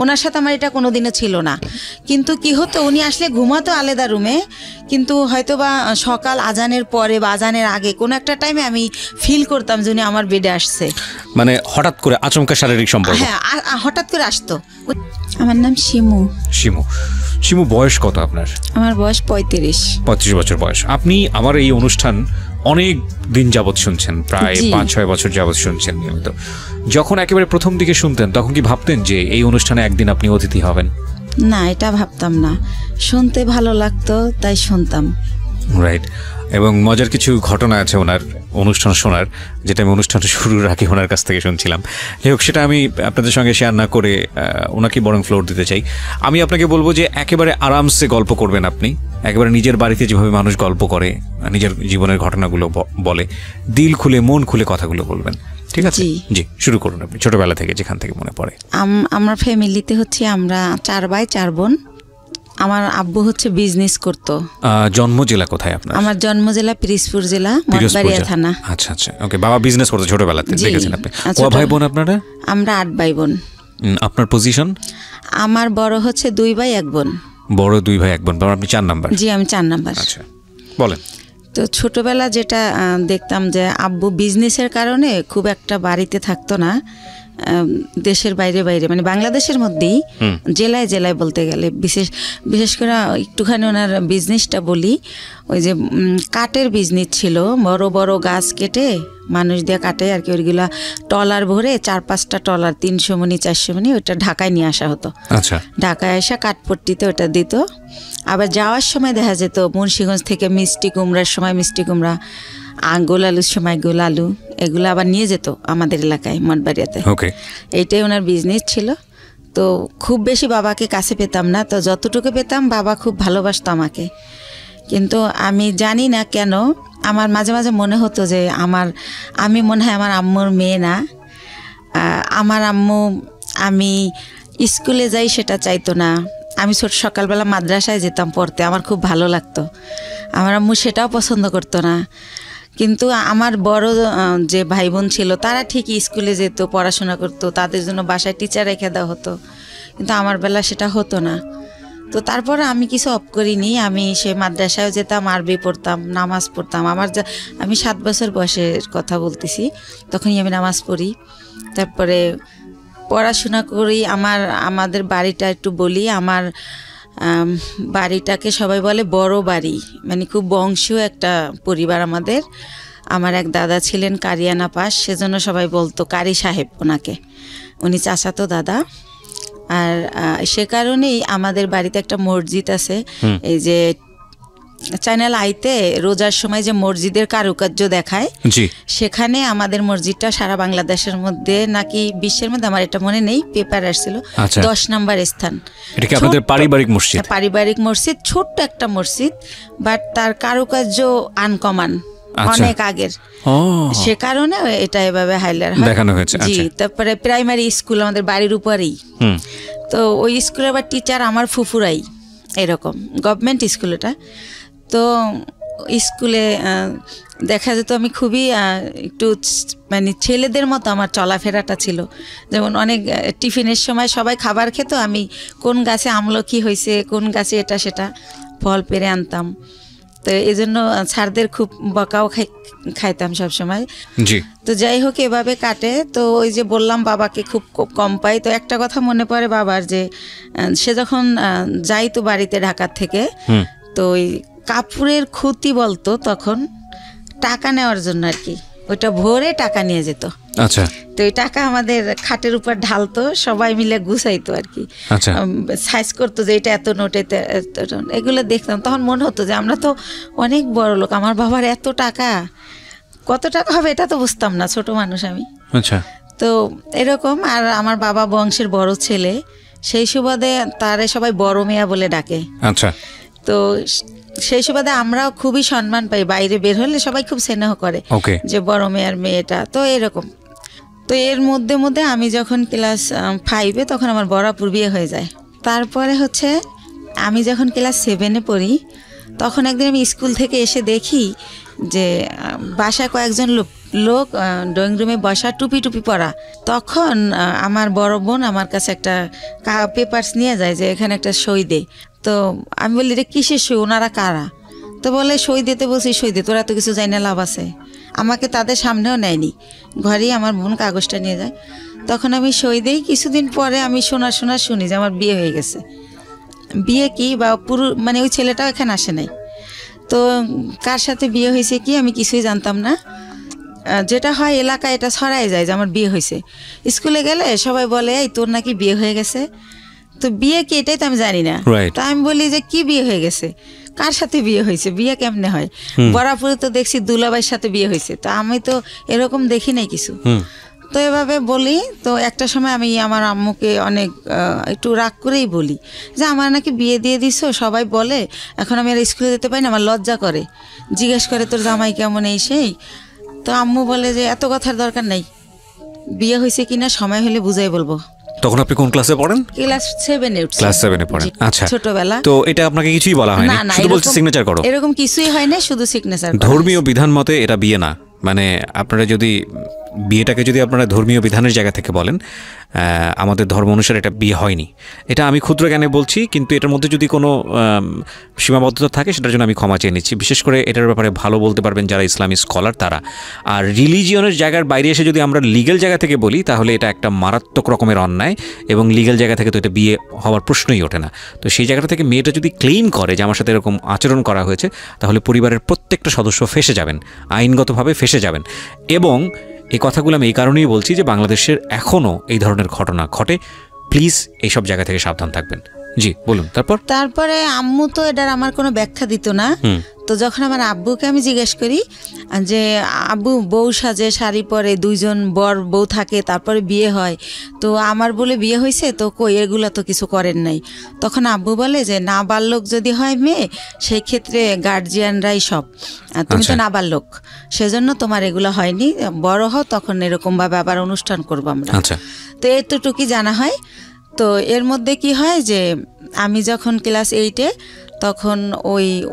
ওনার সাথে আমার এটা কোনোদিনও ছিল না। কিন্তু কি হতো, উনি আসলে ঘুমাতো আলাদা রুমে, কিন্তু হয়তো বা সকাল আজানের পরে বা আজানের আগে কোনো একটা টাইমে আমি ফিল করতাম যে উনি আমার বেডে আসছে। মানে হঠাৎ করে আচমকা শারীরিক সম্পর্ক? হ্যাঁ, হঠাৎ করে আসতো। আমার নাম শিমু। শিমু, বয়স কত আপনার? আমার বয়স 35 বছর বয়স। আপনি আমার এই অনুষ্ঠান অনেক দিন যাবৎ শুনছেন, প্রায় 5-6 বছর যাবৎ শুনছেন নিয়মিত। যখন একেবারে প্রথম দিকে শুনতেন তখন কি ভাবতেন যে এই অনুষ্ঠানে একদিন আপনি অতিথি হবেন? না, এটা ভাবতাম না, শুনতে ভালো লাগতো তাই শুনতাম। রাইট। এবং মজার কিছু ঘটনা আছে ওনার অনুষ্ঠান শোনার, যেটা আমি অনুষ্ঠানটা শুরুর আগে ওনার কাছ থেকে শুনছিলাম। যাই হোক, সেটা আমি আপনাদের সঙ্গে শেয়ার না করে ওনাকে বরং ফ্লোর দিতে চাই। আমি আপনাকে বলবো যে একেবারে আরামসে গল্প করবেন আপনি, একেবারে নিজের বাড়িতে যেভাবে মানুষ গল্প করে, নিজের জীবনের ঘটনাগুলো বলে, দিল খুলে মন খুলে কথাগুলো বলবেন, ঠিক আছে? জি, শুরু করুন আপনি, ছোটবেলা থেকে যেখান থেকে মনে পড়ে। আমার ফ্যামিলিতে হচ্ছে আমরা 4 ভাই 4 বোন। আমার আব্বু হচ্ছে বিজনেস করতো। জন্ম জেলা কোথায় আপনার? আমার জন্ম জেলা পিরোজপুর জেলা, মঠবাড়িয়া থানা। আচ্ছা আচ্ছা, ওকে। বাবা বিজনেস করতো ছোটবেলাতে, দেখেছেন আপনি। কয় ভাই বোন আপনারা? আমরা 8 ভাই বোন। আপনার পজিশন? আমার বড় হচ্ছে 2 ভাই 1 বোন। বড় 2 ভাই 1 বোন, আপনি 4 নাম্বার? জি, আমি 4 নাম্বার। আচ্ছা, বলেন। তো ছোটবেলা যেটা দেখতাম যে আব্বু বিজনেসের কারণে খুব একটা বাড়িতে থাকতো না, দেশের বাইরে বাইরে, মানে বাংলাদেশের মধ্যেই জেলায় জেলায় বলতে গেলে, বিশেষ করে একটুখানি ওনার বিজনেসটা বলি। ওই যে কাঠের বিজনেস ছিল, বড় বড় গাছ কেটে মানুষ দিয়ে কাটে আর কি, ওইগুলা টলার ভরে 4-5টা টলার 300 মণি 400 মণি ওইটা ঢাকায় নিয়ে আসা হতো। আচ্ছা, ঢাকায় আসা কাঠপট্টিতে ওটা দিত। আবার যাওয়ার সময় দেখা যেত মুন্সিগঞ্জ থেকে মিষ্টি কুমড়ার সময় মিষ্টি কুমড়া, গোল আলুর সময় গোল আলু, এগুলো আবার নিয়ে যেত আমাদের এলাকায় মঠবাড়িয়াতে। এইটাই ওনার বিজনেস ছিল। তো খুব বেশি বাবাকে কাছে পেতাম না, তো যতটুকু পেতাম বাবা খুব ভালোবাসতো আমাকে। কিন্তু আমি জানি না কেন আমার মাঝে মাঝে মনে হতো যে আমি মনে হয় আমার আম্মুর মেয়ে না। আমার আম্মু আমি স্কুলে যাই সেটা চাইতো না। আমি সকালবেলা মাদ্রাসায় যেতাম পড়তে, আমার খুব ভালো লাগতো। আমার আম্মু সেটাও পছন্দ করতো না। কিন্তু আমার বড় যে ভাই বোন ছিল তারা ঠিকই স্কুলে যেত, পড়াশোনা করতো, তাদের জন্য বাসায় টিচার রেখে দেওয়া হতো। কিন্তু আমার বেলা সেটা হতো না। তো তারপর আমি কিছু অফ করিনি, আমি সে মাদ্রাসায় যেতাম, আরবি পড়তাম, নামাজ পড়তাম। আমি 7 বছর বয়সের কথা বলতেছি, তখনই আমি নামাজ পড়ি। তারপরে পড়াশোনা করি। আমাদের বাড়িটা একটু বলি, আমার বাড়িটাকে সবাই বলে বড় বাড়ি, মানে খুব বংশীয় একটা পরিবার আমাদের। আমার এক দাদা ছিলেন কারিয়ানা পাস, সেজন্য সবাই বলতো কারি সাহেব ওনাকে, উনি চাচাতো দাদা। আর সে কারণেই আমাদের বাড়িতে একটা মসজিদ আছে। এই যে চ্যানেল আইতে রোজার সময় যে মসজিদের কারুকার্য দেখায়, সেখানে আমাদের মসজিদটা সারা বাংলাদেশের মধ্যে নাকি বিশ্বের মধ্যে, আমার এটা মনে নেই, পেপার আসছিল 10 নম্বর স্থান। এটা কি আপনাদের পারিবারিক মসজিদ? পারিবারিক মসজিদ, ছোট্ট একটা মসজিদ, বাট তার কারুকার্য আনকমন, অনেক আগের। সে কারণে এটা এভাবে হাইলাইট দেখানো হয়েছে। জি, তারপরে প্রাইমারি স্কুল আমাদের বাড়ির উপরেই। তো ওই স্কুলের আবার টিচার আমার ফুফুরাই, এরকম গভর্নমেন্ট স্কুল এটা। তো স্কুলে দেখা যেত আমি খুবই একটু মানে ছেলেদের মতো আমার চলাফেরাটা ছিল। যেমন অনেক টিফিনের সময় সবাই খাবার খেত, আমি কোন গাছে আমলকি হয়েছে, কোন গাছে এটা সেটা ফল পেরে আনতাম। তো এই জন্য স্যারদের খুব বকাও খাইতাম সবসময়। তো যাই হোক, এভাবে কাটে। তো ওই যে বললাম বাবাকে খুব কম পাই। তো একটা কথা মনে পড়ে বাবার, যে সে যখন যাইতো বাড়িতে ঢাকার থেকে, তো ওই কাপড়ের খুঁতি বলতো তখন, টাকা নেওয়ার জন্য আর কি, ওইটা ভরে টাকা নিয়ে যেত। আচ্ছা, তো ওই টাকা আমাদের খাটের উপর ঢালতো, সবাই মিলে গুছাইতো আর কি, সাইজ করতো যে এটা এত নোট, এগুলো দেখতাম। তখন মনে হতো যে আমরা তো অনেক বড় লোক, আমার বাবার এত টাকা, কত টাকা হবে এটা তো বুঝতাম না, ছোট মানুষ আমি। আচ্ছা, তো এরকম। আর আমার বাবা বংশের বড় ছেলে, সেই সুবাদে তারে সবাই বড় মিয়া বলে ডাকে। আচ্ছা, তো সেই সুবাদে আমরাও খুবই সম্মান পাই, বাইরে বের হলে সবাই খুব স্নেহ করে যে বড় মেয়ের মেয়েটা। তো এরকম। তো এর মধ্যে মধ্যে আমি যখন ক্লাস 5-এ, তখন আমার বরাপুর বিয়ে হয়ে যায়। তারপরে হচ্ছে আমি যখন ক্লাস 7-এ পড়ি, তখন একদিন আমি স্কুল থেকে এসে দেখি যে বাসায় কয়েকজন লোক লোক ড্রয়িং রুমে বসা, টুপি টুপি পরা। তখন আমার বড় বোন আমার কাছে একটা পেপারস নিয়ে যায় যে এখানে একটা সই দে। তো আমি বলি রে কিসের সই, ওনারা কারা? তো বলে সই দিতে বলছি, সই দে, তোরা তো কিছু জানি না, লাভ আছে। আমাকে তাদের সামনেও নেয়নি, ঘরেই আমার বোন কাগজটা নিয়ে যায়। তখন আমি সই দিই। কিছুদিন পরে আমি শুনি যে আমার বিয়ে হয়ে গেছে। বিয়ে কি বা পুরো মানে ওই ছেলেটাও এখানে আসে নাই। তো কার সাথে বিয়ে হয়েছে কি আমি কিছুই জানতাম না। যেটা হয় এলাকায় এটা ছড়াই যায় যে আমার বিয়ে হয়েছে। স্কুলে গেলে সবাই বলে এই তোর নাকি বিয়ে হয়ে গেছে। তো বিয়ে কি এটাই তো আমি জানি না। তো আমি বলি যে কি বিয়ে হয়ে গেছে, কার সাথে বিয়ে হয়েছে, বিয়ে কেমনে হয়? বরাপুরে তো দেখছি দুলাভাইয়ের সাথে বিয়ে হয়েছে, তো আমি তো এরকম দেখি নাই কিছু। তো এভাবে বলি। তো একটা সময় আমি আমার আম্মুকে অনেক একটু রাগ করেই বলি যে আমার নাকি বিয়ে দিয়ে দিছো, সবাই বলে, এখন আমি আর স্কুলে যেতে পারি না, আমার লজ্জা করে, জিজ্ঞেস করে তোর জামাই কেমন এই সেই। তো আম্মু বলে যে এত কথার দরকার নেই, বিয়ে হয়েছে কিনা সময় হলে বুঝাই বলবো। তখন আপনি কোন ক্লাসে পড়েন? ক্লাস 7 এ। ক্লাস 7 এ পড়েন। আচ্ছা, ছোটবেলা। তো এটা আপনাকে কিছুই বলা হয়নি, শুধু বলছে সিগনেচার করো? এরকম কিছুই হয় না, শুধু সিগনেচার। ধর্মীয় বিধান মতে এটা বিয়ে না। মানে আপনারা যদি বিয়েটাকে যদি আপনারা ধর্মীয় বিধানের জায়গা থেকে বলেন, আমাদের ধর্ম অনুসারে এটা বিয়ে হয়নি। এটা আমি ক্ষুদ্র জ্ঞানে বলছি, কিন্তু এটার মধ্যে যদি কোনো সীমাবদ্ধতা থাকে সেটার জন্য আমি ক্ষমা চেয়ে নিচ্ছি। বিশেষ করে এটার ব্যাপারে ভালো বলতে পারবেন যারা ইসলামী স্কলার তারা। আর রিলিজিয়নের জায়গার বাইরে এসে যদি আমরা লিগ্যাল জায়গা থেকে বলি তাহলে এটা একটা মারাত্মক রকমের অন্যায়, এবং লিগ্যাল জায়গা থেকে তো এটা বিয়ে হওয়ার প্রশ্নই ওঠে না। তো সেই জায়গাটা থেকে মেয়েটা যদি ক্লেইম করে যে আমার সাথে এরকম আচরণ করা হয়েছে, তাহলে পরিবারের প্রত্যেকটা সদস্য ফেঁসে যাবেন, আইনগতভাবে ফেঁসে যাবেন। এবং এই কথাগুলো আমি এই কারণেই বলছি যে বাংলাদেশের এখনও এই ধরনের ঘটনা ঘটে। প্লিজ এইসব জায়গা থেকে সাবধান থাকবেন। জি বলুন। তারপরে আম্মু তো এটার আমার কোনো ব্যাখ্যা দিত না। তো যখন আমার আব্বুকে আমি জিজ্ঞেস করি যে আব্বু বউ সাজে, শাড়ি পরে, 2জন বর বউ থাকে, তারপরে বিয়ে হয়, তো আমার বলে বিয়ে হয়েছে, তো কই এগুলো তো কিছু করেন নাই। তখন আব্বু বলে যে নাবালক যদি হয় মেয়ে, সেই ক্ষেত্রে গার্জিয়ানরাই সব, তুমি তো নাবালক, সেজন্য তোমার এগুলো হয়নি, বড় হও তখন এরকমভাবে আবার অনুষ্ঠান করবো আমরা। তো এতটুকুই জানা হয়। তো এর মধ্যে কি হয় যে আমি যখন ক্লাস 8-এ, তখন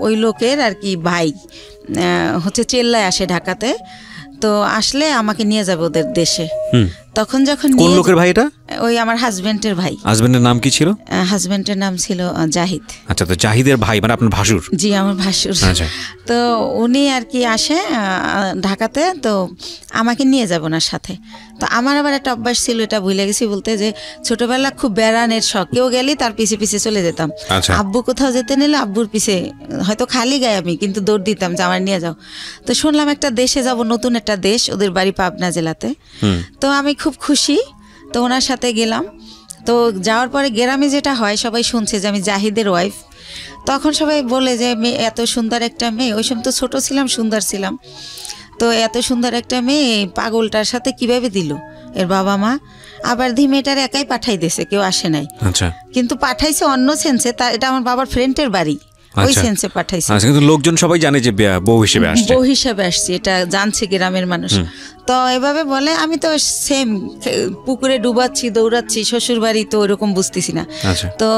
ওই লোকের আর কি ভাই হচ্ছে চেল্লায় আসে ঢাকাতে। তো আসলে আমাকে নিয়ে যাবে ওদের দেশে। তখন যখন কোন লোকের ভাই এটা? ওই আমার হাজবেন্ডের ভাই। হাজবেন্ডের নাম কি ছিল? হাজবেন্ডের নাম ছিল জাহিদ। আচ্ছা, তো জাহিদের ভাই মানে আপনার ভাসুর? জি, আমার ভাসুর। আচ্ছা। তো উনি আর কি আসে ঢাকাতে, তো আমাকে নিয়ে যাব ওনার সাথে। তো আমার আবার একটা অভ্যাস ছিল, এটা ভুলে গেছি বলতে, যে ছোটবেলা খুব বেড়ানের শখ, কেউ গেলেই তার পিছে পিছে চলে যেতাম। আব্বু কোথাও যেতে নিলে আব্বুর পিছে, হয়তো খালি গায়ে আমি, কিন্তু দৌড় দিতাম যে আমার নিয়ে যাও। তো শুনলাম একটা দেশে যাব, নতুন একটা দেশ, ওদের বাড়ি পাবনা জেলাতে। তো আমি খুব খুশি, তো ওনার সাথে গেলাম। তো যাওয়ার পরে গ্রামে যেটা হয়, সবাই শুনছে যে আমি জাহিদের ওয়াইফ। তখন সবাই বলে যে মেয়ে, এত সুন্দর একটা মেয়ে, ওই সময় তো ছোটো ছিলাম, সুন্দর ছিলাম, তো এত সুন্দর একটা মেয়ে পাগলটার সাথে কিভাবে দিল এর বাবা মা। আবার মেয়েটার একাই পাঠাই দিয়েছে, কেউ আসে নাই। কিন্তু পাঠাইছে অন্য সেন্সে, এটা আমার বাবার ফ্রেন্ডের বাড়ি, ওই সেন্সে পাঠাইছে। কিন্তু লোকজন সবাই জানে যে বউ হিসেবে আসছে, এটা জানছে গ্রামের মানুষ। তো এভাবে বলে, আমি তো সেম পুকুরে ডুবাচ্ছি, দৌড়াচ্ছি, শ্বশুর বাড়ি, তো ওইরকম বুঝতেছি না। তো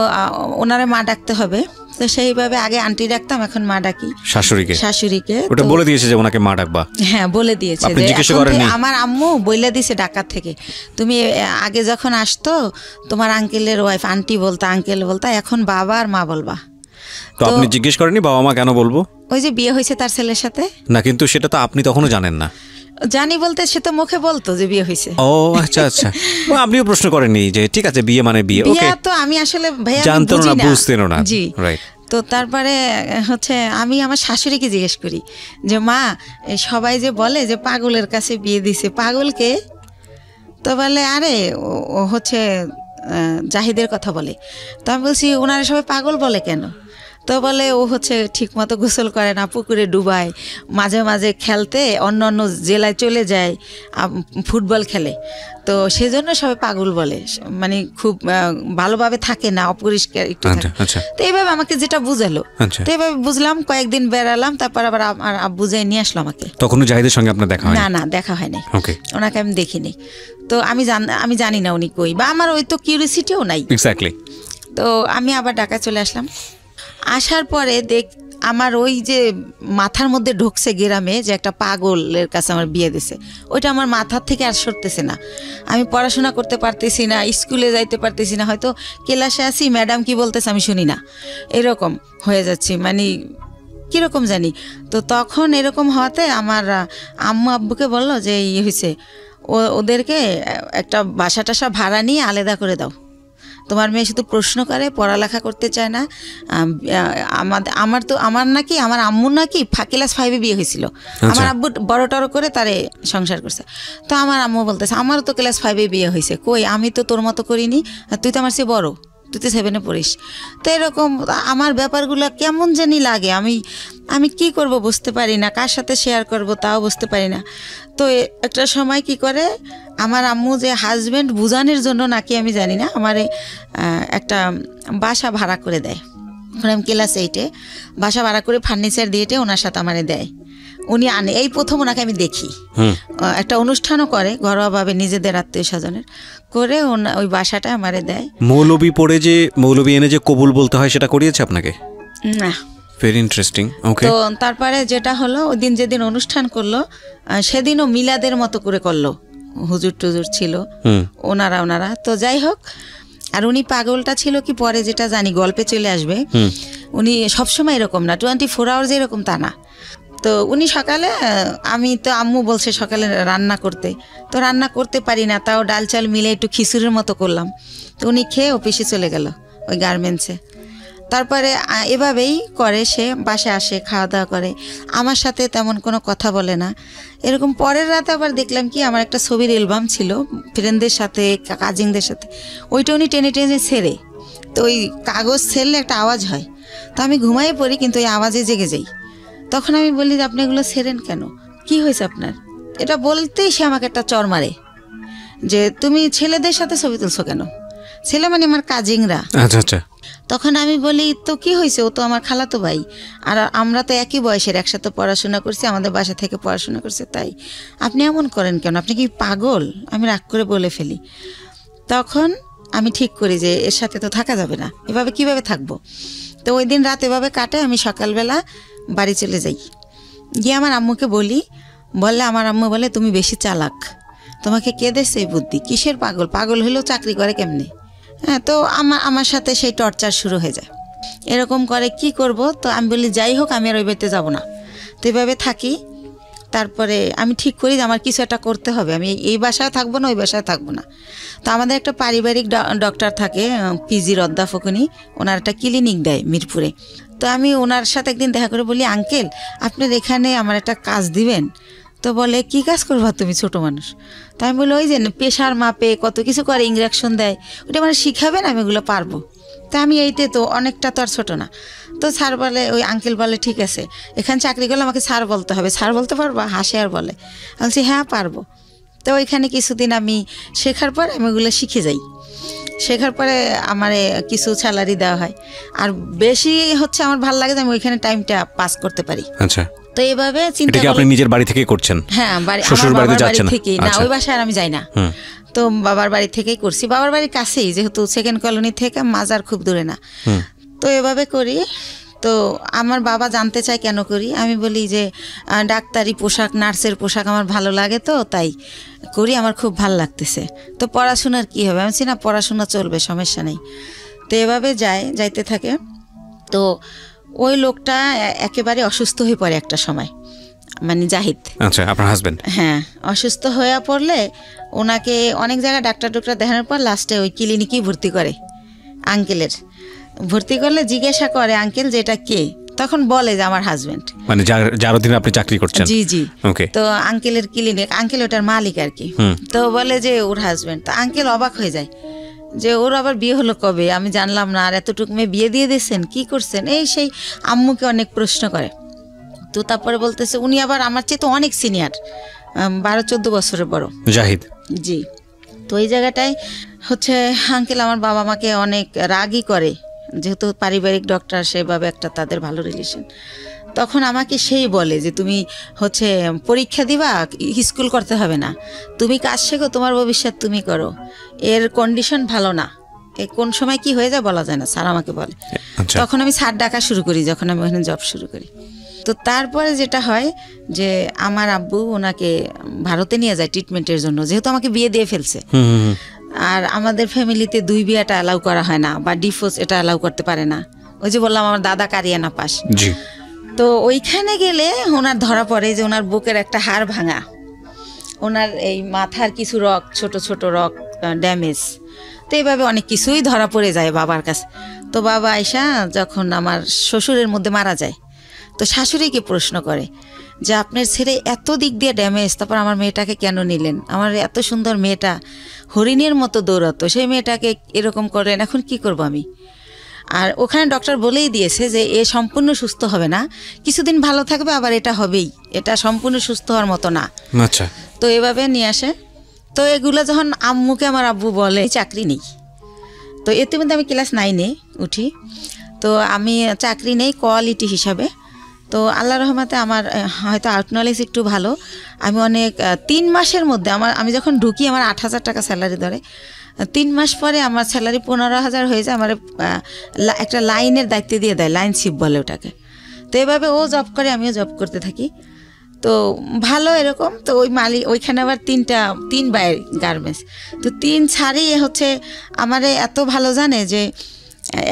ওনারা মা ডাকতে হবে, তো সেইভাবে আগে আন্টি ডাকতাম, এখন মা ডাকি শাশুড়িকে। ওটা বলে দিয়েছে যে ওনাকে মা ডাকবা? হ্যাঁ, বলে দিয়েছে। আমার আম্মু বলে দিয়েছে ঢাকা থেকে, তুমি আগে যখন আসতো তোমার আঙ্কেলের ওয়াইফ আন্টি বলতা, আঙ্কেল বলতা, এখন বাবা আর মা বলবা। তো আপনি জিজ্ঞেস করেননি বাবা মা কেন বলবো? ওই যে বিয়ে হয়েছে তার ছেলের সাথে। না, কিন্তু সেটা তো আপনি তখনও জানেন না। জানি বলতে সে তো মুখে বলতো যে বিয়ে হয়েছে। ও আচ্ছা আচ্ছা। আপনিও প্রশ্ন করেননি যে ঠিক আছে বিয়ে মানে বিয়ে? ওকে, তো আমি আসলে ভাইয়া জানতেন না, বুঝতেন না। জি, রাইট। তো তারপরে হচ্ছে আমি আমার শাশুড়িকে জিজ্ঞেস করি যে মা, সবাই যে বলে যে পাগলের কাছে বিয়ে দিছে, পাগলকে? তো বলে আরে ও হচ্ছে জাহিদের কথা বলে। তো আমি বলছি ওনারা সবাই পাগল বলে কেন? তো বলে ও হচ্ছে ঠিক মতো গোসল করে না, পুকুরে ডুবায়, মাঝে মাঝে খেলতে অন্য অন্য জেলায় চলে যায়, ফুটবল খেলে, তো সেজন্য সবাই পাগল বলে, মানে খুব ভালোভাবে থাকে না, অপরিষ্কার একটু থাকে। তো এইভাবে আমাকে যেটা বুঝালো, তো এইভাবে বুঝলাম, কয়েকদিন বেড়ালাম, তারপর আবার আমার আব্বু যাই নিয়ে আসলো আমাকে। তখনও জাহিদের সঙ্গে আপনার দেখা হয়? না, দেখা হয়নি, ওনাকে আমি দেখিনি। তো আমি জানি না উনি কই, বা আমার ওই তো কিউরিওসিটিও নাই। এক্স্যাক্টলি। তো আমি আবার ঢাকা চলে আসলাম। আসার পরে আমার ওই যে মাথার মধ্যে ঢুকছে গ্রামে যে একটা পাগলের কাছে আমার বিয়ে দিছে, ওইটা আমার মাথার থেকে আর সরতেছে না। আমি পড়াশোনা করতে পারতেছি না, স্কুলে যাইতে পারতেছি না, হয়তো ক্লাসে আসি ম্যাডাম কি বলতেছে আমি শুনি না, এরকম হয়ে যাচ্ছি, মানে কীরকম জানি। তো তখন এরকম হওয়াতে আমার আম্মু আব্বুকে বললো যে হয়েছে, ওদেরকে একটা বাসা টাসা ভাড়া নিয়ে আলাদা করে দাও, তোমার মেয়ে শুধু প্রশ্ন করে, পড়ালেখা করতে চায় না। আমার নাকি আমার আম্মুর নাকি ক্লাস 5-এ বিয়ে হয়েছিল, আমার আব্বু বড় টড়ো করে তারে সংসার করছে। তো আমার আম্মু বলতেছে আমারও তো ক্লাস 5-এ বিয়ে হয়েছে, কই আমি তো তোর মতো করিনি, তুই তো আমার চেয়ে বড়, তুই তো 7-এ পড়িস। তো এরকম আমার ব্যাপারগুলো কেমন জানি লাগে, আমি কি করব বুঝতে পারি না, কার সাথে শেয়ার করব তাও বুঝতে পারি না। তো একটা সময় কি করে আমার আম্মু যে হাজব্যান্ড বুঝানোর জন্য নাকি আমি জানি না, আমার একটা বাসা ভাড়া করে দেয়। আমি ক্লাস 8-এ বাসা ভাড়া করে ফার্নিচার দিয়ে ওনার সাথে আমারে দেয়, উনি আনে। এই প্রথম ওনাকে আমি দেখি, একটা অনুষ্ঠানও করে ঘরোয়াভাবে নিজেদের আত্মীয় স্বজনের করে, ওই বাসাটা আমারে দেয়। মৌলবি পড়ে যে মৌলবি এনে যে কবুল বলতে হয় সেটা করিয়েছে আপনাকে? না। Very interesting. ওকে। তো তারপরে যেটা হলো, ওই দিন যেদিন অনুষ্ঠান করলো সেদিনও মিলাদের মতো করে করলো, হুজুর টুজুর ছিল ওনারা। তো যাই হোক, আর উনি পাগলটা ছিল কি পরে যেটা জানি গল্পে চলে আসবে, উনি সবসময় এরকম না, 24 আওয়ার্স এরকম তা না। তো উনি সকালে, আমি তো আম্মু বলছে সকালে রান্না করতে, তো রান্না করতে পারি না, তাও ডাল চাল মিলে একটু খিচুড়ির মতো করলাম। তো উনি খেয়ে অফিসে চলে গেল ওই গার্মেন্টসে। তারপরে এভাবেই করে, সে বাসায় আসে, খাওয়া দাওয়া করে, আমার সাথে তেমন কোনো কথা বলে না। এরকম পরের রাতে আবার দেখলাম কি, আমার একটা ছবির অ্যালবাম ছিল ফ্রেন্ডদের সাথে, কাজিনদের সাথে, ওইটা উনি টেনে টেনে ছেড়ে, তো ওই কাগজ ছেড়লে একটা আওয়াজ হয়, তো আমি ঘুমাইয়ে পড়ি কিন্তু ওই আওয়াজে জেগে যাই। তখন আমি বলি যে আপনি এগুলো ছেড়েন কেন, কি হয়েছে আপনার? এটা বলতেই সে আমাকে একটা চর মারে যে তুমি ছেলেদের সাথে ছবি তুলছো কেন? ছেলে মানে আমার কাজিনরা। আচ্ছা আচ্ছা। তখন আমি বলি তো কি হয়েছে, ও তো আমার খালাতো ভাই, আর আমরা তো একই বয়সের, একসাথে পড়াশোনা করছি, আমাদের বাসা থেকে পড়াশোনা করছে, তাই আপনি এমন করেন কেন, আপনি কি পাগল? আমি রাগ করে বলে ফেলি। তখন আমি ঠিক করি যে এর সাথে তো থাকা যাবে না, এভাবে কিভাবে থাকবো। তো ওই দিন রাত এভাবে কাটে, আমি সকালবেলা বাড়ি চলে যাই, গিয়ে আমার আম্মুকে বললে আমার আম্মু বলে তুমি বেশি চালাক, তোমাকে কে দেছে এই বুদ্ধি, কিসের পাগল, পাগল হলেও চাকরি করে কেমনে? হ্যাঁ, তো আমার সাথে সেই টর্চার শুরু হয়ে যায়, এরকম করে কি করব। তো আমি বলি যাই হোক আমি আর ওই বাড়িতে যাবো না, তো এইভাবে থাকি। তারপরে আমি ঠিক করি যে আমার কিছু একটা করতে হবে, আমি এই বাসায় থাকবো না, ওই বাসায় থাকবো না। তো আমাদের একটা পারিবারিক ডক্টর থাকে, পিজির অধ্যাপক, ওনার একটা ক্লিনিক দেয় মিরপুরে। তো আমি ওনার সাথে একদিন দেখা করে বলি আঙ্কেল আপনার এখানে আমার একটা কাজ দিবেন? তো বলে কি কাজ করবো তুমি, ছোট মানুষ? তো আমি বলি ওই যে প্রেশার মাপে কত কিছু করে, ইঞ্জেকশন দেয়, ওইটা মানে শিখাবেন, আমি ওগুলো পারবো। তা আমি এইতে তো অনেকটা তো আর ছোটো না। তো স্যার বলে, ওই আঙ্কেল বলে ঠিক আছে, এখানে চাকরি করলে আমাকে স্যার বলতে হবে, স্যার বলতে পারবা? হাসে আর বলে। আমি বলছি হ্যাঁ পারবো। তো ওইখানে কিছুদিন আমি শেখার পর আমি ওগুলো শিখে যাই, শেখার পরে আমার কিছু স্যালারি দেওয়া হয়, আর বেশি হচ্ছে আমার ভালো লাগে যে আমি ওইখানে টাইমটা পাস করতে পারি। আচ্ছা। তো এইভাবে চিন্তা করি। আপনি নিজের বাড়ি থেকে করছেন? হ্যাঁ, শ্বশুর বাড়িতে যাচ্ছেন না, ওই বাসায় আমি যাই না। তো বাবার বাড়ি থেকেই করছি, বাবার বাড়ির কাছেই, যেহেতু সেকেন্ড কলোনি থেকে মাজার খুব দূরে না। তো এভাবে করি। তো আমার বাবা জানতে চায় কেন করি, আমি বলি যে ডাক্তারি পোশাক, নার্সের পোশাক আমার ভালো লাগে, তো তাই করি, আমার খুব ভালো লাগতেছে। তো পড়াশোনার কি হবে, আমি না পড়াশোনা চলবে, সমস্যা নেই। তো এভাবে যাইতে থাকে। তো ওই লোকটা একেবারে অসুস্থ হয়ে পড়ে একটা সময়, মানে জাহিদ। আচ্ছা, আপনার হাজবেন্ড? হ্যাঁ, অসুস্থ হয়ে পড়লে ওনাকে অনেক জায়গায় ডাক্তার দেখানোর পর লাস্টে ওই ক্লিনিকেই ভর্তি করে। আঙ্কেলের ভর্তি করলে জিজ্ঞাসা করে আঙ্কেল যে এটা কে, তখন বলে যে আমার হাজবেন্ড, মানে যার অধীনে আপনি চাকরি করছেন। জি জি। ওকে। তো আঙ্কেলের ক্লিনিক, আঙ্কেল ওটার মালিক আর কি। তো বলে যে ওর হাজবেন্ড। তো আঙ্কেল অবাক হয়ে যায় যে ওর আবার বিয়ে হলো কবে, আমি জানলাম না, আর এতটুকু মেয়ে বিয়ে দিয়ে দিয়েছেন, কি করছেন, এই সেই আম্মুকে অনেক প্রশ্ন করে। তো তারপরে বলতেছে উনি আবার আমার চেয়ে তো অনেক সিনিয়র, 12-14 বছরের বড়, জাহিদ। জি। তো এই জায়গাটায় হচ্ছে আঙ্কেল আমার বাবা মাকে অনেক রাগই করে, যেহেতু পারিবারিক ডক্টর, সেভাবে একটা তাদের ভালো রিলেশন। তখন আমাকে সেই বলে যে তুমি হচ্ছে পরীক্ষা দিবা, স্কুল করতে হবে না, তুমি কাজ শেখো, তোমার ভবিষ্যৎ তুমি করো, এর কন্ডিশন ভালো না, কোন সময় কি হয়ে যায় বলা যায় না, স্যার আমাকে বলে। তখন আমি স্যার ডাকা শুরু করি যখন আমি ওখানে জব শুরু করি। তো তারপরে যেটা হয় যে আমার আব্বু ওনাকে ভারতে নিয়ে যায় ট্রিটমেন্টের জন্য, যেহেতু আমাকে বিয়ে দিয়ে ফেলছে। আর আমাদের ফ্যামিলিতে 2 বিয়েটা অ্যালাউ করা হয় না, বা ডিভোর্স এটা অ্যালাউ করতে পারে না। ওই যে বললাম আমার দাদা কারিয়ানা পাস। তো ওইখানে গেলে ওনার ধরা পড়ে যে ওনার বুকের একটা হাড় ভাঙা, ওনার এই মাথার কিছু রক, ছোট ছোট রক ড্যামেজ। তো এইভাবে অনেক কিছুই ধরা পড়ে যায় বাবার কাছে। তো বাবা আয়সা যখন আমার শ্বশুরের মধ্যে মারা যায়, তো শাশুড়িকে প্রশ্ন করে যে আপনার ছেলে এত দিক দিয়ে ড্যামেজ, তারপর আমার মেয়েটাকে কেন নিলেন? আমার এত সুন্দর মেয়েটা হরিণের মতো দৌড়াতো, সেই মেয়েটাকে এরকম করলেন, এখন কি করব আমি? আর ওখানে ডক্টর বলেই দিয়েছে যে এ সম্পূর্ণ সুস্থ হবে না, কিছুদিন ভালো থাকবে, আবার এটা হবেই, এটা সম্পূর্ণ সুস্থ হওয়ার মতো না। আচ্ছা। তো এভাবে নিয়ে আসে। তো এগুলো যখন আম্মুকে আমার আব্বু বলে চাকরি নেই, তো ইতিমধ্যে আমি ক্লাস 9-এ উঠি। তো আমি চাকরি নেই কোয়ালিটি হিসাবে। তো আল্লাহ রহমতে আমার হয়তো আউট নলেজ একটু ভালো। আমি অনেক 3 মাসের মধ্যে আমি যখন ঢুকি আমার 8,000 টাকা স্যালারি ধরে। 3 মাস পরে আমার স্যালারি 15,000 হয়ে যায়। আমার একটা লাইনের দায়িত্ব দিয়ে দেয়, লাইন শিপ বলে ওটাকে। তো এভাবে ও জব করে, আমিও জব করতে থাকি। তো ভালো এরকম। তো ওই ওইখানে আবার 3 বাইয়ের গার্মেন্টস। তো 3 ছাড়ই হচ্ছে আমারে এত ভালো জানে যে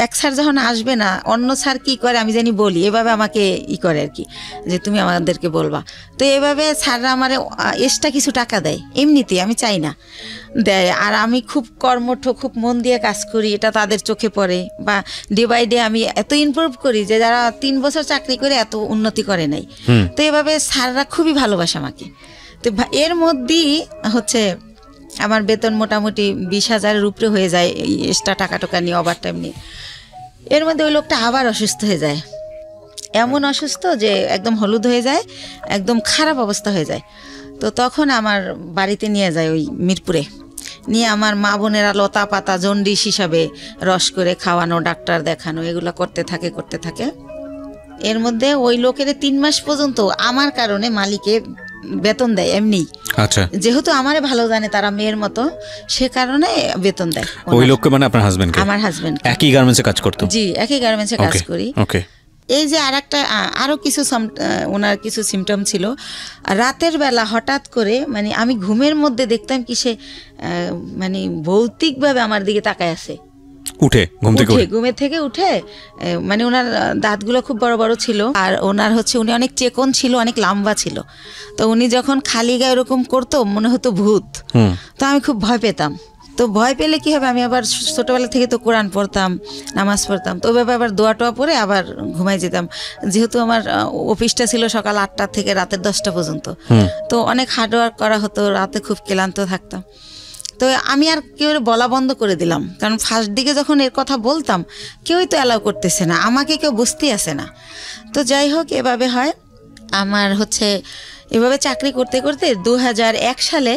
এক স্যার যখন আসবে না, অন্য স্যার কী করে আমি জানি বলি, এভাবে আমাকে করে আর কি, যে তুমি আমাদেরকে বলবা। তো এভাবে স্যাররা আমার এক্সট্রা কিছু টাকা দেয়, এমনিতেই, আমি চাই না, দেয়। আর আমি খুব কর্মঠ, খুব মন দিয়ে কাজ করি, এটা তাদের চোখে পড়ে। বা ডে বাই ডে আমি এত ইমপ্রুভ করি যে যারা 3 বছর চাকরি করে এত উন্নতি করে নাই। তো এভাবে স্যাররা খুবই ভালোবাসে আমাকে। তো এর মধ্যেই হচ্ছে আমার বেতন মোটামুটি 20,000-এর উপরে হয়ে যায়, এই এক্সট্রা টাকা নিয়ে, ওভার টাইম নিয়ে। এর মধ্যে ওই লোকটা আবার অসুস্থ হয়ে যায়, এমন অসুস্থ যে একদম হলুদ হয়ে যায়, একদম খারাপ অবস্থা হয়ে যায়। তো তখন আমার বাড়িতে নিয়ে যায় ওই মিরপুরে, নিয়ে আমার মা বোনেরা লতা পাতা জন্ডিস হিসাবে রস করে খাওয়ানো, ডাক্তার দেখানো, এগুলো করতে থাকে। এর মধ্যে ওই লোকের 3 মাস পর্যন্ত আমার কারণে মালিকে বেতন দেয় এমনি। আচ্ছা। যেহেতু আমারে ভালো জানে তারা মেয়ের মতো, সে কারণে বেতন দেয়। ওই লোককে মানে আপনার হাজবেন্ড? আমার হাজবেন্ড একই গার্মেন্টসে কাজ করতো? জি, একই গার্মেন্টসে কাজ করি। ওকে। এই যে আরো কিছু ওনার কিছু সিমটম ছিল। রাতের বেলা হঠাৎ করে মানে আমি ঘুমের মধ্যে দেখতাম কি সে মানে ভৌতিকভাবে আমার দিকে তাকায় আছে, ঘুমের থেকে উঠে। মানে ওনার দাঁতগুলো খুব বড় বড় ছিল, আর ওনার হচ্ছে উনি অনেক চেকন ছিল, অনেক লম্বা ছিল। তো উনি যখন খালি গায়ে এরকম করতো মনে হতো ভূত। তো আমি খুব ভয় পেতাম। তো ভয় পেলে কি হবে, আমি আবার ছোটবেলা থেকে তো কোরআন পড়তাম, নামাজ পড়তাম। তো ওইভাবে আবার দোয়া টোয়া পরে আবার ঘুমাই যেতাম। যেহেতু আমার অফিসটা ছিল সকাল 8টা থেকে রাতের 10টা পর্যন্ত, তো অনেক হার্ডওয়ার্ক করা হতো, রাতে খুব ক্লান্ত থাকতাম। তো আমি আর কেউ বলা বন্ধ করে দিলাম, কারণ ফার্স্ট দিকে যখন এর কথা বলতাম কেউই তো অ্যালাউ করতেছে না, আমাকে কেউ বুঝতেই আসে না। তো যাই হোক, এভাবে হয় আমার হচ্ছে। এভাবে চাকরি করতে করতে 2001 সালে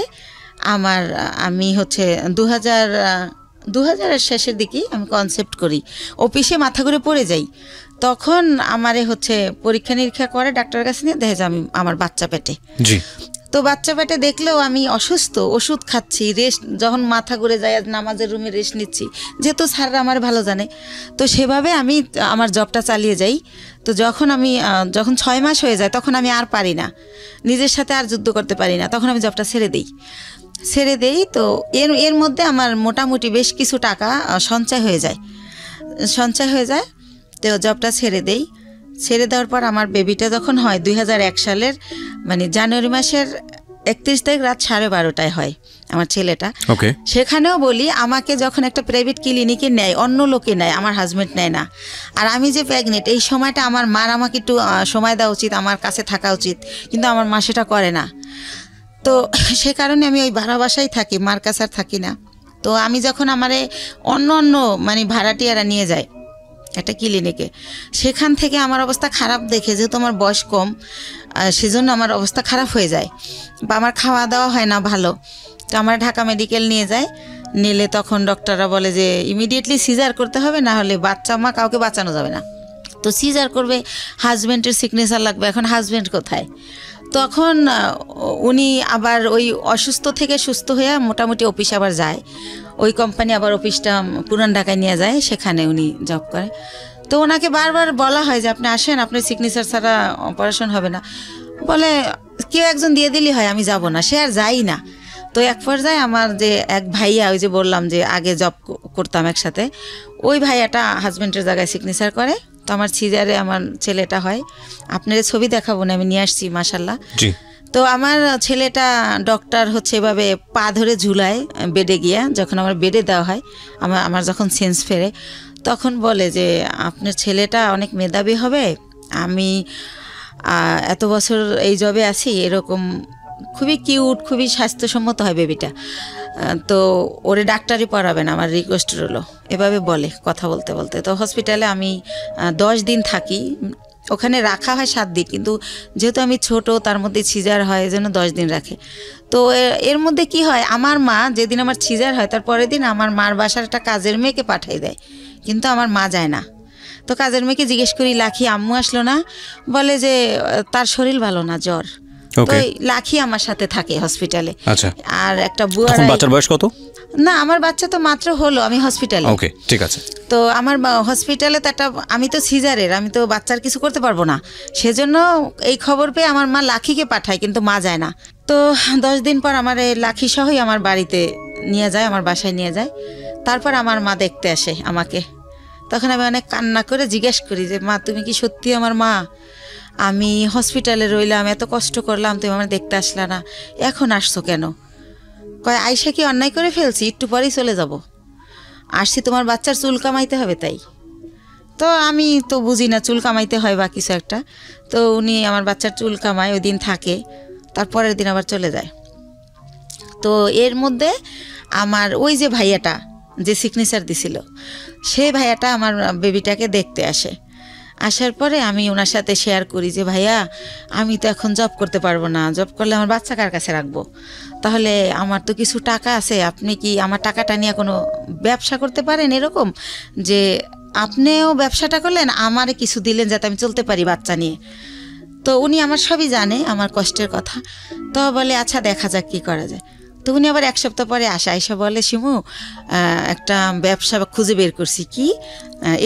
আমি হচ্ছে 2000-এর শেষের দিকেই আমি কনসেপ্ট করি, অফিসে মাথা ঘুরে পড়ে যাই। তখন আমারে হচ্ছে পরীক্ষা নিরীক্ষা করে ডাক্তারের কাছে নিয়ে দেখে যে আমার বাচ্চা পেটে। জি। তো বাচ্চা পেটে দেখলেও আমি অসুস্থ, ওষুধ খাচ্ছি, রেস্ট, যখন মাথা ঘুরে যায় নামাজের রুমে রেস্ট নিচ্ছি, যেহেতু স্যাররা আমার ভালো জানে। তো সেভাবে আমি আমার জবটা চালিয়ে যাই। তো যখন 6 মাস হয়ে যায় তখন আমি আর পারি না, নিজের সাথে আর যুদ্ধ করতে পারি না, তখন আমি জবটা ছেড়ে দেই। তো এর মধ্যে আমার মোটামুটি বেশ কিছু টাকা সঞ্চয় হয়ে যায়। তো জবটা ছেড়ে দেওয়ার পর আমার বেবিটা যখন হয় 2001 সালের মানে জানুয়ারি মাসের 31 তারিখ রাত 12:30টায় হয় আমার ছেলেটা। সেখানেও বলি, আমাকে যখন একটা প্রাইভেট ক্লিনিকে নেয়, অন্য লোকে নেয়, আমার হাজব্যান্ড নেয় না। আর আমি যে প্রেগনেন্ট, এই সময়টা আমার মার আমাকে একটু সময় দেওয়া উচিত, আমার কাছে থাকা উচিত, কিন্তু আমার মা সেটা করে না। তো সে কারণে আমি ওই ভাড়া বাসায় থাকি, মার কাছে আর থাকি না। তো আমি যখন আমারে অন্য মানে ভাড়াটিয়ারা নিয়ে যায় একটা ক্লিনিকে, সেখান থেকে আমার অবস্থা খারাপ দেখে, যেহেতু আমার বয়স কম, সেজন্য আমার অবস্থা খারাপ হয়ে যায়, বা আমার খাওয়া দাওয়া হয় না ভালো। তো আমার ঢাকা মেডিকেল নিলে তখন ডক্টররা বলে যে ইমিডিয়েটলি সিজার করতে হবে, না হলে বাচ্চা মা কাউকে বাঁচানো যাবে না। তো সিজার করবে, হাজব্যান্ডের সিগনেচার লাগবে। এখন হাজব্যান্ড কোথায়? তখন উনি আবার ওই অসুস্থ থেকে সুস্থ হয়ে মোটামুটি অফিস আবার যায়, ওই কোম্পানি আবার অফিসটা পুরান ঢাকায় নিয়ে যায়, সেখানে উনি জব করে। তো ওনাকে বারবার বলা হয় যে আপনি আসেন, আপনার সিগনেচার ছাড়া অপারেশন হবে না। বলে কেউ একজন দিয়ে দিলি হয়, আমি যাব না, সে আর যাই না। তো এক পর্যায়ে আমার যে এক ভাইয়া, ওই যে বললাম যে আগে জব করতাম একসাথে, ওই ভাইয়াটা হাজব্যান্ডের জায়গায় সিগনেচার করে। তো আমার সিজারে আমার ছেলেটা হয়। আপনার ছবি দেখাবো না, আমি নিয়ে আসছি মাশাল্লাহ। তো আমার ছেলেটা ডক্টর হচ্ছে এভাবে পা ধরে ঝুলায় বেডে গিয়া, যখন আমার বেডে দেওয়া হয়, আমার যখন সেন্স ফেরে, তখন বলে যে আপনার ছেলেটা অনেক মেধাবী হবে, আমি এত বছর এই জবে আছি, এরকম খুবই কিউট, খুবই স্বাস্থ্যসম্মত হয় বেবিটা, তো ওরে ডাক্তারি পড়াবেন, আমার রিকোয়েস্ট রইল, এভাবে বলে কথা বলতে বলতে। তো হসপিটালে আমি 10 দিন থাকি, ওখানে রাখা হয় 7 দিন, কিন্তু যেহেতু আমি ছোট, তার মধ্যে সিজার হয়, এজন্য 10 দিন রাখে। তো এর মধ্যে কি হয়, আমার মা যেদিন আমার সিজার হয় তার পরের দিন আমার মার বাসার একটা কাজের মেয়েকে পাঠিয়ে দেয়, কিন্তু আমার মা যায় না। তো কাজের মেয়েকে জিজ্ঞেস করি, লাখি আম্মু আসলো না? বলে যে তার শরীর ভালো না, জ্বর। তো লাখি আমার সাথে থাকে হসপিটালে। আর একটা বুয়া, বাচ্চার বয়স কত? না, আমার বাচ্চা তো মাত্র হলো, আমি হসপিটালে। ওকে, ঠিক আছে। তো আমার হসপিটালে তো একটা, আমি তো সিজারের, আমি তো বাচ্চার কিছু করতে পারবো না, সেজন্য এই খবর পেয়ে আমার মা লাখিকে পাঠায়, কিন্তু মা যায় না। তো 10 দিন পর আমার এই লাখি সহই আমার বাড়িতে নিয়ে যায়, আমার বাসায় নিয়ে যায়। তারপর আমার মা দেখতে আসে আমাকে। তখন আমি অনেক কান্না করে জিজ্ঞেস করি যে মা, তুমি কি সত্যি আমার মা? আমি হসপিটালে রইলাম, এত কষ্ট করলাম, তুমি আমার দেখতে আসলা না, এখন আসছো কেন? কয় আয়শা কি অন্যায় করে ফেলছি, একটু পরেই চলে যাব, আসছি তোমার বাচ্চার চুল কামাইতে হবে তাই। তো আমি তো বুঝি না চুল কামাইতে হয় বা কিছু একটা। তো উনি আমার বাচ্চার চুল কামায়, ওই দিন থাকে, তারপরের দিন আবার চলে যায়। তো এর মধ্যে আমার ওই যে ভাইয়াটা যে সিগনেচার দিছিল, সেই ভাইয়াটা আমার বেবিটাকে দেখতে আসে। আসার পরে আমি ওনার সাথে শেয়ার করি যে ভাইয়া, আমি তো এখন জব করতে পারবো না, জব করলে আমার বাচ্চা কার কাছে রাখবো? তাহলে আমার তো কিছু টাকা আছে, আপনি কি আমার টাকাটা নিয়ে কোনো ব্যবসা করতে পারেন, এরকম যে আপনিও ব্যবসাটা করলেন, আমারে কিছু দিলেন যাতে আমি চলতে পারি বাচ্চা নিয়ে। তো উনি আমার সবই জানে, আমার কষ্টের কথা। তো বলে আচ্ছা দেখা যাক কী করা যায়। তো উনি আবার 1 সপ্তাহ পরে আয়সা বলে, শিমু একটা ব্যবসা খুঁজে বের করছি। কি?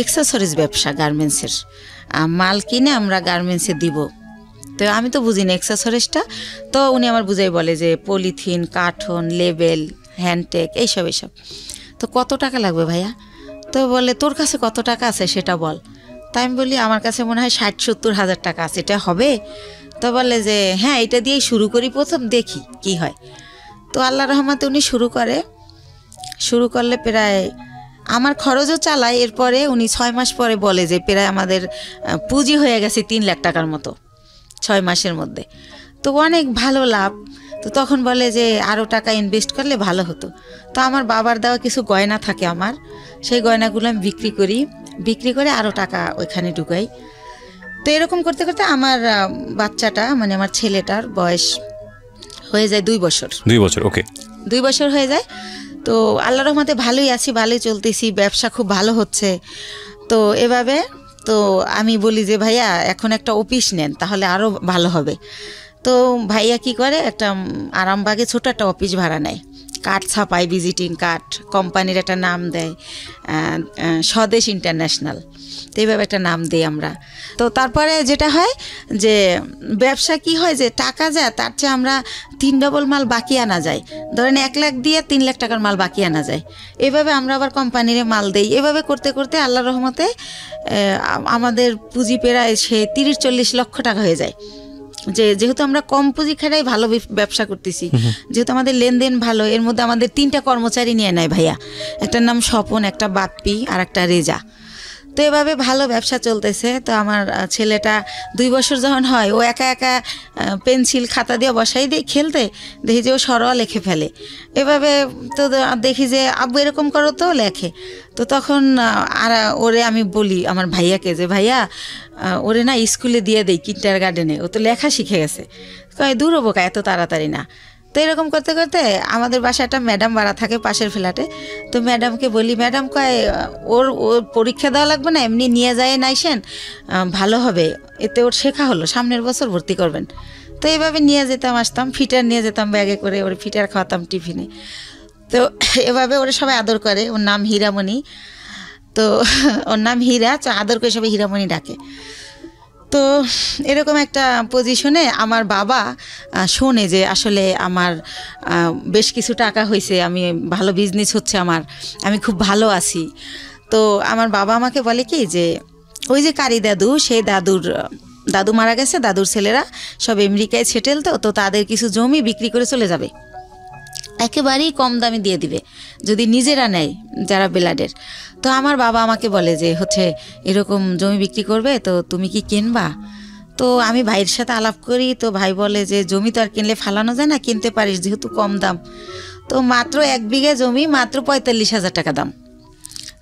এক্সেসরিজ ব্যবসা, গার্মেন্টসের মাল কিনে আমরা গার্মেন্টসে দিব। তো আমি তো বুঝি না এক্সেসরিজটা। তো উনি আমার বুঝাই বলে যে পলিথিন, কার্টন, লেবেল, হ্যান্ডটেক, এইসব। তো কত টাকা লাগবে ভাইয়া? তো বলে তোর কাছে কত টাকা আছে সেটা বল। তাই আমি বলি আমার কাছে মনে হয় 60-70 হাজার টাকা আছে, এটা হবে? তো বলে যে হ্যাঁ, এটা দিয়েই শুরু করি, প্রথম দেখি কি হয়। তো আল্লাহ রহমতে উনি শুরু করলে প্রায় আমার খরচও চালায়। এরপরে উনি 6 মাস পরে বলে যে প্রায় আমাদের পুঁজি হয়ে গেছে 3 লাখ টাকার মতো 6 মাসের মধ্যে। তো অনেক ভালো লাভ। তো তখন বলে যে আরও টাকা ইনভেস্ট করলে ভালো হতো। তো আমার বাবার দেওয়া কিছু গয়না থাকে আমার, সেই গয়নাগুলো আমি বিক্রি করে আরও টাকা ওইখানে ঢুকাই। তো এরকম করতে করতে আমার বাচ্চাটা, মানে আমার ছেলেটার বয়স হয়ে যায় 2 বছর। 2 বছর, ওকে, 2 বছর হয়ে যায়। তো আল্লাহ রহমতে ভালোই আছি, ভালোই চলতেছি, ব্যবসা খুব ভালো হচ্ছে। তো এভাবে তো আমি বলি যে ভাইয়া এখন একটা অফিস নেন, তাহলে আরও ভালো হবে। তো ভাইয়া কি করে, একটা আরামবাগে ছোট একটা অফিস ভাড়া নেয়, কার্ড ছাপায়, ভিজিটিং কার্ড, কোম্পানির একটা নাম দেয়, স্বদেশ ইন্টারন্যাশনাল। তো এইভাবে একটা নাম দিই আমরা। তো তারপরে যেটা হয় যে ব্যবসা কি হয়, যে টাকা যায় তার চেয়ে আমরা 3 ডবল মাল বাকি আনা যায়। ধরেন 1 লাখ দিয়ে 3 লাখ টাকার মাল বাকি আনা যায়। এভাবে আমরা আবার কোম্পানির মাল দেই। এভাবে করতে করতে আল্লাহর রহমতে আমাদের পুঁজি প্রায় 30-40 লক্ষ টাকা হয়ে যায়। যেহেতু আমরা কম পুঁজি খাটাই ভালো ব্যবসা করতেছি, যেহেতু আমাদের লেনদেন ভালো। এর মধ্যে আমাদের 3টা কর্মচারী নিয়ে নেয় ভাইয়া, একটার নাম স্বপন, একটা বাপ্পি, আর একটা রেজা। তো এভাবে ভালো ব্যবসা চলতেছে। তো আমার ছেলেটা 2 বছর যখন হয়, ও একা একা পেন্সিল খাতা দিয়ে বসাই দিয়ে খেলতে, দেখি যে ও সরোয়া লিখে ফেলে। এভাবে তো দেখি যে আব্বু এরকম করো, তো লেখে। তো তখন আর ওরে আমি বলি আমার ভাইয়াকে যে ভাইয়া ওরে না স্কুলে দিয়ে দেই, কিন্ডারগার্টেনে, ও তো লেখা শিখে গেছে। কয় দূর হবো কা, এত তাড়াতাড়ি না। তো এরকম করতে করতে আমাদের বাসায় একটা ম্যাডাম ভাড়া থাকে পাশের ফ্ল্যাটে। তো ম্যাডামকে বলি, ম্যাডাম কয় ওর পরীক্ষা দেওয়া লাগবে না, এমনি নিয়ে যায় নাইসেন, ভালো হবে, এতে ওর শেখা হলো, সামনের বছর ভর্তি করবেন। তো এইভাবে নিয়ে যেতাম, আসতাম, ফিটার নিয়ে যেতাম ব্যাগে করে, ওর ফিটার খাওয়াতাম টিফিনে। তো এভাবে ওরা সবাই আদর করে। ওর নাম হীরামণি। তো ওর নাম হীরা, তো আদর করে সবাই হীরামণি ডাকে। তো এরকম একটা পজিশনে আমার বাবা শোনে যে আসলে আমার বেশ কিছু টাকা হয়েছে, আমি ভালো বিজনেস হচ্ছে আমার, আমি খুব ভালো আছি। তো আমার বাবা আমাকে বলে কি যে ওই যে কারি দাদু, সেই দাদু মারা গেছে, দাদুর ছেলেরা সব আমেরিকায় সেটেল, তো তাদের কিছু জমি বিক্রি করে চলে যাবে, একেবারেই কম দামে দিয়ে দিবে যদি নিজেরা নেয় যারা বেলাডের। তো আমার বাবা আমাকে বলে যে হচ্ছে এরকম জমি বিক্রি করবে, তো তুমি কি কিনবা? তো আমি ভাইয়ের সাথে আলাপ করি। তো ভাই বলে যে জমি তো আর কিনলে ফালানো যায় না, কিনতে পারিস যেহেতু কম দাম। তো মাত্র 1 বিঘা জমি মাত্র 45,000 টাকা দাম।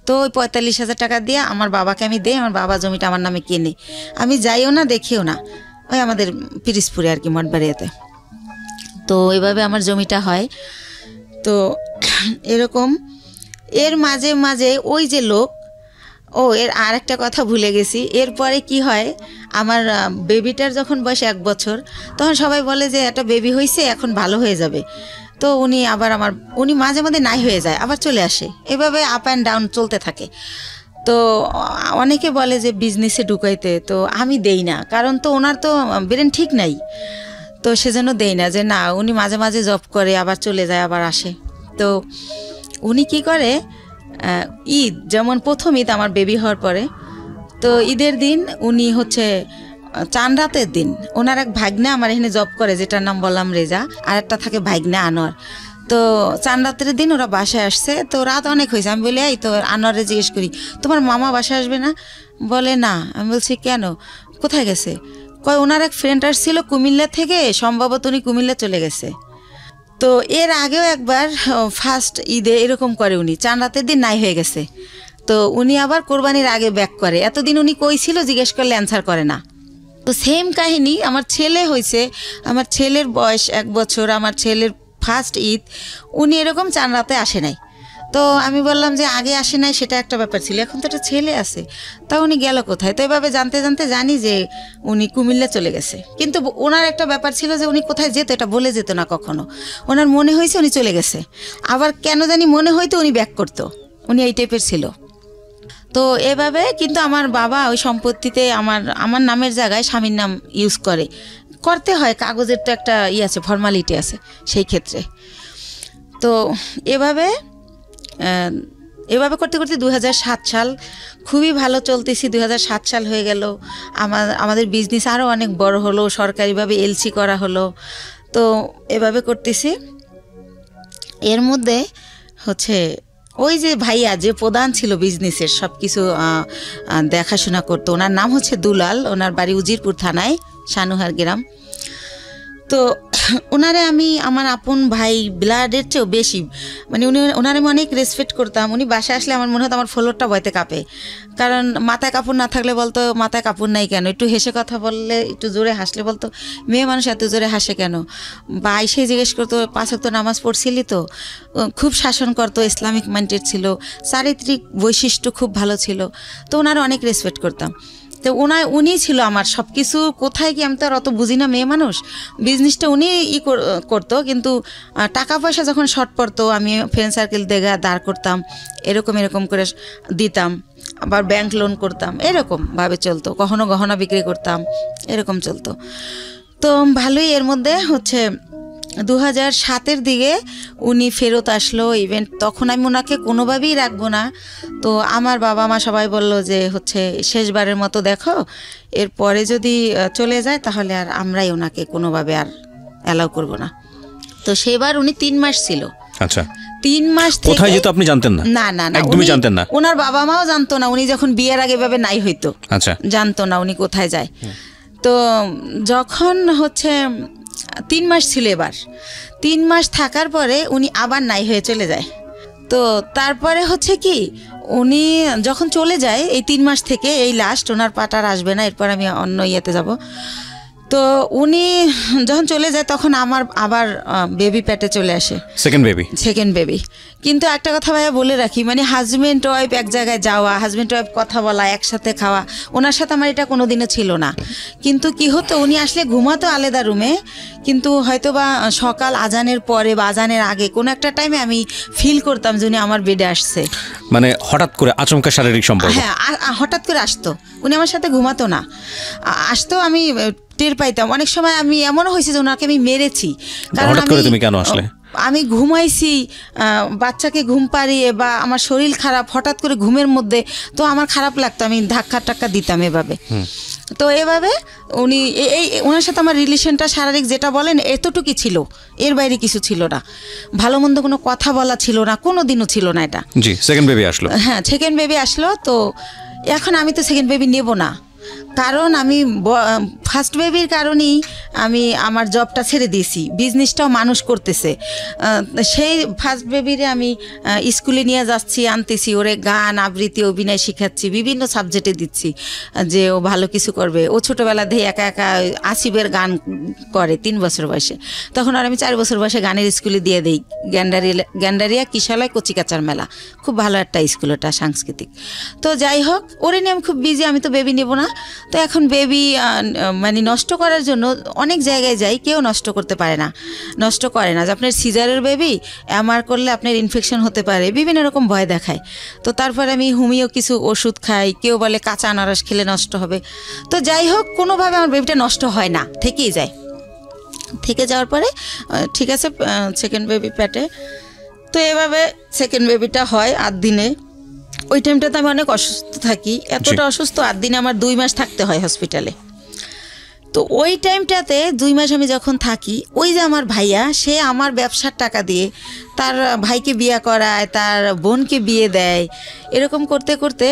তো ওই 45,000 টাকা দিয়ে আমার বাবাকে আমি দেই, আমার বাবা জমিটা আমার নামে কিনে। আমি যাইও না, দেখিও না, ওই আমাদের পিরিজপুরে আর কি, মঠবাড়িয়াতে। তো এইভাবে আমার জমিটা হয়। তো এরকম এর মাঝে মাঝে ওই যে লোক, এর আর একটা কথা ভুলে গেছি, এরপরে কি হয়, আমার বেবিটার যখন বয়স 1 বছর, তখন সবাই বলে যে একটা বেবি হয়েছে, এখন ভালো হয়ে যাবে। তো উনি মাঝে মাঝে নাই হয়ে যায়, আবার চলে আসে, এভাবে আপ অ্যান্ড ডাউন চলতে থাকে। তো অনেকে বলে যে বিজনেসে ঢুকাইতে, তো আমি দেই না, কারণ তো ওনার তো ব্রেন ঠিক নাই, তো সেজন্য দেই না। যে না, উনি মাঝে মাঝে জব করে, আবার চলে যায়, আবার আসে। তো উনি কি করে, ঈদ যেমন প্রথম ঈদ আমার বেবি হওয়ার পরে, তো ঈদের দিন উনি হচ্ছে চান রাতের দিন, ওনার এক ভাগ্নে আমার এখানে জব করে, যেটার নাম বললাম রেজা, আর একটা থাকে ভাগ্নে আনোয়ার। তো চান রাতের দিন ওরা বাসায় আসছে, তো রাত অনেক হয়েছে। আমি বলি, এই তো আনোয়ারে জিজ্ঞেস করি, তোমার মামা বাসায় আসবে না? বলে না। আমি বলছি কেন, কোথায় গেছে? কয় ওনার এক ফ্রেন্ড আসছিল কুমিল্লা থেকে, সম্ভবত উনি কুমিল্লা চলে গেছে। তো এর আগেও একবার ফার্স্ট ঈদে এরকম করে, উনি চান রাতের দিন নাই হয়ে গেছে। তো উনি আবার কোরবানির আগে ব্যাক করে, এতদিন উনি কই ছিল জিজ্ঞেস করলে অ্যান্সার করে না। তো সেম কাহিনী আমার ছেলে হয়েছে, আমার ছেলের বয়স 1 বছর, আমার ছেলের ফার্স্ট ঈদ উনি এরকম চান রাতে আসে নাই। তো আমি বললাম যে আগে আসে নাই, সেটা একটা ব্যাপার ছিল, এখন তো একটা ছেলে আছে, তা উনি গেল কোথায়? তো এভাবে জানতে জানতে জানি যে উনি কুমিল্লা চলে গেছে। কিন্তু ওনার একটা ব্যাপার ছিল যে উনি কোথায় যেত এটা বলে যেত না কখনো, ওনার মনে হয়েছে উনি চলে গেছে, আবার কেন জানি মনে হয়তো উনি ব্যাক করতো, উনি এই টাইপের ছিল। তো এভাবে কিন্তু আমার বাবা ওই সম্পত্তিতে আমার নামের জায়গায় স্বামীর নাম ইউজ করতে হয়, কাগজের তো একটা আছে, ফর্মালিটি আছে সেই ক্ষেত্রে। তো এভাবে করতে করতে 2007 সাল খুবই ভালো চলতেছি। 2007 সাল হয়ে গেল, আমাদের বিজনেস আরও অনেক বড় হলো, সরকারিভাবে এলসি করা হলো। তো এভাবে করতেছি। এর মধ্যে হচ্ছে ওই যে ভাইয়া যে প্রধান ছিল বিজনেসের, সব কিছু দেখাশোনা করতো, ওনার নাম হচ্ছে দুলাল, ওনার বাড়ি উজিরপুর থানায়, সানুহার গ্রাম। তো ওনারে আমি আমার আপন ভাই, ব্লাডের চেয়েও বেশি, মানে ওনারে আমি অনেক রেসপেক্ট করতাম। উনি বাসায় আসলে আমার মনে হতো আমার ফ্লোরটা বইতে কাঁপে, কারণ মাথায় কাপড় না থাকলে বলতো মাথায় কাপড় নাই কেন, একটু হেসে কথা বললে, একটু জোরে হাসলে বলতো মেয়ে মানুষ এত জোরে হাসে কেন, বা এসে জিজ্ঞেস করতো 5 ওয়াক্ত নামাজ পড়ছিলি তো। খুব শাসন করতো, ইসলামিক মাইন্ডেড ছিল, চারিত্রিক বৈশিষ্ট্য খুব ভালো ছিল। তো ওনারা অনেক রেসপেক্ট করতাম। তো উনি ছিল আমার সব কিছু। কোথায় কি, আমি তো আর অত বুঝি না, মেয়ে মানুষ, বিজনেসটা উনি করতো, কিন্তু টাকা পয়সা যখন শর্ট পড়তো আমি ফ্রেন্ড সার্কেল দেখে দাঁড় করতাম, এরকম করে দিতাম, আবার ব্যাংক লোন করতাম, এরকমভাবে চলতো। কখনো গহনা বিক্রি করতাম, এরকম চলতো। তো ভালোই। এর মধ্যে হচ্ছে 2007-এর দিকে উনি ফেরত আসলো ইভেন্ট, তখন আমি ওনাকে কোনোভাবেই রাখবো না। তো আমার বাবা মা সবাই বলল যে হচ্ছে শেষবারের মতো দেখো, এরপরে যদি চলে যায় তাহলে আর আমরাই ওনাকে কোনোভাবে আর অ্যালাউ করব না। তো সেবার উনি 3 মাস ছিল। আচ্ছা, 3 মাস কোথায় যেত আপনি জানতেন না? না, একদমই জানতেন না। ওনার বাবা মাও জানতো না, উনি যখন বিয়ের আগে ভাবে নাই হইতো, আচ্ছা, জানতো না উনি কোথায় যায়। তো যখন হচ্ছে 3 মাস ছিল, এবার 3 মাস থাকার পরে উনি আবার নাই হয়ে চলে যায়। তো তারপরে হচ্ছে কি, উনি যখন চলে যায় এই 3 মাস থেকে, এই লাস্ট, ওনার পাটার আসবে না, এরপর আমি অন্য ইয়েতে যাব। তো তো উনি যখন চলে যায় তখন আমার আবার বেবি পেটে চলে আসে, সেকেন্ড বেবি। কিন্তু একটা কথা ভাইয়া বলে রাখি, মানে হাজব্যান্ড ওয়াইফ এক জায়গায় যাওয়া, হাজব্যান্ড ওয়াইফ কথা বলা, একসাথে খাওয়া, ওনার সাথে আমার এটা কোনোদিনও ছিল না। কিন্তু কি হতো, উনি আসলে ঘুমাতো আলাদা রুমে, কিন্তু হয়তো বা সকাল আজানের পরে বা আজানের আগে কোনো একটা টাইমে আমি ফিল করতাম যে উনি আমার বেডে আসছে। মানে হঠাৎ করে আচমকা শারীরিক সম্পর্ক? হ্যাঁ, হঠাৎ করে আসতো, উনি আমার সাথে ঘুমাতো না, আসতো, আমি টের পাইতাম। অনেক সময় আমি এমনও হয়েছে যে ওনাকে আমি মেরেছি। হঠাৎ করে তুমি কেন আসলে? আমি ঘুমাইছি, বাচ্চাকে ঘুম পাড়িয়ে, বা আমার শরীর খারাপ, হঠাৎ করে ঘুমের মধ্যে, তো আমার খারাপ লাগতো, আমি ধাক্কা টাক্কা দিতাম এভাবে। তো এভাবে উনি ওনার সাথে আমার রিলেশনটা শারীরিক যেটা বলেন এতটুকুই ছিল, এর বাইরে কিছু ছিল না। ভালো মন্দ কোনো কথা বলা ছিল না, কোনো দিনও ছিল না এটা। জি, সেকেন্ড বেবি আসলো। হ্যাঁ, সেকেন্ড বেবি আসলো। তো এখন আমি তো সেকেন্ড বেবি নেব না, কারণ আমি ফার্স্ট বেবির কারণেই আমি আমার জবটা ছেড়ে দিয়েছি, বিজনেসটাও মানুষ করতেছে। সেই ফার্স্ট বেবিরে আমি স্কুলে নিয়ে যাচ্ছি, আনতেছি, ওরে গান আবৃত্তি অভিনয় শেখাচ্ছি, বিভিন্ন সাবজেক্টে দিচ্ছি যে ও ভালো কিছু করবে। ও ছোটোবেলা দিয়ে একা একা আসিফের গান করে 3 বছর বয়সে, তখন আর আমি 4 বছর বয়সে গানের স্কুলে দিয়ে দিই, গ্যান্ডারিয়া কিশালয় কচিকাচার মেলা, খুব ভালো একটা স্কুল ওটা, সাংস্কৃতিক। তো যাই হোক, ওরে নিয়ে আমি খুব বিজি, আমি তো বেবি নেব না। তো এখন বেবি মানে নষ্ট করার জন্য অনেক জায়গায় যাই, কেউ নষ্ট করতে পারে না, নষ্ট করে না। যে আপনার সিজারের বেবি এমআর করলে আপনার ইনফেকশন হতে পারে, বিভিন্ন রকম ভয় দেখায়। তো তারপরে আমি হোমিও কিছু ওষুধ খাই, কেউ বলে কাঁচা আনারস খেলে নষ্ট হবে। তো যাই হোক, কোনোভাবে আমার বেবিটা নষ্ট হয় না, থেকেই যায়। থেকে যাওয়ার পরে ঠিক আছে, সেকেন্ড বেবি পেটে। তো এভাবে সেকেন্ড বেবিটা হয় 8 দিনে। ওই টাইমটাতে আমি অনেক অসুস্থ থাকি, এতটা অসুস্থ, 8 দিনে আমার 2 মাস থাকতে হয় হসপিটালে। তো ওই টাইমটাতে 2 মাস আমি যখন থাকি, ওই যে আমার ভাইয়া, সে আমার ব্যবসার টাকা দিয়ে তার ভাইকে বিয়ে করায়, তার বোনকে বিয়ে দেয়। এরকম করতে করতে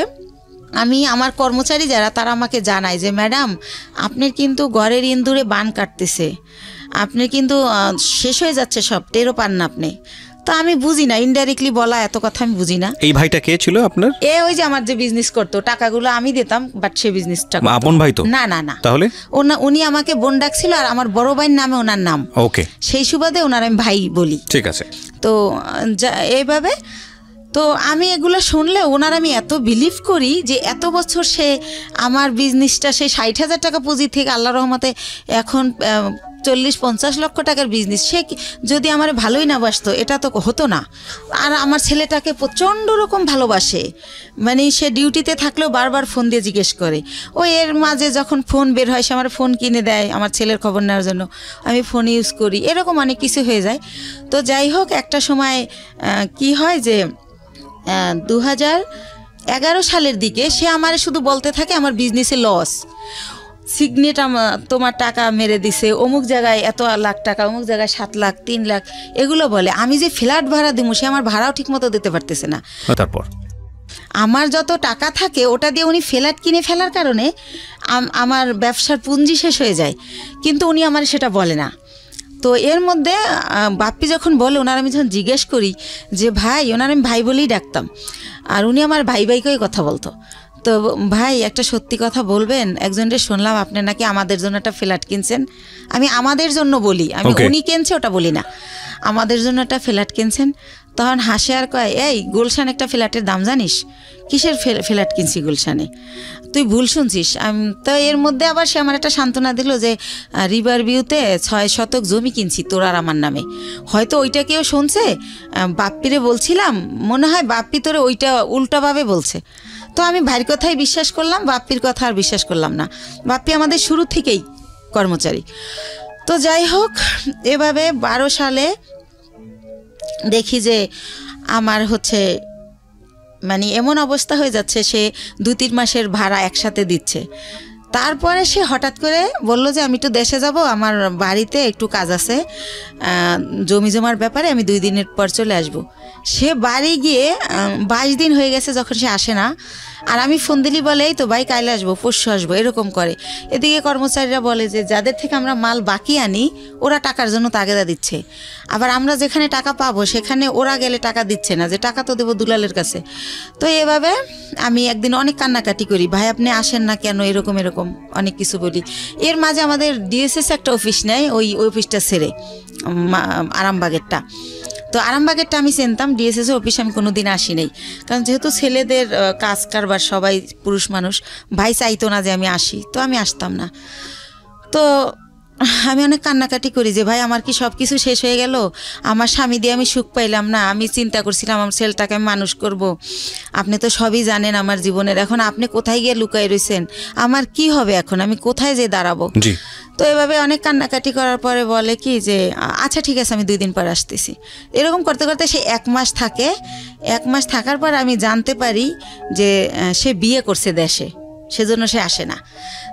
আমি, আমার কর্মচারী যারা, তারা আমাকে জানায় যে ম্যাডাম, আপনার কিন্তু ঘরের ইন্দুরে বান কাটতেছে, আপনার কিন্তু শেষ হয়ে যাচ্ছে সব, টেরও পান না আপনি। তো আমি বুঝি না, ইনডাইরেক্টলি বলা এত কথা আমি বুঝি না। এই ভাইটা কে ছিল আপনার? ওই যে আমার যে বিজনেস করতো, টাকাগুলো আমি দিতাম, বাট সে বিজনেসটা আপন ভাই তো না? না। তাহলে উনি আমাকে বোন ডাকছিল, আর আমার বড় ভাইয়ের নামে ওনার নাম। ওকে, সেই সুবাদে ওনার আমি ভাই বলি। ঠিক আছে। তো এইভাবে, তো আমি এগুলো শুনলে ওনার আমি এত বিলিভ করি যে এত বছর সে আমার বিজনেসটা, সে 60,000 টাকা পুঁজি থেকে আল্লাহ রহমতে এখন 40-50 লক্ষ টাকার বিজনেস, সে যদি আমার ভালোই না বাসতো, এটা তো হতো না। আর আমার ছেলেটাকে প্রচণ্ড রকম ভালোবাসে, মানে সে ডিউটিতে থাকলেও বারবার ফোন দিয়ে জিজ্ঞেস করে। এর মাঝে যখন ফোন বের হয়, সে আমার ফোন কিনে দেয় আমার ছেলের খবর নেওয়ার জন্য, আমি ফোন ইউজ করি, এরকম অনেক কিছু হয়ে যায়। তো যাই হোক, একটা সময় কি হয় যে 2011 সালের দিকে সে আমার শুধু বলতে থাকে আমার বিজনেসে লস, সিগনেট তোমার টাকা মেরে দিছে, অমুক জায়গায় এত লাখ টাকা, অমুক জায়গায় 7 লাখ 3 লাখ, এগুলো বলে। আমি যে ফ্ল্যাট ভাড়া দিব, সে আমার ভাড়াও ঠিক মতো দিতে পারতেছে না। তারপর আমার যত টাকা থাকে ওটা দিয়ে উনি ফ্ল্যাট কিনে ফেলার কারণে আমার ব্যবসার পুঁজি শেষ হয়ে যায়, কিন্তু উনি আমার সেটা বলে না। তো এর মধ্যে বাপ্পি যখন বলে, ওনার আমি যখন জিজ্ঞেস করি যে ভাই, ওনার আমি ভাই বলেই ডাকতাম, আর উনি আমার ভাইকেই কথা বলতো। তো ভাই, একটা সত্যি কথা বলবেন, একজনকে শুনলাম আপনি নাকি আমাদের জন্য একটা ফ্ল্যাট কিনছেন। আমি আমাদের জন্য বলি, আমি উনি কিনছে ওটা বলি না, আমাদের জন্য একটা ফ্ল্যাট কিনছেন। তখন হাসে আর কয়, এই গুলশান একটা ফ্ল্যাটের দাম জানিস? কিসের ফ্ল্যাট কিনছি গুলশানে? তুই ভুল শুনছিস। তো এর মধ্যে আবার সে আমার একটা সান্ত্বনা দিল যে রিভার ভিউতে 6 শতক জমি কিনছি তোর আর আমার নামে। হয়তো ওইটা কেউ শুনছে, বাপ্পিরে বলছিলাম, মনে হয় বাপ্পি তোরে ওইটা উল্টাভাবে বলছে। তো আমি ভাইয়ের কথাই বিশ্বাস করলাম, বাপ্পির কথা আর বিশ্বাস করলাম না। বাপ্পি আমাদের শুরু থেকেই কর্মচারী। তো যাই হোক, এভাবে 12 সালে দেখি যে আমার মানে এমন অবস্থা হয়ে যাচ্ছে, সে 2-3 মাসের ভাড়া একসাথে দিচ্ছে। তারপরে সে হঠাৎ করে বলল যে আমি একটু দেশে যাব, আমার বাড়িতে একটু কাজ আছে, জমি জমার ব্যাপারে, আমি 2 দিনের পর চলে আসব। সে বাড়ি গিয়ে 22 দিন হয়ে গেছে যখন সে আসে না। আর আমি ফোন দিলি বলে এই তো ভাই কাইলে আসবো, পরশু আসবো, এরকম করে। এদিকে কর্মচারীরা বলে যে যাদের থেকে আমরা মাল বাকি আনি ওরা টাকার জন্য তাগেদা দিচ্ছে, আবার আমরা যেখানে টাকা পাবো সেখানে ওরা গেলে টাকা দিচ্ছে না, যে টাকা তো দেবো দুলালের কাছে। তো এভাবে আমি একদিন অনেক কান্নাকাটি করি, ভাই আপনি আসেন না কেন, এরকম এরকম অনেক কিছু বলি। এর মাঝে আমাদের ডিএসএস একটা অফিস নেয়, ওই অফিসটা ছেড়ে আরামবাগেরটা। তো আরামবাগেরটা আমি চিনতাম, ডিএসএস অফিসে আমি কোনো দিন আসি নাই, কারণ যেহেতু ছেলেদের কাজ কারবার সবাই পুরুষ মানুষ, ভাই চাইতো না যে আমি আসি, তো আমি আসতাম না। তো আমি অনেক কান্নাকাটি করি যে ভাই আমার কি সব কিছু শেষ হয়ে গেল, আমার স্বামী দিয়ে আমি সুখ পাইলাম না, আমি চিন্তা করছিলাম আমার ছেলেটাকে আমি মানুষ করব, আপনি তো সবই জানেন আমার জীবনের, এখন আপনি কোথায় গিয়ে লুকাই রয়েছেন, আমার কি হবে এখন, আমি কোথায় যেয়ে দাঁড়াবো। তো এভাবে অনেক কান্নাকাটি করার পরে বলে কি যে আচ্ছা ঠিক আছে আমি 2 দিন পর আসতেছি। এরকম করতে করতে সে 1 মাস থাকে। 1 মাস থাকার পর আমি জানতে পারি যে সে বিয়ে করছে দেশে, সেজন্য সে আসে না।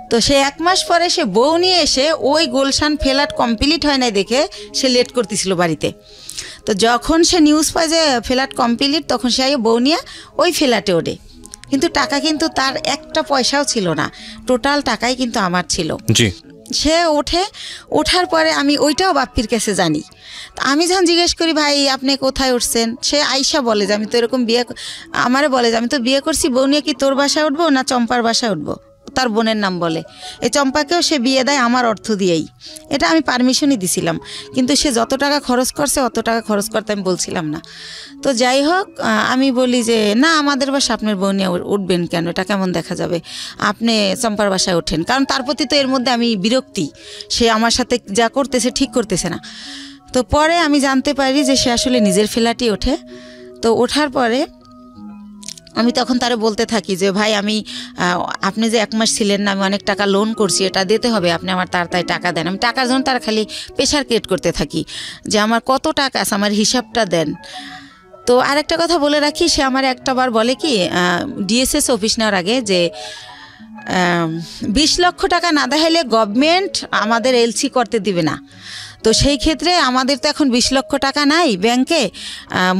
তো সে 1 মাস পরে সে বউ নিয়ে এসে ওই গুলশান ফ্ল্যাট কমপ্লিট হয় নাই দেখে সে লেট করতেছিল বাড়িতে। তো যখন সে নিউজ পায় যে ফ্ল্যাট কমপ্লিট, তখন সে বউ নিয়ে ওই ফ্ল্যাটে ওঠে, কিন্তু টাকা কিন্তু তার একটা পয়সাও ছিল না, টোটাল টাকাই কিন্তু আমার ছিল। সে ওঠার পরে আমি ওইটাও বাপ্পির কাছে জানি। আমি যখন জিজ্ঞেস করি ভাই আপনি কোথায় উঠছেন, সে আইসা বলে যে আমি তো এরকম আমারে বলে যে আমি তো বিয়ে করছি, বউ নিয়ে কি তোর বাসায় উঠবো না চম্পার বাসায় উঠবো, তার বোনের নাম বলে। এই চম্পাকেও সে বিয়ে দেয় আমার অর্থ দিয়েই, এটা আমি পারমিশনই দিছিলাম, কিন্তু সে যত টাকা খরচ করছে অত টাকা খরচ করতে আমি বলছিলাম না। তো যাই হোক আমি বলি যে না আমাদের বাসা আপনার বউ নিয়ে উঠবেন কেন, এটা কেমন দেখা যাবে, আপনি চম্পার বাসায় ওঠেন। কারণ তার প্রতি তো এর মধ্যে আমি বিরক্তি, সে আমার সাথে যা করতেছে ঠিক করতেছে না। তো পরে আমি জানতে পারি যে সে আসলে নিজের ফ্ল্যাটই ওঠে। তো ওঠার পরে আমি তখন তারে বলতে থাকি যে ভাই আমি আপনি যে 1 মাস ছিলেন না, আমি অনেক টাকা লোন করছি, এটা দিতে হবে, আপনি আমার তাড়াতাড়ি টাকা দেন। আমি টাকার জন্য তার খালি প্রেশার ক্রিয়েট করতে থাকি যে আমার কত টাকা আছে, আমার হিসাবটা দেন। তো আরেকটা কথা বলে রাখি, সে আমার একটাবার বলে কি ডিএসএস অফিস নেওয়ার আগে যে 20 লক্ষ টাকা না দেখাইলে গভর্নমেন্ট আমাদের এলসি করতে দিবে না। তো সেই ক্ষেত্রে আমাদের তো এখন 20 লক্ষ টাকা নাই ব্যাংকে,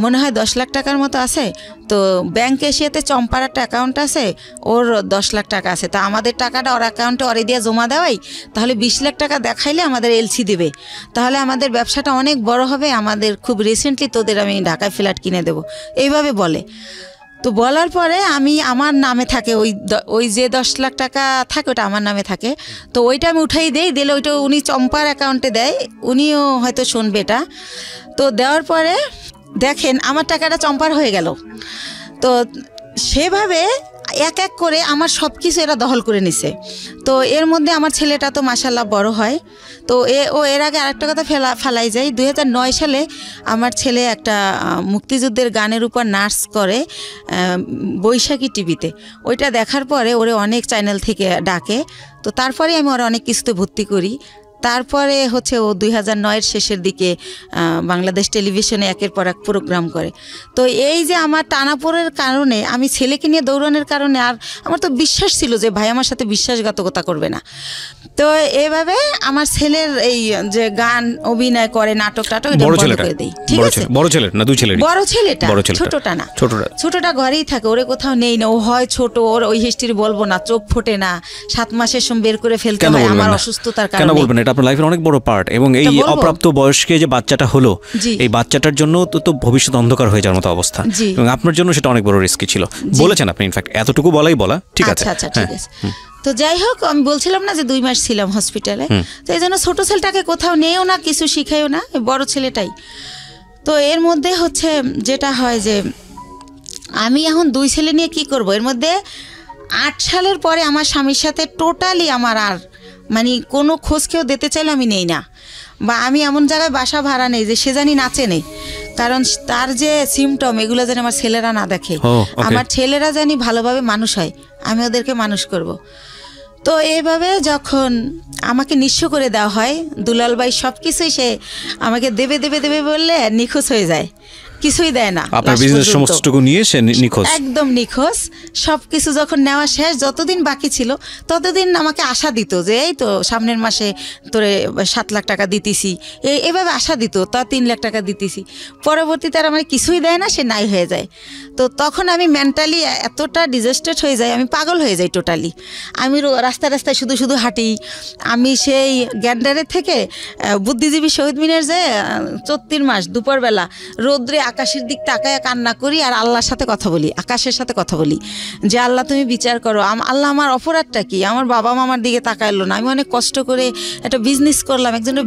মনে হয় 10 লাখ টাকার মতো আছে। তো ব্যাংকে এসেতে চম্পার একটা অ্যাকাউন্ট আছে, ওর 10 লাখ টাকা আছে। তো আমাদের টাকাটা ওর অ্যাকাউন্টে ওরে দিয়ে জমা দেওয়াই, তাহলে 20 লাখ টাকা দেখাইলে আমাদের এলসি দিবে, তাহলে আমাদের ব্যবসাটা অনেক বড় হবে, আমাদের খুব রিসেন্টলি তোদের আমি ঢাকায় ফ্ল্যাট কিনে দেবো, এইভাবে বলে। তো বলার পরে আমি আমার নামে থাকে ওই যে 10 লাখ টাকা থাকে ওটা আমার নামে থাকে। তো ওইটা আমি উঠাই দিলে ওইটা উনি চম্পার অ্যাকাউন্টে দেয়, উনিও হয়তো শুনবে এটা। তো দেওয়ার পরে দেখেন আমার টাকাটা চম্পার হয়ে গেল। তো সেভাবে এক এক করে আমার সব কিছু এরা দখল করে নিছে। তো এর মধ্যে আমার ছেলেটা তো মাশাল্লাহ বড় হয়। তো এর আগে আরেকটা কথা ফেলাই যায়, 2009 সালে আমার ছেলে একটা মুক্তিযুদ্ধের গানের উপর নাচ করে বৈশাখী টিভিতে, ওইটা দেখার পরে ওরে অনেক চ্যানেল থেকে ডাকে। তো তারপরে আমি ওরা অনেক কিছুতে ভর্তি করি। তারপরে হচ্ছে ও 2009-এর শেষের দিকে বাংলাদেশ টেলিভিশনে একের পর এক প্রোগ্রাম করে। তো এই যে আমার টানাপোড়ের কারণে, আমি ছেলেকে নিয়ে দৌড়ানোর কারণে, আর আমার তো বিশ্বাস ছিল যে ভাই আমার সাথে বিশ্বাসঘাতকতা করবে না। তো এইভাবে আমার ছেলের এই যে গান অভিনয় করে, নাটক এটা বন্ধ করে দিই। ঠিক আছে, বড় ছেলে না দুই ছেলে? বড় ছেলেটা, ছোটটা না, ছোটটা ঘরেই থাকে, ওরে কোথাও নেই না। ও হয় ছোট, ওর ওই হিস্ট্রি বলবো না, চোখ ফোটে না, 7 মাসের সময় বের করে ফেলতে হয় আমার অসুস্থতার কারণে। আপনার লাইফের অনেক বড় পার্ট, এবং এই অপ্রাপ্ত বয়স্কে যে বাচ্চাটা হলো, এই বাচ্চাটার জন্য তো ভবিষ্যৎ অন্ধকার হয়ে যাওয়ার মতো অবস্থা, এবং আপনার জন্য সেটা অনেক বড় রিস্কি ছিল বলেছেন আপনি। ইনফ্যাক্ট এতটুকু বলা ঠিক আছে। আচ্ছা ঠিক আছে। তো যাই হোক, আমি বলছিলাম না যে 2 মাস ছিলাম হসপিটালে, তো এই জন্য ছোট ছেলেটাকে কোথাও নেও না, কিছু শিখাইও না, বড় ছেলেটাই। তো এর মধ্যে হচ্ছে যেটা হয় যে আমি এখন 2 ছেলে নিয়ে কি করব। এর মধ্যে 8 সালের পরে আমার স্বামীর সাথে টোটালি আমার আর মানে কোনো খোঁজ কেউ দিতে চাইলে আমি নেই না, বা আমি এমন জায়গায় বাসা ভাড়া নেই যে সে জানি নাচে নেই, কারণ তার যে সিমটম এগুলো যেন আমার ছেলেরা না দেখে। আমার ছেলেরা জানি ভালোভাবে মানুষ হয়, আমি ওদেরকে মানুষ করব। তো এইভাবে যখন আমাকে নিঃস্ব করে দেওয়া হয়, দুলাল ভাই সব কিছুই সে আমাকে দেবে বললে নিখোঁজ হয়ে যায়। কিছুই দেয় না। আপনার বিজনেস সমস্তটুকু নিয়ে সে নিখোঁজ, একদম নিখোঁজ। সবকিছু যখন নেওয়া শেষ, যতদিন বাকি ছিল ততদিন আমাকে আশা দিত যে এই তো সামনের মাসে তোরে 7 লাখ টাকা দিতেছি, এভাবে আশা দিত, তা 3 লাখ টাকা দিতেছি। পরবর্তীতে আর আমার কিছুই দেয় না, সে নাই হয়ে যায়। তো তখন আমি মেন্টালি এতটা ডিজাস্টার্ড হয়ে যাই, আমি পাগল হয়ে যাই টোটালি। আমি রাস্তায় রাস্তায় শুধু শুধু হাঁটি। আমি সেই গ্যান্ডারের থেকে বুদ্ধিজীবী শহীদ মিনার যে 34 মাস দুপুরবেলা রোদ্রে আকাশের দিক তাকায় কান্না করি আর আল্লাহর সাথে কথা বলি, আকাশের সাথে কথা বলি যে আল্লাহ তুমি বিচার করো, আল্লাহ আমার অপরাধটা কি, আমার বাবা মামার দিকে তাকাইলো না, আমি অনেক কষ্ট করে একটা বিজনেস করলাম, একজনের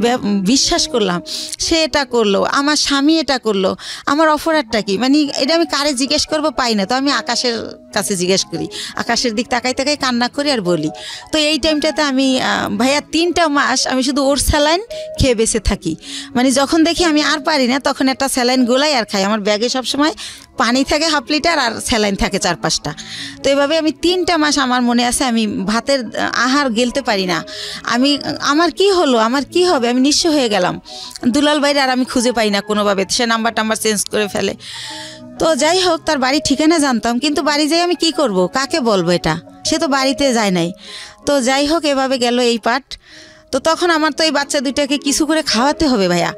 বিশ্বাস করলাম, সে এটা করলো, আমার স্বামী এটা করলো, আমার অপরাধটা কি, মানে এটা আমি কারে জিজ্ঞেস করবো পাই না। তো আমি আকাশের কাছে জিজ্ঞেস করি, আকাশের দিক তাকাই তাকাই কান্না করি আর বলি। তো এই টাইমটাতে আমি ভাইয়া 3টা মাস আমি শুধু ওর স্যালাইন খেয়ে বেঁচে থাকি। মানে যখন দেখি আমি আর পারি না তখন একটা স্যালাইন গোলাই আর খাই। আমার ব্যাগে সবসময় পানি থাকে 1/2 লিটার আর স্যালাইন থাকে 4-5টা। তো এভাবে আমি 3টা মাস আমার মনে আছে আমি ভাতের আহার গেলতে পারি না। আমার কি হলো, আমার কি হবে, আমি নিঃস্ব হয়ে গেলাম। দুলাল ভাইরে আর আমি খুঁজে পাই না কোনোভাবে, সে নাম্বার চেঞ্জ করে ফেলে। তো যাই হোক, তার বাড়ির ঠিকানা জানতাম, কিন্তু বাড়ি যাই আমি কি করব, কাকে বলবো, এটা সে তো বাড়িতে যায় নাই। তো যাই হোক, এভাবে গেল এই পাঠ। তো তখন আমার তো এই বাচ্চা দুইটাকে কিছু করে খাওয়াতে হবে ভাইয়া।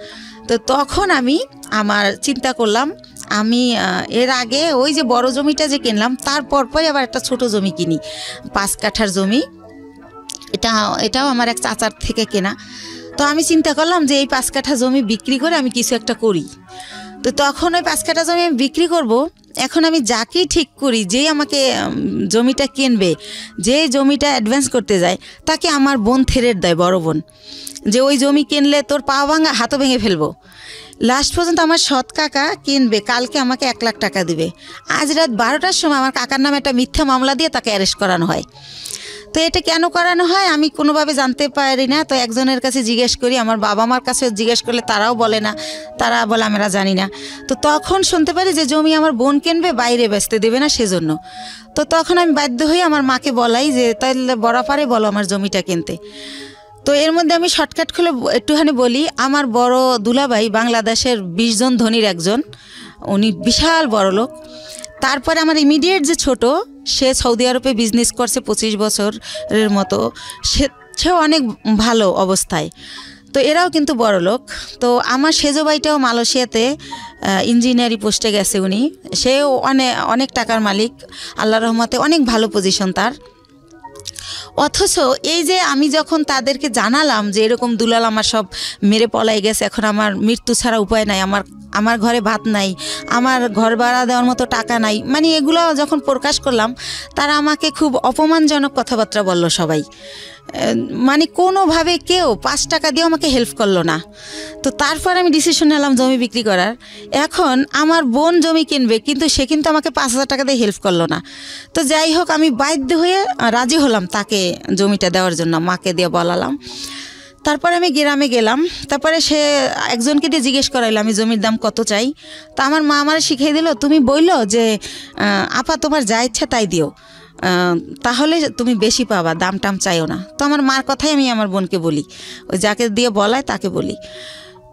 তো তখন আমি চিন্তা করলাম, আমি এর আগে ওই যে বড় জমিটা যে কিনলাম তার পরপরই আবার একটা ছোট জমি কিনি, 5 কাঠার জমি। এটাও আমার এক চাচার থেকে কেনা। তো আমি চিন্তা করলাম যে এই 5 কাঠা জমি বিক্রি করে আমি কিছু একটা করি। তো তখন ওই 5 কাঠা জমি আমি বিক্রি করব। এখন আমি যাকেই ঠিক করি, যেই আমাকে জমিটা কিনবে, যে জমিটা অ্যাডভান্স করতে যায়, তাকে আমার বোন থেরেট দেয়, বড় বোন, যে ওই জমি কিনলে তোর পা ভাঙা হাতও ভেঙে ফেলবো। লাস্ট পর্যন্ত আমার সৎ কাকা কিনবে, কালকে আমাকে 1 লাখ টাকা দিবে। আজ রাত 12টার সময় আমার কাকার নামে একটা মিথ্যা মামলা দিয়ে তাকে অ্যারেস্ট করানো হয়। তো এটা কেন করানো হয় আমি কোনোভাবে জানতে পারি না। তো একজনের কাছে জিজ্ঞেস করি, আমার বাবা মার কাছে জিজ্ঞেস করলে তারাও বলে না, তারা বলে আমরা জানি না। তো তখন শুনতে পারি যে জমি আমার বোন কিনবে, বাইরে বেচতে দেবে না সেজন্য। তো তখন আমি বাধ্য হয়ে আমার মাকে বলাই যে তাহলে বরাপারে বলো আমার জমিটা কিনতে। তো এর মধ্যে আমি শর্টকাট খুলে একটুখানি বলি, আমার বড় দুলাভাই বাংলাদেশের 20 জন ধনীর একজন, উনি বিশাল বড় লোক। তারপরে আমার ইমিডিয়েট যে ছোট, সে সৌদি আরবে বিজনেস করছে 25 বছরের মতো, সেও অনেক ভালো অবস্থায়। তো এরাও কিন্তু বড় লোক। তো আমার সেজো ভাইটাও মালয়েশিয়াতে ইঞ্জিনিয়ারিং পোস্টে গেছে, সেও অনেক টাকার মালিক, আল্লাহর রহমতে অনেক ভালো পজিশন তার। অথচ এই যে আমি যখন তাদেরকে জানালাম যে এরকম দুলাল আমার সব মেরে পলাই গেছে, এখন আমার মৃত্যু ছাড়া উপায় নাই, আমার ঘরে ভাত নাই, আমার ঘর ভাড়া দেওয়ার মতো টাকা নাই, মানে এগুলো যখন প্রকাশ করলাম, তারা আমাকে খুব অপমানজনক কথাবার্তা বলল সবাই। মানে কোনোভাবে কেউ 5 টাকা দিয়েও আমাকে হেল্প করলো না। তো তারপর আমি ডিসিশন নিলাম জমি বিক্রি করার। এখন আমার বোন জমি কিনবে, কিন্তু সে কিন্তু আমাকে 5,000 টাকা দিয়ে হেল্প করলো না। তো যাই হোক, আমি বাধ্য হয়ে রাজি হলাম তাকে জমিটা দেওয়ার জন্য, মাকে দিয়ে বলালাম। তারপরে আমি গ্রামে গেলাম, তারপরে সে একজনকে দিয়ে জিজ্ঞেস করাইলো আমি জমির দাম কত চাই। তা আমার মা আমার শিখিয়ে দিল, তুমি বললো যে আপা তোমার যা ইচ্ছা তাই দিও, তাহলে তুমি বেশি পাবা, দাম টাম চাইও না। তো আমার মার কথাই আমি আমার বোনকে বলি, ওই যাকে দিয়ে বলায় তাকে বলি।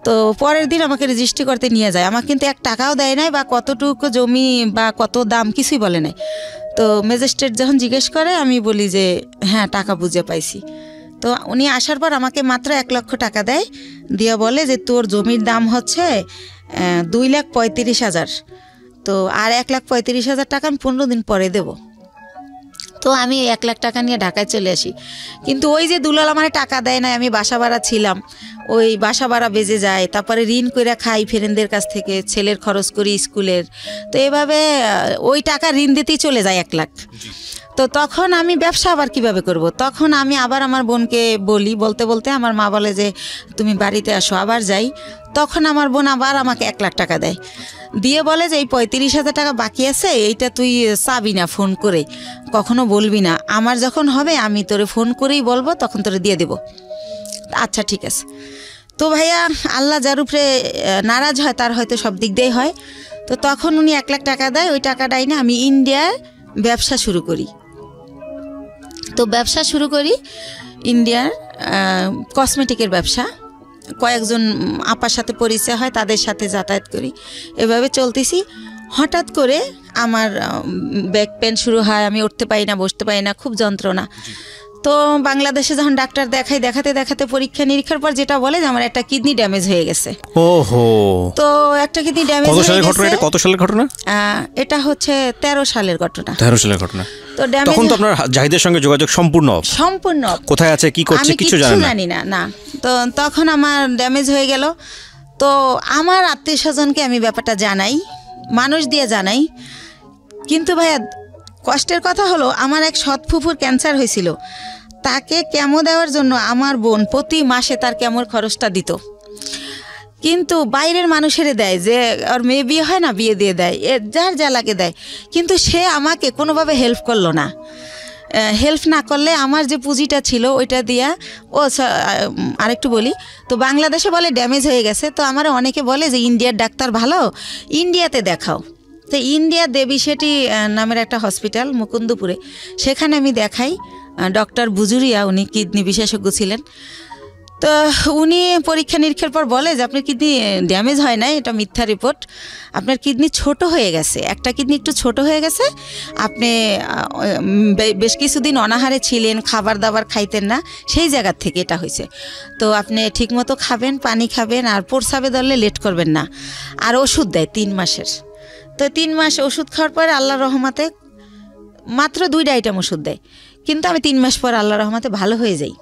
তো পরের দিন আমাকে রেজিস্ট্রি করতে নিয়ে যায়, আমাকে কিন্তু 1 টাকাও দেয় নাই, বা কতটুকু জমি বা কত দাম কিছুই বলে নাই। তো ম্যাজিস্ট্রেট যখন জিজ্ঞেস করে আমি বলি যে হ্যাঁ টাকা বুঝে পাইছি। তো উনি আসার পর আমাকে মাত্র 1 লক্ষ টাকা দেয়, দিয়ে বলে যে তোর জমির দাম হচ্ছে 2,35,000, তো আর 1,35,000 টাকা আমি 15 দিন পরে দেবো। তো আমি 1 লাখ টাকা নিয়ে ঢাকায় চলে আসি। কিন্তু ওই যে দুলাল আমার টাকা দেয় না, আমি বাসা ভাড়া ছিলাম, ওই বাসা ভাড়া বেজে যায়, তারপরে ঋণ করে খাই ফ্রেন্ডদের কাছ থেকে, ছেলের খরচ করি স্কুলের। তো এভাবে ওই টাকা ঋণ দিতেই চলে যায় 1 লাখ। তো তখন আমি ব্যবসা আবার কিভাবে করব? তখন আমি আবার আমার বোনকে বলতে বলতে আমার মা বলে যে তুমি বাড়িতে আসো, আবার যাই। তখন আমার বোন আবার আমাকে 1 লাখ টাকা দেয়, দিয়ে বলে যে এই 35,000 টাকা বাকি আছে, এইটা তুই চাবি না, ফোন করে কখনো বলবি না, আমার যখন হবে আমি তোরে ফোন করেই বলবো, তখন তোরে দিয়ে দেব। আচ্ছা ঠিক আছে। তো ভাইয়া, আল্লাহ যার উপরে নারাজ হয় তার হয়তো সব দিক দিয়েই হয়। তো তখন উনি 1 লাখ টাকা দেয়, ওই টাকাটাই না আমি ইন্ডিয়ায় ব্যবসা শুরু করি। তো ব্যবসা শুরু করি ইন্ডিয়ার কসমেটিকের ব্যবসা। কয়েকজন আপার সাথে পরিচয় হয়, তাদের সাথে যাতায়াত করি, এভাবে চলতেছি। হঠাৎ করে আমার ব্যাক পেন শুরু হয়, আমি উঠতে পারি না, বসতে পারি না, খুব যন্ত্রণা। তো বাংলাদেশে যখন ডাক্তার দেখাই, দেখাতে দেখাতে পরীক্ষা নিরীক্ষার পর যেটা বলে যে আমার একটা কিডনি ড্যামেজ হয়ে গেছে। ওহো। তো একটা কিডনি ড্যামেজ হয়ে গেছে। কত সালের ঘটনা? এটা হচ্ছে 13 সালের ঘটনা। 13 সালের ঘটনা। তো তখন তো আপনার জাহিদের সঙ্গে যোগাযোগ সম্পূর্ণ কোথায় আছে, কি করছে, কিছু জানি না। না, তো তখন আমার ড্যামেজ হয়ে গেল। তো আমার আত্মীয় স্বজনকে আমি ব্যাপারটা জানাই, মানুষ দিয়ে জানাই। কিন্তু ভাইয়া কষ্টের কথা হলো, আমার এক সৎ ফুফুর ক্যান্সার হয়েছিল, তাকে কেমো দেওয়ার জন্য আমার বোন প্রতি মাসে তার কেমোর খরচটা দিত। কিন্তু বাইরের মানুষের দেয়, যে ওর মেয়ে বিয়ে হয় না, বিয়ে দিয়ে দেয়, যার যা লাগে দেয়। কিন্তু সে আমাকে কোনোভাবে হেল্প করলো না। হেল্প না করলে আমার যে পুঁজিটা ছিল ওইটা দিয়া, আরেকটু বলি, তো বাংলাদেশে বলে ড্যামেজ হয়ে গেছে। তো আমার অনেকে বলে যে ইন্ডিয়ার ডাক্তার ভালো, ইন্ডিয়াতে দেখাও। তো ইন্ডিয়া দেবী শেঠি নামের একটা হসপিটাল মুকুন্দপুরে, সেখানে আমি দেখাই। ডক্টর বুজুরিয়া, উনি কিডনি বিশেষজ্ঞ ছিলেন। তো উনি পরীক্ষা নিরীক্ষার পর বলে যে আপনার কিডনি ড্যামেজ হয় নাই, এটা মিথ্যা রিপোর্ট, আপনার কিডনি ছোট হয়ে গেছে, একটা কিডনি একটু ছোট হয়ে গেছে, আপনি বেশ কিছুদিন অনাহারে ছিলেন, খাবার দাবার খাইতেন না, সেই জায়গার থেকে এটা হয়েছে। তো আপনি ঠিকমতো খাবেন, পানি খাবেন, আর প্রস্রাবে ধরলে লেট করবেন না। আর ওষুধ দেয় 3 মাসের। তো 3 মাস ওষুধ খাওয়ার পরে আল্লাহর রহমতে মাত্র 2টা আইটেম ওষুধ দেয়, কিন্তু আমি 3 মাস পর আল্লাহর রহমতে ভালো হয়ে যাই।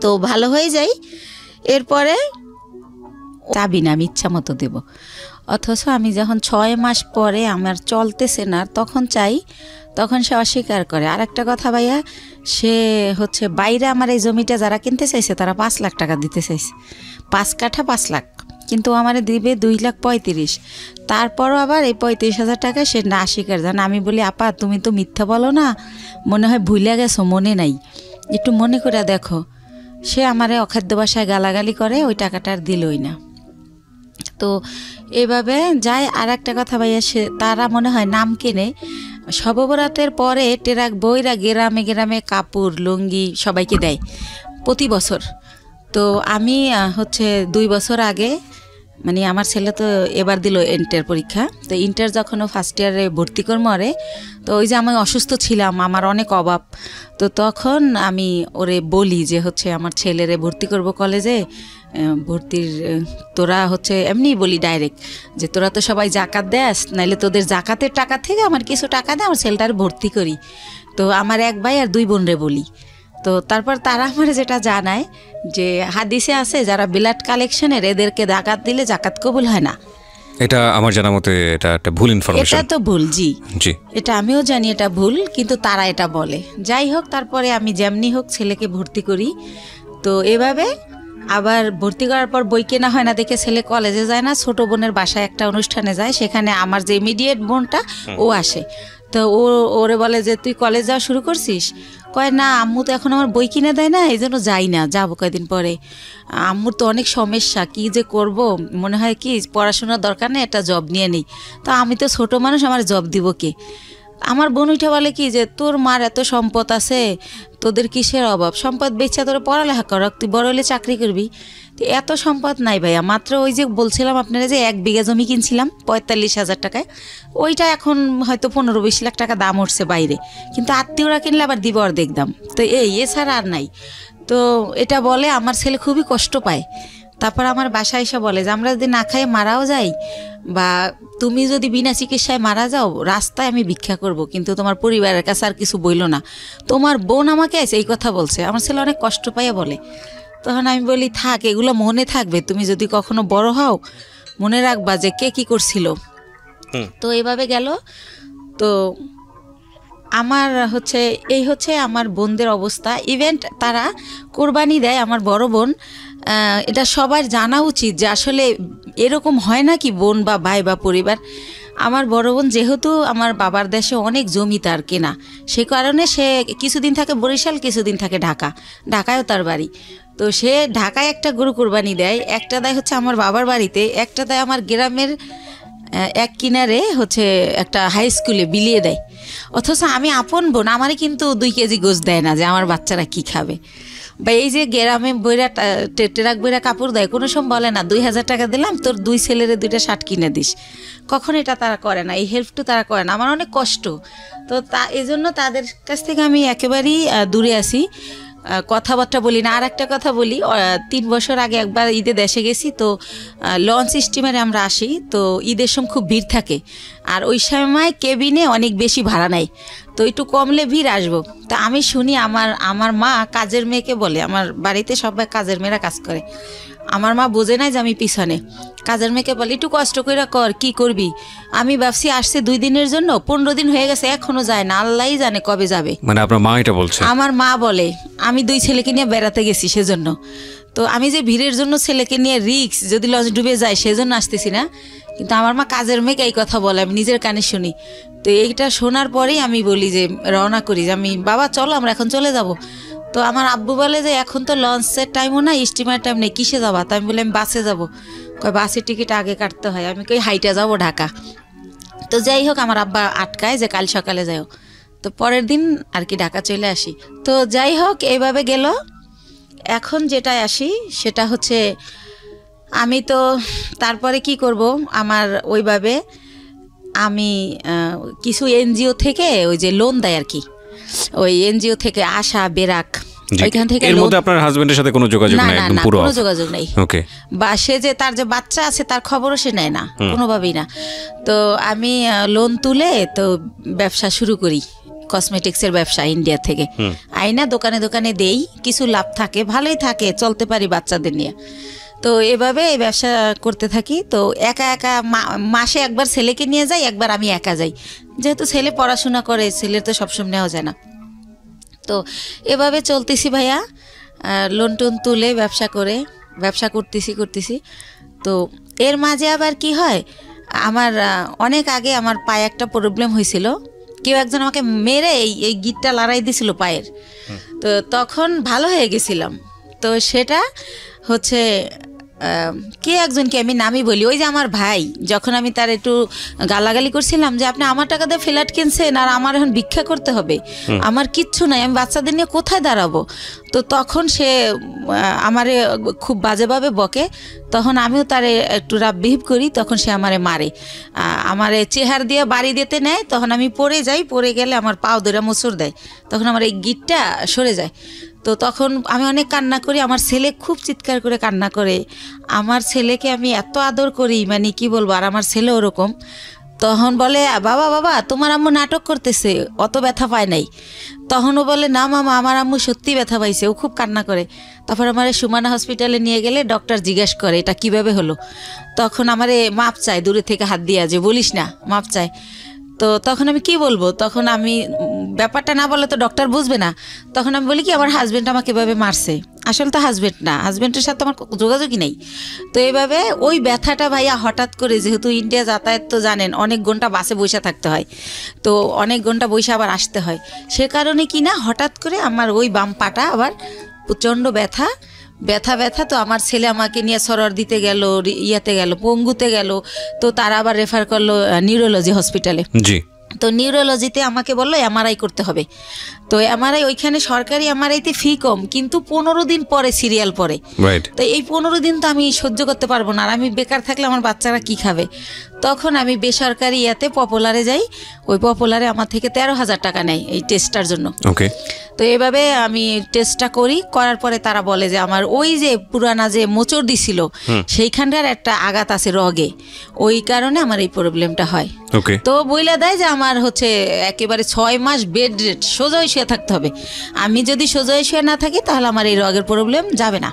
তো ভালো হয়ে যাই, এরপরে চাবি না, আমি ইচ্ছা মতো দেব। অথচ আমি যখন 6 মাস পরে আমার চলতেছে না, তখন চাই, তখন সে অস্বীকার করে। আর একটা কথা ভাইয়া, সে হচ্ছে বাইরে আমার এই জমিটা যারা কিনতে চাইছে তারা 5 লাখ টাকা দিতে চাইছে, 5 কাঠা 5 লাখ, কিন্তু আমার দিবে 2,35,000। তারপরও আবার এই 35,000 টাকা সে না স্বীকার জান। আমি বলি, আপা তুমি তো মিথ্যা বলো না, মনে হয় ভুলে গেছো, মনে নাই, একটু মনে করে দেখো। সে আমারে অখাদ্য ভাষায় গালাগালি করে, ওই টাকাটা আর দিলই না। তো এইভাবে যায়। আর একটা কথা ভাইয়া, সে তারা মনে হয় নাম কেনে, শববরাতের পরে টেরাক বইরা গ্রামে গ্রামে কাপড় লুঙ্গি সবাইকে দেয় প্রতি বছর। তো আমি হচ্ছে 2 বছর আগে, মানে আমার ছেলে তো এবার দিল ইন্টার পরীক্ষা, তো ইন্টার যখন ও ফার্স্ট ইয়ারে ভর্তি করে মরে, তো ওই যে আমি অসুস্থ ছিলাম, আমার অনেক অভাব, তো তখন আমি ওরে বলি যে হচ্ছে আমার ছেলেরে ভর্তি করব কলেজে, ভর্তির তোরা হচ্ছে এমনি বলি ডাইরেক্ট যে তোরা তো সবাই জাকাত দেস, নাইলে তোদের জাকাতের টাকা থেকে আমার কিছু টাকা দে, আমার ছেলেটার ভর্তি করি। তো আমার 1 ভাই আর 2 বোনরে বলি। তো তারপর তারা আমার যেটা জানায় যে হাদিসে আছে যারা ব্লাড কালেকশনের, এদেরকে জাকাত দিলে জাকাত কবুল হয় না। এটা আমার জানা মতে এটা একটা ভুল ইনফরমেশন। এটা তো ভুল, জি জি, এটা আমিও জানি এটা ভুল, কিন্তু তারা এটা বলে। যাই হোক, তারপরে আমি যেমনি হোক ছেলেকে ভর্তি করি। তো এভাবে আবার ভর্তি করার পর বই কেনা হয় না দেখে ছেলে কলেজে যায় না, ছোট বোনের বাসায় একটা অনুষ্ঠানে যায়, সেখানে আমার যে ইমিডিয়েট বোনটা ও আসে। তো ওরে বলে যে তুই কলেজ যাওয়া শুরু করছিস? কয় না, আম্মু তো এখন আমার বই কিনে দেয় না, এই জন্য যাই না, যাবো কয়েকদিন পরে। আম্মুর তো অনেক সমস্যা, কি যে করব, মনে হয় কি পড়াশোনার দরকার নেই, একটা জব নিয়ে নেই। তো আমি তো ছোট মানুষ, আমার জব দিব কে? আমার বোন উঠে বলে কি যে তোর মার এত সম্পদ আছে, তোদের কিসের অভাব, সম্পদ বেচা তোরা পড়ালেখা কর, তুই বড় হলে চাকরি করবি। তো এত সম্পদ নাই ভাইয়া, মাত্র ওই যে বলছিলাম আপনারা যে 1 বিঘা জমি কিনছিলাম 45,000 টাকায়, ওইটা এখন হয়তো 15-20 লাখ টাকা দাম উঠছে বাইরে, কিন্তু আত্মীয়রা কিনলে আবার দিব অর্ধেক দাম। তো এছাড়া আর নাই। তো এটা বলে আমার ছেলে খুবই কষ্ট পায়। তারপর আমার বাসায় এসে বলে যে আমরা যদি না খাই মারাও যাই, বা তুমি যদি বিনা চিকিৎসায় মারা যাও, রাস্তায় আমি ভিক্ষা করব, কিন্তু তোমার পরিবারের কাছে আর কিছু বইল না। তোমার বোন আমাকে এই কথা বলছে। আমার ছেলে অনেক কষ্ট পাইয়া বলে। তখন আমি বলি থাক, এগুলো মনে থাকবে, তুমি যদি কখনো বড় হও মনে রাখবা যে কে কি করছিল। তো এইভাবে গেল। তো আমার এই হচ্ছে আমার বোনদের অবস্থা। ইভেন্ট তারা কোরবানি দেয়, আমার বড় বোন। এটা সবার জানা উচিত যে আসলে এরকম হয় না কি বোন বা ভাই বা পরিবার। আমার বড় বোন যেহেতু আমার বাবার দেশে অনেক জমি তার কেনা, সে কারণে সে কিছুদিন থাকে বরিশাল, কিছুদিন থাকে ঢাকায়ও তার বাড়ি। তো সে ঢাকায় একটা গরু কোরবানি দেয়, একটা দেয় হচ্ছে আমার বাবার বাড়িতে, একটা দেয় আমার গ্রামের এক কিনারে হচ্ছে একটা হাই স্কুলে বিলিয়ে দেয়, অথচ আমি আপন বোন, আমারই কিন্তু 2 কেজি গোশ দেয় না যে আমার বাচ্চারা কি খাবে। বা এই যে গ্রামে বইরা ট্রাক বইরা কাপড় দেয়, কোনো সময় বলে না 2000 টাকা দিলাম তোর 2 ছেলেরে 2টা শার্ট কিনে দিস, কখন এটা তারা করে না, এই হেল্পটু তারা করে না। আমার অনেক কষ্ট, তো এই জন্য তাদের কাছ থেকে আমি একেবারেই দূরে আছি, কথাবার্তা বলি না। আর একটা কথা বলি, 3 বছর আগে একবার ঈদে দেশে গেছি, তো লঞ্চ স্টিমারে আমরা আসি, তো ঈদের সময় খুব ভিড় থাকে, আর ওই সময় কেবিনে অনেক বেশি ভাড়া নেয়, তো একটু কমলে ভিড় আসবো। তা আমি শুনি আমার মা কাজের মেয়েকে বলে, আমার বাড়িতে সবাই কাজের মেয়েরা কাজ করে, আমার মা বোঝে নাই যে আমি পিছনে, কাজের মেয়েকে বলে একটু কষ্ট করে কর, কি করবি। আমি ভাবছি আসছে 2 দিনের জন্য, 15 দিন হয়ে গেছে এখনো যায় না, আল্লাহই জানে কবে যাবে। মানে আপনার মা এটা বলছে? আমার মা বলে আমি 2 ছেলেকে নিয়ে বেড়াতে গেছি সেজন্য, তো আমি যে ভিড়ের জন্য ছেলেকে নিয়ে রিক্স যদি লঞ্চ ডুবে যায় সেজন্য আসতেছি না, কিন্তু আমার মা কাজের মেয়েকে এই কথা বলে, আমি নিজের কানে শুনি। তো এইটা শোনার পরেই আমি বলি যে রওনা করি, যে আমি বাবা চলো আমরা এখন চলে যাব। তো আমার আব্বু বলে যে এখন তো লঞ্চের টাইমও না, স্টিমার টাইম নেই, কিসে যাবা? তাই আমি বলি আমি বাসে যাবো। কয় বাসের টিকিট আগে কাটতে হয়। আমি কই হাইটা যাবো ঢাকা। তো যাই হোক আমার আব্বা আটকায় যে কাল সকালে যাও, তো পরের দিন আর কি ঢাকা চলে আসি। তো যাই হোক এইভাবে গেল। এখন যেটায় আসি সেটা হচ্ছে আমি তো তারপরে কি করব, আমার ওইভাবে আমি কিছু এনজিও থেকে ওই যে লোন দেয় আর কি, ওই এনজিও থেকে আশা বেরাক, ওইখান থেকে। এর মধ্যে আপনার হাজবেন্ডের সাথে কোনো যোগাযোগ নাই? একদম পুরো কোনো যোগাযোগ নাই। ওকে। বা সে যে তার যে বাচ্চা আছে তার খবরও সে নেয় না, কোনোভাবেই না। তো আমি লোন তুলে তো ব্যবসা শুরু করি, কসমেটিক্সের ব্যবসা ইন্ডিয়া থেকে আইনা দোকানে দোকানে দেই, কিছু লাভ থাকে, ভালোই থাকে, চলতে পারি বাচ্চাদের নিয়ে। তো এভাবে এই ব্যবসা করতে থাকি। তো একা একা মাসে একবার ছেলেকে নিয়ে যাই, একবার আমি একা যাই, যেহেতু ছেলে পড়াশোনা করে, ছেলের তো সবসময় নেওয়া যায় না। তো এভাবে চলতেছি ভাইয়া, লোন টোন তুলে ব্যবসা করতেছি। তো এর মাঝে আবার কি হয়, আমার অনেক আগে আমার পায়ে একটা প্রবলেম হয়েছিল, কেউ একজন আমাকে মেরে এই গিটটা লড়াই দিছিল পায়ের, তো তখন ভালো হয়ে গেছিলাম। তো সেটা হচ্ছে কে একজনকে আমি নামই বলি, ওই যে আমার ভাই, যখন আমি তার একটু গালাগালি করছিলাম যে আপনি আমার টাকা দিয়ে ফ্ল্যাট কিনছেন আর আমার এখন ভিক্ষা করতে হবে, আমার কিচ্ছু নাই, আমি বাচ্চাদের নিয়ে কোথায় দাঁড়াবো। তো তখন সে আমারে খুব বাজেভাবে বকে, তখন আমিও তারে একটু রাব বিহেভ করি, তখন সে আমারে মারে, আমারে চেহার দিয়ে বাড়ি দিতে নেয়, তখন আমি পড়ে যাই, পড়ে গেলে আমার পাও ধরে মোচড় দেয়, তখন আমার এই গিটটা সরে যায়। তো তখন আমি অনেক কান্না করি, আমার ছেলে খুব চিৎকার করে কান্না করে, আমার ছেলেকে আমি এত আদর করি মানে কি বলবো, আর আমার ছেলে ওরকম। তখন বলে বাবা তোমার আম্মু নাটক করতেছে, অত ব্যথা পায় নাই। তখনও বলে না মামা আমার আম্মু সত্যি ব্যথা পাইছে, ও খুব কান্না করে। তারপর আমার সুমানা হসপিটালে নিয়ে গেলে ডক্টর জিজ্ঞাসা করে এটা কিভাবে হলো, তখন আমারে মাপ চায়, দূরে থেকে হাত দিয়া যে বলিস না, মাপ চায়। তো তখন আমি কি বলবো, তখন আমি ব্যাপারটা না বলে তো ডক্টর বুঝবে না, তখন আমি বলি কি আমার হাজব্যান্ড আমাকে এভাবে মারছে, আসলে তো হাজব্যান্ড না, হাজব্যান্ডের সাথে আমার যোগাযোগই নেই। তো এইভাবে ওই ব্যথাটা ভাইয়া হঠাৎ করে, যেহেতু ইন্ডিয়া যাতায়াত তো জানেন অনেক ঘন্টা বাসে বসে থাকতে হয়, তো অনেক ঘন্টা বসে আবার আসতে হয়, সে কারণে কি না হঠাৎ করে আমার ওই বাম পাটা আবার প্রচণ্ড ব্যথা। তো আমার ছেলে আমাকে নিয়ে সরর দিতে গেল, ইয়াতে গেল, পঙ্গুতে গেল, তো তারা আবার রেফার করলো নিউরোলজি হসপিটালে। জি। তো নিউরোলজিতে আমাকে বললো এমআরআই করতে হবে। তো এমআরআই ওইখানে সরকারি এমআরআইতে ফি কম, কিন্তু 15 দিন পরে সিরিয়াল পরে। তো এই 15 দিন তো আমি সহ্য করতে পারবো না, আর আমি বেকার থাকলে আমার বাচ্চারা কি খাবে। তখন আমি বেসরকারি ইয়াতে পপুলারে যাই, ওই পপুলারে আমার থেকে 13,000 টাকা নেয় এই টেস্টটার জন্য। ওকে। তো এইভাবে আমি টেস্টটা করার পরে তারা বলে যে আমার ওই যে পুরানা যে মোচড় দিছিল সেইখানটার একটা আঘাত আছে রগে, ওই কারণে আমার এই প্রবলেমটা হয়। তো বইলা দেয় যে আমার হচ্ছে একেবারে 6 মাস বেড রেস্ট, সোজা শুয়ে থাকতে হবে। আমি যদি সোজা শুয়ে না থাকি তাহলে আমার এই রগের প্রবলেম যাবে না।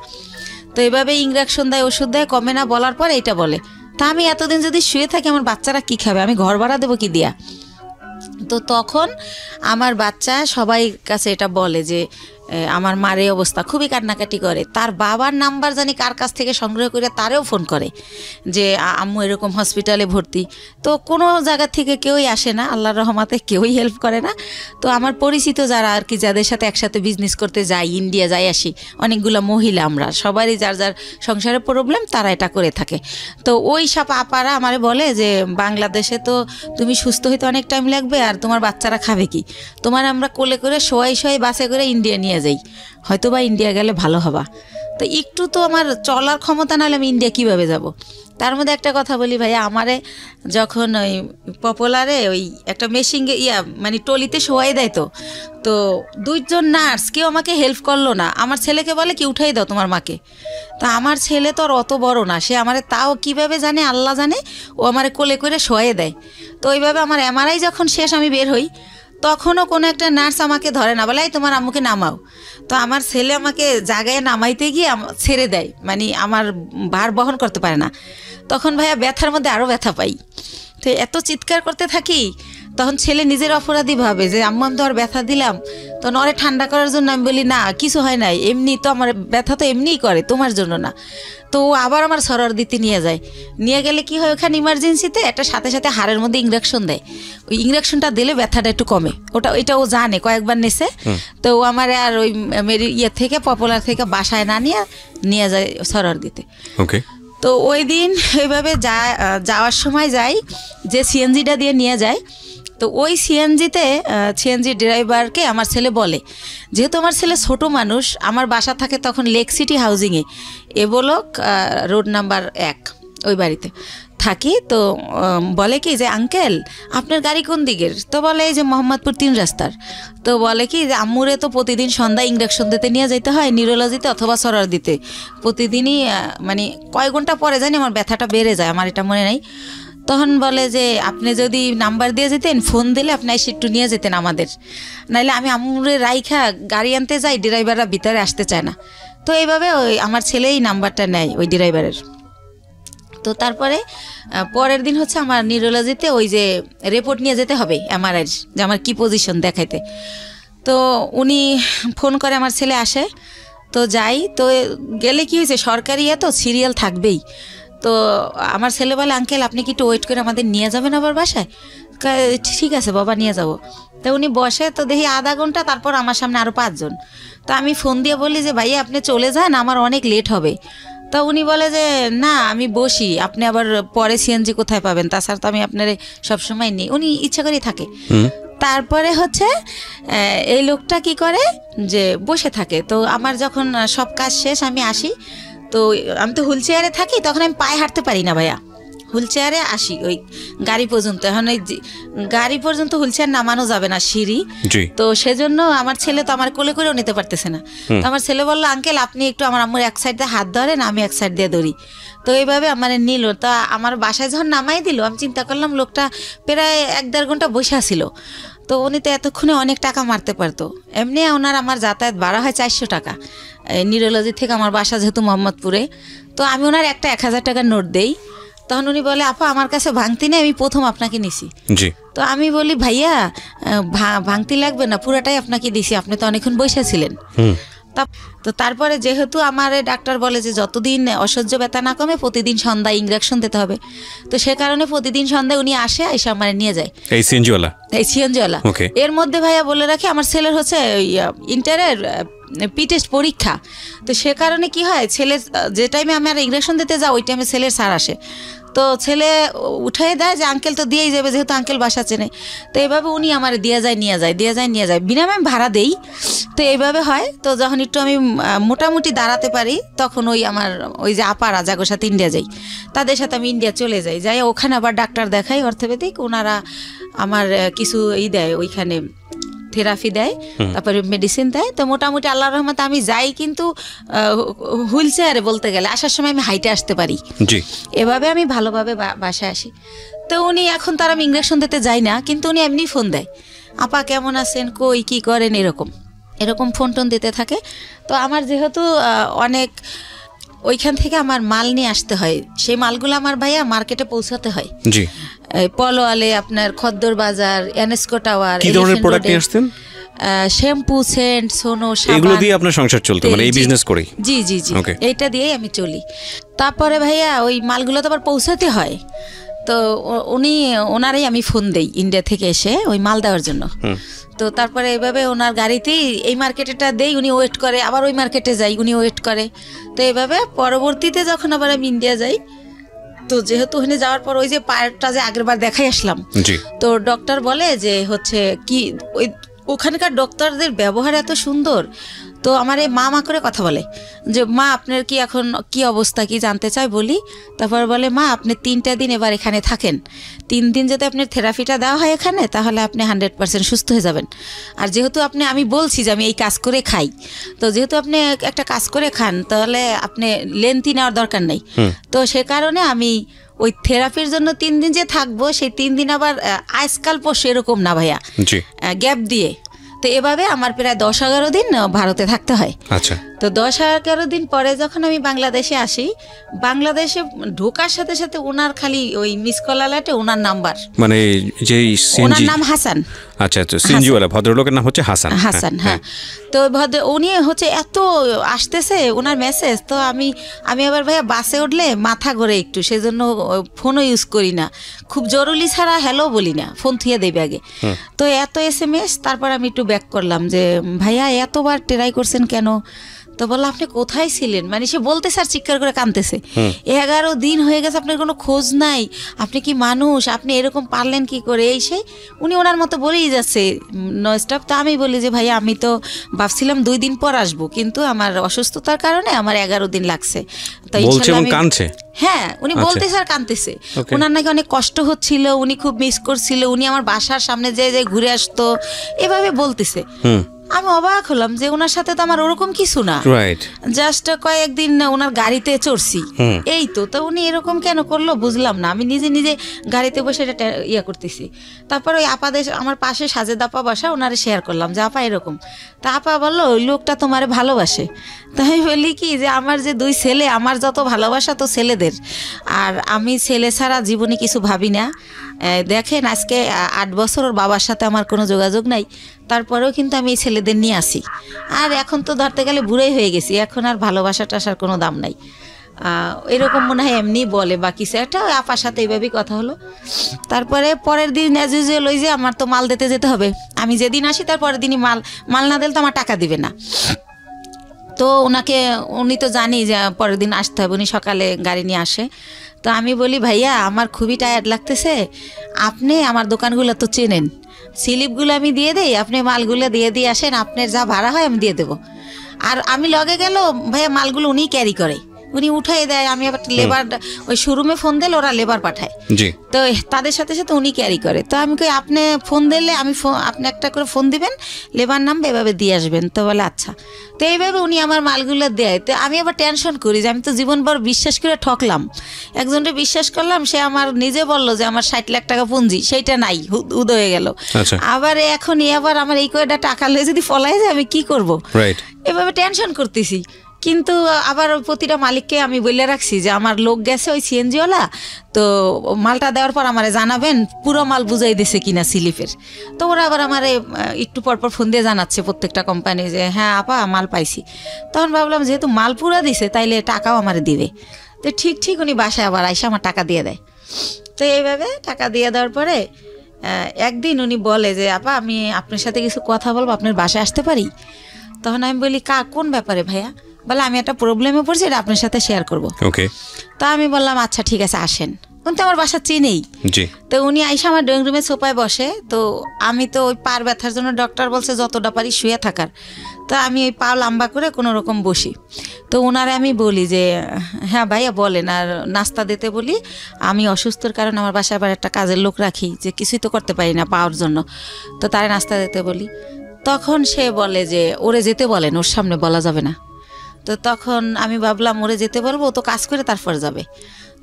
তো এইভাবে ইঞ্জেকশন দেয়, ওষুধ দেয়, কমে না, বলার পর এইটা বলে। তা আমি এতদিন যদি শুয়ে থাকি আমার বাচ্চারা কি খাবে, আমি ঘর ভাড়া দেবো কি দিয়া। তো তখন আমার বাচ্চা সবাই কাছে এটা বলে যে আমার মার এই অবস্থা, খুবই কান্নাকাটি করে। তার বাবার নাম্বার জানি কার কাছ থেকে সংগ্রহ করে তারেও ফোন করে যে আম্মু এরকম হসপিটালে ভর্তি। তো কোনো জায়গা থেকে কেউই আসে না, আল্লাহর রহমতে কেউই হেল্প করে না। তো আমার পরিচিত যারা আর কি, যাদের সাথে একসাথে বিজনেস করতে যাই, ইন্ডিয়া যাই আসি, অনেকগুলো মহিলা, আমরা সবারই যার যার সংসারের প্রবলেম, তারা এটা করে থাকে। তো ওই সব আপারা আমারে বলে যে বাংলাদেশে তো তুমি সুস্থ হইতে অনেক টাইম লাগবে, আর তোমার বাচ্চারা খাবে কি, তোমার আমরা কোলে করে শোয়াই বাসে করে ইন্ডিয়া নিয়ে যাই, হয়তো বা ইন্ডিয়া গেলে ভালো হবা। তো একটু তো আমার চলার ক্ষমতা নাহলে আমি ইন্ডিয়া কীভাবে যাব। তার মধ্যে একটা কথা বলি ভাইয়া, আমারে যখন ওই পপুলারে ওই একটা মেশিন মানে টলিতে শোয়াই দেয়, তো 2 জন নার্স কেউ আমাকে হেল্প করলো না। আমার ছেলেকে বলে কি উঠাই দাও তোমার মাকে। তা আমার ছেলে তো আর অত বড় না, সে আমারে তাও কিভাবে জানে আল্লাহ জানে, ও আমারে কোলে করে শোয়াই দেয়। তো ওইভাবে আমার এমআরআই যখন শেষ, আমি বের হই, তখনও কোনো একটা নার্স আমাকে ধরে না, বলে এই তোমার আম্মুকে নামাও। তো আমার ছেলে আমাকে জায়গায় নামাইতে গিয়ে ছেড়ে দেয়, মানে আমার ভার বহন করতে পারে না। তখন ভাইয়া ব্যথার মধ্যে আরও ব্যথা পাই। তো এত চিৎকার করতে থাকি, তখন ছেলে নিজের অপরাধী ভাবে যে আম্মু আমি তো আর ব্যথা দিলাম। তো নরে ঠান্ডা করার জন্য আমি বলি না কিছু হয় নাই, এমনি তো আমার ব্যথা তো এমনিই করে, তোমার জন্য না। তো আবার আমার সরর দিতে নিয়ে যায়। নিয়ে গেলে কি হয়, ওখানে ইমার্জেন্সিতে একটা সাথে সাথে হাড়ের মধ্যে ইঞ্জেকশন দেয়। ওই ইঞ্জেকশনটা দিলে ব্যথাটা একটু কমে, এটা ও জানে, কয়েকবার নেছে। তো ও আমার আর ওই ইয়ে থেকে পপুলার থেকে বাসায় না নিয়ে যায় সরর দিতে। ওকে। তো ওই দিন এইভাবে যাওয়ার সময় যাই, যে সিএনজিটা দিয়ে নিয়ে যায়, তো ওই সিএনজি ড্রাইভারকে আমার ছেলে বলে, যেহেতু আমার ছেলে ছোট মানুষ, আমার বাসা থাকে তখন লেক সিটি হাউজিংয়ে, এবলক রোড নাম্বার 1, ওই বাড়িতে থাকি। তো বলে কি যে আঙ্কেল আপনার গাড়ি কোন দিকের? তো বলে এই যে মোহাম্মদপুর 3 রাস্তার। তো বলে কি যে আম্মুরে তো প্রতিদিন সন্ধ্যায় ইঞ্জেকশন দিতে নিয়ে যেতে হয়, নিউরোলজিতে অথবা সরর দিতে। প্রতিদিনই মানে কয়েক ঘন্টা পরে জানি আমার ব্যথাটা বেড়ে যায়, আমার এটা মনে নেই। তখন বলে যে আপনি যদি নাম্বার দিয়ে যেতেন, ফোন দিলে আপনি এসে একটু নিয়ে যেতেন আমাদের, নাইলে আমি আম্মুরে রাইখা গাড়ি আনতে যাই, ড্রাইভাররা ভিতরে আসতে চায় না। তো এইভাবে ওই আমার ছেলেই নাম্বারটা নেয় ওই ড্রাইভারের। তো তারপরে পরের দিন হচ্ছে আমার নিউরোলজিতে ওই যে রিপোর্ট নিয়ে যেতে হবে এমআরআইয়ের, যে আমার কী পজিশন দেখাইতে। তো উনি ফোন করে, আমার ছেলে আসে। তো যাই, তো গেলে কি হয়েছে, সরকারি তো সিরিয়াল থাকবেই। তো আমার ছেলে বলে আঙ্কেল আপনি কি একটু ওয়েট করে আমাদের নিয়ে যাবেন আবার বাসায়? ঠিক আছে বাবা নিয়ে যাব। তো উনি বসে, তো দেখি আধা ঘন্টা, তারপর আমার সামনে আরও 5 জন। তো আমি ফোন দিয়ে বলি যে ভাইয়া আপনি চলে যান, আমার অনেক লেট হবে। তো উনি বলে যে না আমি বসি, আপনি আবার পরে সিএনজি কোথায় পাবেন, তাছাড়া তো আমি আপনার সবসময় নিই। উনি ইচ্ছা করেই থাকে। তারপরে হচ্ছে এই লোকটা কি করে যে বসে থাকে। তো আমার যখন সব কাজ শেষ আমি আসি, তো আমি তো হুইল চেয়ারে থাকি, তখন আমি পায়ে হাঁটতে পারি না ভাইয়া, হুইল চেয়ারে আসি ওই গাড়ি পর্যন্ত। এখন ওই গাড়ি পর্যন্ত হুইল চেয়ার নামানো যাবে না, সিঁড়ি। তো সেজন্য আমার ছেলে তো আমার কোলে করেও নিতে পারতেছে না। তো আমার ছেলে বললো আঙ্কেল আপনি একটু আমার আম্মুর এক সাইড দিয়ে হাত ধরেন, আমি এক সাইড দিয়ে ধরি। তো এইভাবে আমার নিল। তা আমার বাসায় যখন নামাই দিল, আমি চিন্তা করলাম লোকটা প্রায় 1-1.5 ঘন্টা বসে আসিল। তো উনি তো এতক্ষণে অনেক টাকা মারতে পারতো। এমনি আমার যাতায়াত ভাড়া হয় 400 টাকা নিউরোলজি থেকে আমার বাসা যেহেতু মোহাম্মদপুরে। তো আমি ওনার একটা 1000 টাকার নোট দেই। তখন উনি বলে আপা আমার কাছে ভাঙতি নেই, আমি প্রথম আপনাকে নিছি। তো আমি বলি ভাইয়া ভাঙতি লাগবে না, পুরাটাই আপনাকে দিছি, আপনি তো অনেকক্ষণ বসেছিলেন। তো তারপরে যেহেতু আমার ডাক্তার বলে যে যতদিন অসহ্য ব্যথা না কমে প্রতিদিন সন্ধ্যায় ইঞ্জেকশন দিতে হবে, তো সে কারণে প্রতিদিন সন্ধ্যায় উনি আসে এসে আমার নিয়ে যায়, এই সিএনজিওয়ালা। এর মধ্যে ভাইয়া বলে রাখি আমার ছেলের হচ্ছে ইন্টারের টেস্ট পরীক্ষা। তো সে কারণে কি হয়, ছেলে যে টাইমে আমি আর ইঞ্জেকশন দিতে যাই ওই টাইমে ছেলের স্যার আসে। তো ছেলে উঠাই দেয় যে আঙ্কেল তো দিয়েই যাবে, যেহেতু আঙ্কেল বাসা চেনে। তো এইভাবে উনি আমার নিয়ে যায় বিনামে আমি ভাড়া দেই। তো এইভাবে হয়। তো যখন একটু আমি মোটামুটি দাঁড়াতে পারি, তখন আমার ওই যে আপারা যাগোর সাথে ইন্ডিয়া যাই, তাদের সাথে আমি ইন্ডিয়া চলে যাই ওখানে আবার ডাক্তার দেখাই অর্থোপেডিক। ওনারা আমার কিছু দেয়, ওইখানে থেরাপি দেয়, তারপরে মেডিসিন দেয়। তো মোটামুটি আল্লাহর রহমতে আমি যাই, কিন্তু হুইল চেয়ারে বলতে গেলে আসার সময় আমি হাইটে আসতে পারি। এভাবে আমি ভালোভাবে বাসায় আসি। তো উনি এখন তার আমি ইঞ্জেকশন দিতে যাই না, কিন্তু উনি এমনি ফোন দেয়, আপা কেমন আছেন, কই কি করেন, এরকম ফোন টোন দিতে থাকে। তো আমার যেহেতু অনেক ওইখান থেকে আমার মাল নিয়ে আসতে হয়, সেই মালগুলো আমার ভাইয়া মার্কেটে পৌঁছাতে হয়। পলোয়ালে আপনার খদ্দর বাজার, এনএসকো টাওয়ার। কি ধরনের প্রোডাক্ট নিয়ে আসতেন? শ্যাম্পু, সেন্ট, সোনো, এগুলো দিয়ে আপনার সংসার চলতো, মানে এই বিজনেস করেই? জি জি জি, এইটা দিয়েই আমি চলি। তারপরে ভাইয়া ওই মালগুলো তো আবার পৌঁছাতে হয়, তো ওনারাই আমি ফোন দেই ইন্ডিয়া থেকে এসে ওই মাল দেওয়ার জন্য। তো তারপরে এইভাবে ওনার গাড়িতেই এই মার্কেটেটা দেই, উনি ওয়েট করে, আবার ওই মার্কেটে যাই, উনি ওয়েট করে। তো এইভাবে পরবর্তীতে যখন আবার আমি ইন্ডিয়া যাই, তো যেহেতু ওখানে যাওয়ার পর ওই যে পায়েরটা যে আগের বার দেখাই আসলাম, তো ডক্টর বলে যে হচ্ছে কি ওই ওখানকার ডক্টরদের ব্যবহার এত সুন্দর। তো আমার এই মা করে কথা বলে যে মা আপনার কি এখন কি অবস্থা, কি জানতে চাই বলি। তারপর বলে মা আপনি 3টা দিন এবার এখানে থাকেন, 3 দিন যদি আপনার থেরাপিটা দেওয়া হয় এখানে, তাহলে আপনি 100% সুস্থ হয়ে যাবেন। আর যেহেতু আমি বলছি যে আমি এই কাজ করে খাই, তো যেহেতু আপনি একটা কাজ করে খান, তাহলে আপনি লেন্থি নেওয়ার দরকার নেই। তো সে কারণে আমি ওই থেরাপির জন্য 3 দিন যে থাকবো, সেই 3 দিন আবার আজকাল পর সেরকম না ভাইয়া, গ্যাপ দিয়ে। তো এভাবে আমার প্রায় 10-11 দিন ভারতে থাকতে হয়। আচ্ছা। তো 10-11 দিন পরে যখন আমি বাংলাদেশে আসি, বাংলাদেশে ঢোকার সাথে সাথে ওনার খালি ওই মিস কল অ্যালার্টে ওনার নাম্বার, মানে যে ওনার নাম হাসান। আচ্ছা আচ্ছা, সিএনজিওয়ালা ভদ্রলোকের নাম হচ্ছে হাসান। হাসান, হ্যাঁ। তো উনি হচ্ছে এত আসতেছে ওনার মেসেজ। তো আমি আবার ভাইয়া বাসে উঠলে মাথা ঘোরে একটু, সেজন্য ফোনও ইউজ করি না, খুব জরুরি ছাড়া হ্যালো বলি না, ফোন থুয়ে দেবে আগে। তো এত SMS, তারপর আমি একটু ব্যাক করলাম যে ভাইয়া এতবার ট্রাই করছেন কেন? তো বললো আপনি কোথায় ছিলেন, মানে সে বলতে স্যার চিৎকার করে কাঁদতেছে, 11 দিন হয়ে গেছে আপনার কোনো খোঁজ নাই, আপনি কি মানুষ, আপনি এরকম পারলেন কি করে, এই সেই উনি ওনার মতো বলেই যাচ্ছে ননস্টপ। তো আমি বলি যে ভাইয়া আমি তো ভাবছিলাম 2 দিন পর আসবো, কিন্তু আমার অসুস্থতার কারণে আমার 11 দিন লাগছে। তো হ্যাঁ, উনি বলতে স্যার কাঁদতেছে, ওনার নাকি অনেক কষ্ট হচ্ছিল, উনি খুব মিস করছিল, উনি আমার বাসার সামনে যে ঘুরে আসতো, এভাবে বলতেছে। আমি অবাক হলাম যে ওনার সাথে তো আমার ওরকম কিছু না, জাস্ট কয়েকদিন ওনার গাড়িতে চড়ছি, এই তো। তো উনি এরকম কেন করলো বুঝলাম না। আমি নিজে নিজে গাড়িতে বসে এটা ইয়ে করতেছি। তারপর ওই আপাদের আমার পাশে সাজেদ আপা বসা, ওনারে শেয়ার করলাম যে আপা এরকম। তা আপা বললো ওই লোকটা তোমারে ভালোবাসে। তাই আমি বলি কি যে আমার যে 2 ছেলে, আমার যত ভালোবাসা তো ছেলেদের, আর আমি ছেলে ছাড়া জীবনে কিছু ভাবি না। দেখেন আজকে 8 বছর ওর বাবার সাথে আমার কোনো যোগাযোগ নাই, তারপরেও কিন্তু আমি এই ছেলেদের নিয়ে আসি। আর এখন তো ধরতে গেলে বুড়োই হয়ে গেছি, এখন আর ভালোবাসা টাসার কোনো দাম নাই। এরকম মনে হয় এমনি বলে বা কিছু একটা, আপার সাথে এইভাবেই কথা হলো। তারপরে পরের দিন অ্যাজ ইউজুয়াল ওই যে আমার তো মাল দিতে যেতে হবে, আমি যেদিন আসি তার পরের দিনই মাল না দিলে তো আমার টাকা দিবে না। তো উনি তো জানি যে পরের দিন আসতে হবে, উনি সকালে গাড়ি নিয়ে আসে। তো আমি বলি ভাইয়া আমার খুবই টায়ার্ড লাগতেছে, আপনি আমার দোকানগুলো তো চেনেন, স্লিপগুলো আমি দিয়ে দেই, আপনি মালগুলো দিয়ে আসেন, আপনার যা ভাড়া হয় আমি দিয়ে দেবো। আর আমি লগে গেল ভাইয়া মালগুলো উনিই ক্যারি করে, উনি উঠাই দেয়, আমি আবার লেবার ওই শোরুমে ফোন দিলে ওরা লেবার পাঠায়, তো তাদের সাথে সাথে উনি ক্যারি করে। তো আমি কই আপনি ফোন দিলে আপনি একটা করে ফোন দিবেন, লেবার নামবে, এভাবে দিয়ে আসবেন। তো বলে আচ্ছা। তো এইভাবে উনি আমার মালগুলো দেয়। তো আমি আবার টেনশন করি যে আমি তো জীবনভর বিশ্বাস করে ঠকলাম, একজনকে বিশ্বাস করলাম, সে আমার নিজে বললো যে আমার 60 লাখ টাকা পুঁজি, সেইটা নাই, উদ হয়ে গেল। আবার এখন আবার আমার এই কয়টা টাকা লয়ে যদি ফলাই যায় আমি কি করব, এভাবে টেনশন করতেছি। কিন্তু আবার প্রতিটা মালিককে আমি বলে রাখছি যে আমার লোক গেছে ওই সিএনজিওয়ালা, তো মালটা দেওয়ার পর আমারে জানাবেন পুরো মাল বুঝাই দিছে কিনা স্লিপের। তো ওরা আবার আমারে একটু পরপর ফোন দিয়ে জানাচ্ছে প্রত্যেকটা কোম্পানি যে হ্যাঁ আপা মাল পাইছি। তখন ভাবলাম যেহেতু মাল পুরা দিছে তাইলে টাকাও আমারে দিবে। তো ঠিক উনি বাসায় আবার আইসা আমার টাকা দিয়ে দেয়। তো এইভাবে টাকা দিয়ে দেওয়ার পরে একদিন উনি বলে যে আপা আমি আপনার সাথে কিছু কথা বলবো, আপনার বাসায় আসতে পারি? তখন আমি বলি কোন ব্যাপারে ভাইয়া? বলে আমি একটা প্রবলেমে পড়ছি, এটা আপনার সাথে শেয়ার করবো। তো আমি বললাম আচ্ছা ঠিক আছে আসেন। উনি তো আমার বাসা চিনেই। তো উনি আইসা আমার ড্রয়িং রুমে সোফায় বসে। তো আমি তো ওই পার ব্যথার জন্য ডক্টর বলছে যতটা পারি শুয়ে থাকার। তো আমি ওই পা লম্বা করে কোনো রকম বসি। তো ওনারে আমি বলি যে হ্যাঁ ভাইয়া বলেন, আর নাস্তা দিতে বলি, আমি অসুস্থর কারণে আমার বাসায় আবার একটা কাজের লোক রাখি, যে কিছুই তো করতে পারি না পাওয়ার জন্য, তো তারে নাস্তা দিতে বলি। তখন সে বলে যে ওরে যেতে বলেন, ওর সামনে বলা যাবে না। তো তখন আমি ভাবলাম ওরে যেতে বলবো, তো কাজ করে তারপর যাবে।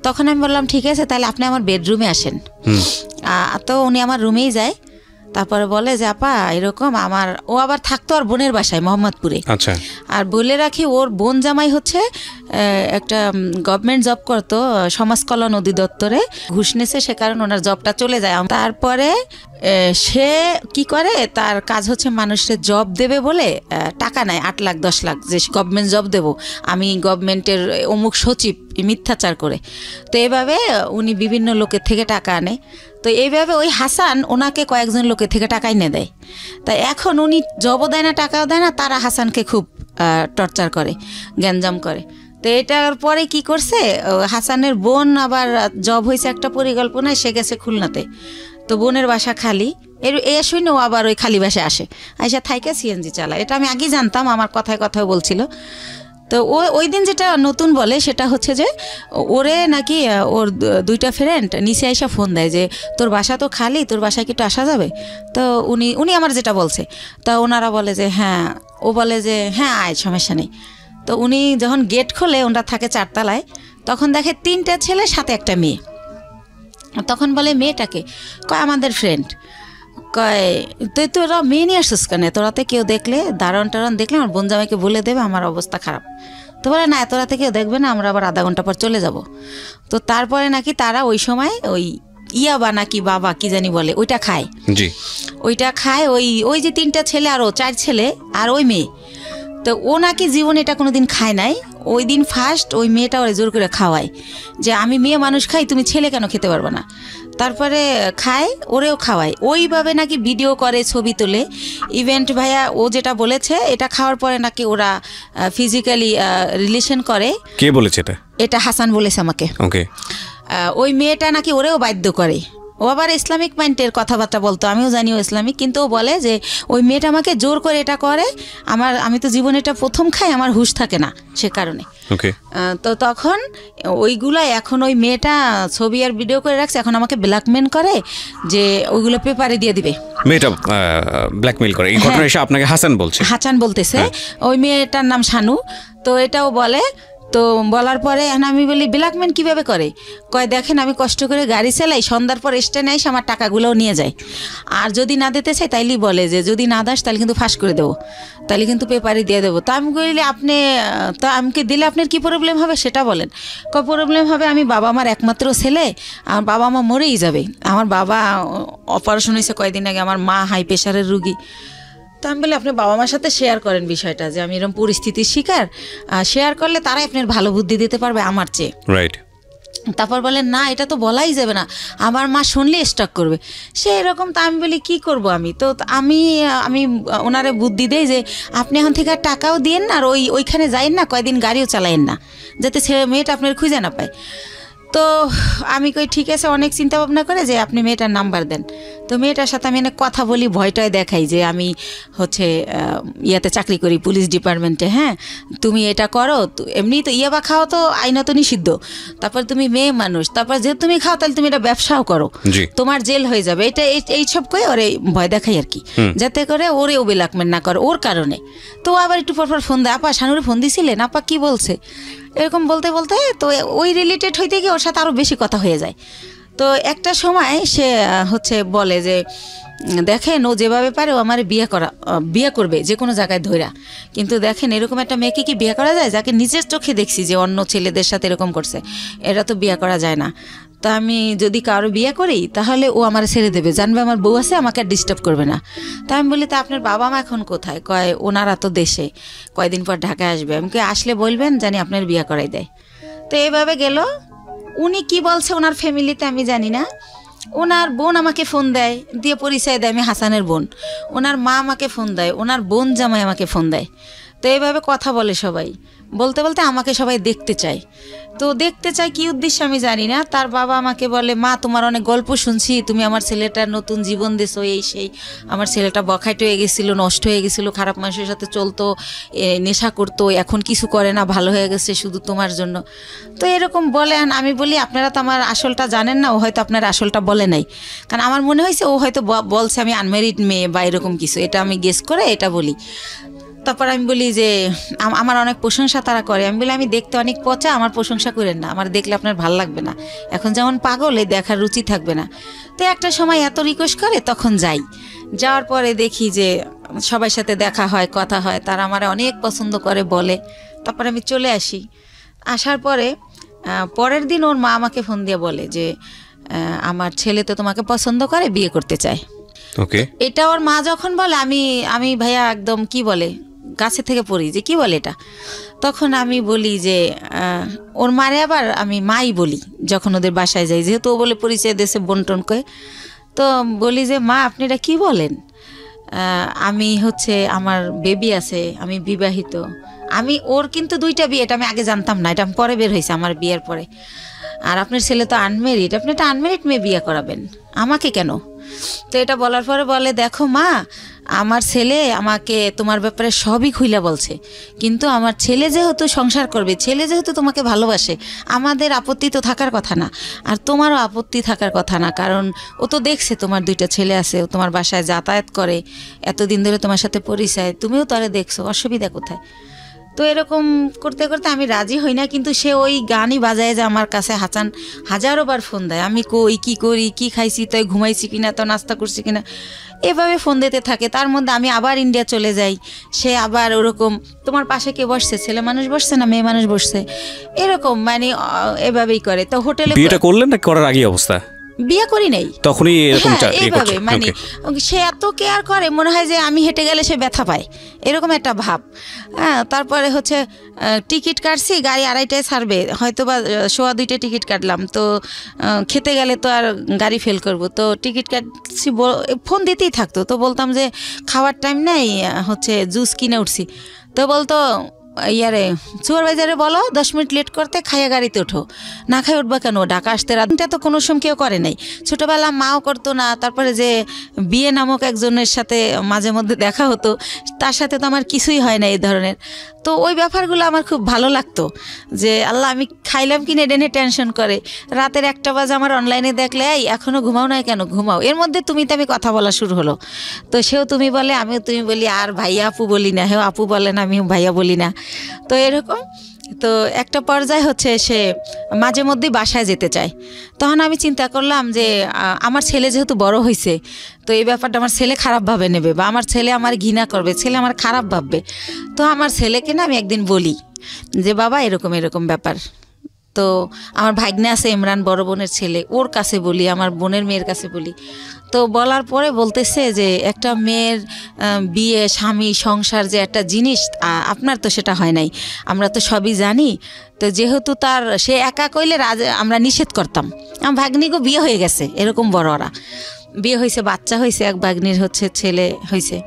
তখন আমি বললাম ঠিক আছে তাহলে আপনি আমার বেডরুমে আসেন। তো উনি আমার রুমেই যায়। তারপরে বলে যে আপা এরকম আমার, ও আবার থাকতো আর বোনের বাসায় মোহাম্মদপুরে। আচ্ছা। আর বলে রাখি ওর বোন জামাই হচ্ছে একটা গভর্নমেন্ট জব করতো সমাজ কল্যাণ অধিদপ্তরে, ঘুষ নেছে, সে কারণে ওনার জবটা চলে যায়। তারপরে সে কি করে, তার কাজ হচ্ছে মানুষের জব দেবে বলে টাকা নেয় 8 লাখ 10 লাখ, যে গভর্নমেন্ট জব দেবো আমি, গভর্নমেন্টের অমুক সচিব, মিথ্যাচার করে। তো এভাবে উনি বিভিন্ন লোকের থেকে টাকা আনে। তো এইভাবে ওই হাসান ওনাকে কয়েকজন লোকের থেকে টাকা এনে দেয়। তাই এখন উনি জবও দেয় না, টাকাও দেয় না, তারা হাসানকে খুব টর্চার করে, গ্যাঞ্জাম করে। তো এটার পরে কি করছে, হাসানের বোন আবার জব হয়েছে একটা পরিকল্পনায়, সে গেছে খুলনাতে। তো বোনের বাসা খালি, এ শুনে ও আবার ওই খালি বাসায় আসে, আইসা থাইকে সিএনজি চালায়। এটা আমি আগেই জানতাম, আমার কথায় কথায় বলছিল। তো ওই দিন যেটা নতুন বলে সেটা হচ্ছে যে ওরে নাকি ওর 2টা ফ্রেন্ড নিচে আইসা ফোন দেয় যে তোর বাসা তো খালি, তোর বাসায় কি একটু আসা যাবে? তো উনি আমার যেটা বলছে, তা ওনারা বলে যে হ্যাঁ, ও বলে যে হ্যাঁ আয়, সমস্যা নেই। তো উনি যখন গেট খোলে, ওনারা থাকে 4 তলায়, তখন দেখে 3টা ছেলে সাথে একটা মেয়ে। তখন বলে মেয়েটাকে, কয় আমাদের ফ্রেন্ড। কয় তুই তোরা মেয়ে নিয়ে আসছিস কেন? তোরাতে কেউ দেখলে, দারণ টারণ দেখলে আমার বোন জামাইকে বলে দেবে আমার অবস্থা খারাপ। তো বলে না, তোরাতে কেউ দেখবে না, আমরা আবার আধা ঘন্টা পর চলে যাব। তো তারপরে নাকি তারা ওই সময় ওই ইয়াবা নাকি বাবা কি জানি বলে, ওইটা খায়। জি, ওইটা খায়। ওই যে 3টা ছেলে আর ও 4 ছেলে আর ওই মেয়ে। তো ও নাকি জীবনে এটা কোনোদিন খায় নাই। ওই দিন ফার্স্ট ওই মেয়েটা ওরে জোর করে খাওয়ায় যে আমি মেয়ে মানুষ খাই, তুমি ছেলে কেন খেতে পারবে না? তারপরে খায়, ওরেও খাওয়ায়। ওইভাবে নাকি ভিডিও করে, ছবি তোলে। ইভেন্ট ভাইয়া ও যেটা বলেছে, এটা খাওয়ার পরে নাকি ওরা ফিজিক্যালি রিলেশন করে। কে বলেছে এটা? এটা হাসান বলেছে আমাকে। ওকে। ওই মেয়েটা নাকি ওরেও বাধ্য করে। ও আবার ইসলামিক মাইন্ডের কথাবার্তা বলতো, আমিও জানি ও ইসলামিক, কিন্তু ও বলে যে ওই মেয়েটা আমাকে জোর করে এটা করে, আমি তো জীবনে এটা প্রথম খাই, আমার হুঁশ থাকে না সে কারণে। তো তখন ওইগুলা এখন ওই মেয়েটা ছবি আর ভিডিও করে রাখছে, এখন আমাকে ব্ল্যাকমেল করে যে ওইগুলো পেপারে দিয়ে দিবে। মেয়েটা ব্ল্যাকমেল করে, এই ঘটনা এসে আপনাকে হাসান বলতেছে। ওই মেয়েটার নাম শানু। তো এটাও বলে। তো বলার পরে আমি বলি ব্ল্যাকমেল কিভাবে করে? কয় দেখেন আমি কষ্ট করে গাড়ি চালাই, সন্ধ্যার পর স্ট্যান্ডে এসে আমার টাকাগুলোও নিয়ে যায়, আর যদি না দিতে চাই তাইলেই বলে যে যদি না দাস তাহলে কিন্তু ফাঁস করে দেবো, তাহলে কিন্তু পেপারে দিয়ে দেবো। তো আমি বলি আপনি তো আমাকে দিলে আপনার কি প্রবলেম হবে সেটা বলেন। কয় প্রবলেম হবে, আমি বাবা আমার একমাত্র ছেলে, আমার বাবা মা মরেই যাবে, আমার বাবা অপারেশন হয়েছে কয়েকদিন আগে, আমার মা হাই প্রেশারের রুগী। তো আমি বলি আপনি বাবা মার সাথে শেয়ার করেন বিষয়টা, যে আমি এরকম পরিস্থিতির শিকার, শেয়ার করলে তারাই আপনার ভালো বুদ্ধি দিতে পারবে আমার চেয়ে। রাইট। তারপর বলেন না এটা তো বলাই যাবে না, আমার মা শুনলে স্টক করবে, সে এরকম। তা আমি বলি কি করব আমি? তো আমি ওনারে বুদ্ধি দেই যে আপনি এখন থেকে টাকাও দিয়েন না, আর ওইখানে যাইন না, কয়দিন গাড়িও চালাইন না, যাতে মেয়েটা আপনার খুঁজে না পায়। তো আমি কই ঠিক আছে, অনেক চিন্তা ভাবনা করে যে আপনি মেয়েটার নাম্বার দেন। তো মেয়েটার সাথে আমি অনেক কথা বলি, ভয়টায় দেখাই যে আমি হচ্ছে ইয়াতে চাকরি করি, পুলিশ ডিপার্টমেন্টে। হ্যাঁ, তুমি এটা করো, এমনি তো ইয়াবা খাও তো আইনত নিষিদ্ধ, তারপর তুমি মেয়ে মানুষ, তারপর যেহেতু তুমি খাও তাহলে তুমি এটা ব্যবসাও করো, তোমার জেল হয়ে যাবে, এটা এইসব কয়ে ওরে ভয় দেখাই আর কি, যাতে করে ওরেও ব্ল্যাকমেল না করে ওর কারণে। তো আবার একটু পরপর ফোন দেয়, আপা শানুরে ফোন দিছিলেন, আপা কি বলছে, এরকম বলতে বলতে তো ওই রিলেটেড হইতে গিয়ে ওর সাথে আরও বেশি কথা হয়ে যায়। তো একটা সময় সে হচ্ছে বলে যে দেখেন ও যেভাবে পারে ও আমার বিয়ে করবে যে কোনো জায়গায় ধইরা, কিন্তু দেখেন এরকম একটা মেয়েকে কি বিয়ে করা যায়, যাকে নিজের চোখে দেখছি যে অন্য ছেলেদের সাথে এরকম করছে, এটা তো বিয়ে করা যায় না। তা আমি যদি কারো বিয়ে করি তাহলে ও আমার ছেড়ে দেবে, জানবে আমার বউ আছে, আমাকে আর ডিস্টার্ব করবে না। তা আমি বলি তা আপনার বাবা মা এখন কোথায়? কয় ওনারা তো দেশে, কয়দিন পর ঢাকায় আসবে, আমাকে আসলে বলবেন জানি আপনার বিয়ে করাই দেয়। তো এইভাবে গেল। উনি কি বলছে ওনার ফ্যামিলিতে আমি জানি না। ওনার বোন আমাকে ফোন দেয়, দিয়ে পরিচয় দেয় আমি হাসানের বোন, ওনার মা আমাকে ফোন দেয়, ওনার বোন জামাই আমাকে ফোন দেয়। তো এইভাবে কথা বলে সবাই, বলতে বলতে আমাকে সবাই দেখতে চায়। তো দেখতে চাই কি উদ্দেশ্যে আমি জানি না। তার বাবা আমাকে বলে মা তোমার অনেক গল্প শুনছি, তুমি আমার ছেলেটার নতুন জীবন দিছো, এই সেই, আমার ছেলেটা বখাইট হয়ে গেছিলো, নষ্ট হয়ে গেছিলো, খারাপ মানুষের সাথে চলতো, নেশা করতো, এখন কিছু করে না, ভালো হয়ে গেছে শুধু তোমার জন্য। তো এরকম বলেন। আমি বলি আপনারা তো আমার আসলটা জানেন না, ও হয়তো আপনার আসলটা বলে নাই, কারণ আমার মনে হয়েছে ও হয়তো বলছে আমি আনম্যারিড মেয়ে বা এরকম কিছু, এটা আমি গেস করে এটা বলি। তারপর আমি বলি যে আমার অনেক প্রশংসা তারা করে, আমি বলি আমি দেখতে অনেক পচা, আমার প্রশংসা করেন না, আমার দেখলে আপনার ভালো লাগবে না, এখন যেমন পাগল এই দেখার রুচি থাকবে না। তো একটা সময় এত রিকোয়েস্ট করে, তখন যাই, যাওয়ার পরে দেখি যে সবার সাথে দেখা হয়, কথা হয়, তারা আমার অনেক পছন্দ করে বলে। তারপর আমি চলে আসি, আসার পরে পরের দিন ওর মা আমাকে ফোন দিয়ে বলে যে আমার ছেলে তো তোমাকে পছন্দ করে, বিয়ে করতে চায়। ওকে, এটা ওর মা যখন বলে আমি ভাইয়া একদম কি বলে গাছে থেকে পড়ি যে কি বলে এটা। তখন আমি বলি যে ওর মারে আবার আমি মাই বলি যখন ওদের বাসায় যাই, যেহেতু ও বলে পরিচয় দেশে বন্টন করে। তো বলি যে মা আপনি এটা কী বলেন, আমি আমার বেবি আছে, আমি বিবাহিত। আমি ওর কিন্তু 2টা বিয়ে, এটা আমি আগে জানতাম না, এটা পরে বের হয়েছে আমার বিয়ের পরে। আর আপনার ছেলে তো আনমেরিড, আপনি একটা আনমেরিড মেয়ে বিয়ে করাবেন, আমাকে কেন? তো এটা বলার পরে বলে দেখো মা, আমার ছেলে আমাকে তোমার ব্যাপারে সবই খুইলা বলছে, কিন্তু আমার ছেলে যেহেতু সংসার করবে, ছেলে যেহেতু তোমাকে ভালোবাসে, আমাদের আপত্তি তো থাকার কথা না, আর তোমারও আপত্তি থাকার কথা না, কারণ ও তো দেখছে তোমার 2টা ছেলে আছে, ও তোমার বাসায় যাতায়াত করে, এতদিন ধরে তোমার সাথে পরিচয়, তুমিও তারে দেখছো, অসুবিধা কোথায়? তো এরকম করতে করতে আমি রাজি হই না, কিন্তু সে ওই গানই বাজায় যে আমার কাছে হাজারো বার ফোন দেয়, আমি কই কী করি, কী খাইছি, তাই ঘুমাইছি কিনা, তো নাস্তা করছি কিনা, এভাবে ফোন দিতে থাকে। তার মধ্যে আমি আবার ইন্ডিয়া চলে যাই, সে আবার ওরকম তোমার পাশে কে বসছে, ছেলে মানুষ বসছে না মেয়ে মানুষ বসছে, এরকম মানে এভাবেই করে। তো হোটেলে বিয়েটা করলেন না করার আগে অবস্থা? বিয়ে করি নাই, তখনই এরকম এইভাবে মানে সে এত কেয়ার করে, মনে হয় যে আমি হেঁটে গেলে সে ব্যথা পায়, এরকম একটা ভাব। হ্যাঁ, তারপরে টিকিট কাটছি, গাড়ি 2:30টায় ছাড়বে, হয়তো বা 1:15 টিকিট কাটলাম, তো খেতে গেলে তো আর গাড়ি ফেল করব, তো টিকিট কাটছি, ফোন দিতেই থাকতো। তো বলতাম যে খাওয়ার টাইম নেই, জুস কিনে উঠছি, তো বলতো সুপারভাইজারে বলো 10 মিনিট লেট করতে, খাইয়া গাড়িতে ওঠো, না খাই উঠবা কেন, ঢাকা আসতে রাতটা তো কোনো সময় কেউ করে নাই, ছোটোবেলা মাও করতো না। তারপরে যে বিয়ে নামক একজনের সাথে মাঝে মধ্যে দেখা হতো, তার সাথে তো আমার কিছুই হয় না এই ধরনের। তো ওই ব্যাপারগুলো আমার খুব ভালো লাগতো, যে আল্লাহ আমি খাইলাম কিনে ডেনে টেনশন করে, রাতের 1টা বাজে আমার অনলাইনে দেখলে এই এখনও ঘুমাও না কেন, ঘুমাও। এর মধ্যে তুমি কথা বলা শুরু হলো, তো সেও তুমি বলে, আমিও তুমি বলি, আর ভাইয়া আপু বলি না, হেও আপু বলে না, আমিও ভাইয়া বলি না। তো এরকম, তো একটা পর্যায়ে সে মাঝে মধ্যেই বাসায় যেতে চায়। তখন আমি চিন্তা করলাম যে আমার ছেলে যেহেতু বড় হয়েছে, তো এই ব্যাপারটা আমার ছেলে খারাপভাবে নেবে, বা আমার ছেলে আমার ঘৃণা করবে, ছেলে আমার খারাপ ভাববে। তো আমার ছেলেকে না আমি একদিন বলি যে বাবা এরকম এরকম ব্যাপার। তো আমার ভাগ্নে আছে ইমরান, বড় বোনের ছেলে, ওর কাছে বলি, আমার বোনের মেয়ের কাছে বলি। তো বলার পরে বলতেছে যে একটা মেয়ের বিয়ে, স্বামী, সংসার যে একটা জিনিস, আপনার তো সেটা হয় নাই, আমরা তো সবই জানি। তো যেহেতু সে একা কইলে আমরা নিষেধ করতাম। আমার ভাগ্নিকে বিয়ে হয়ে গেছে, এরকম বড়রা বিয়ে হয়েছে, বাচ্চা হয়েছে, এক ভাগ্নির ছেলে হয়েছে।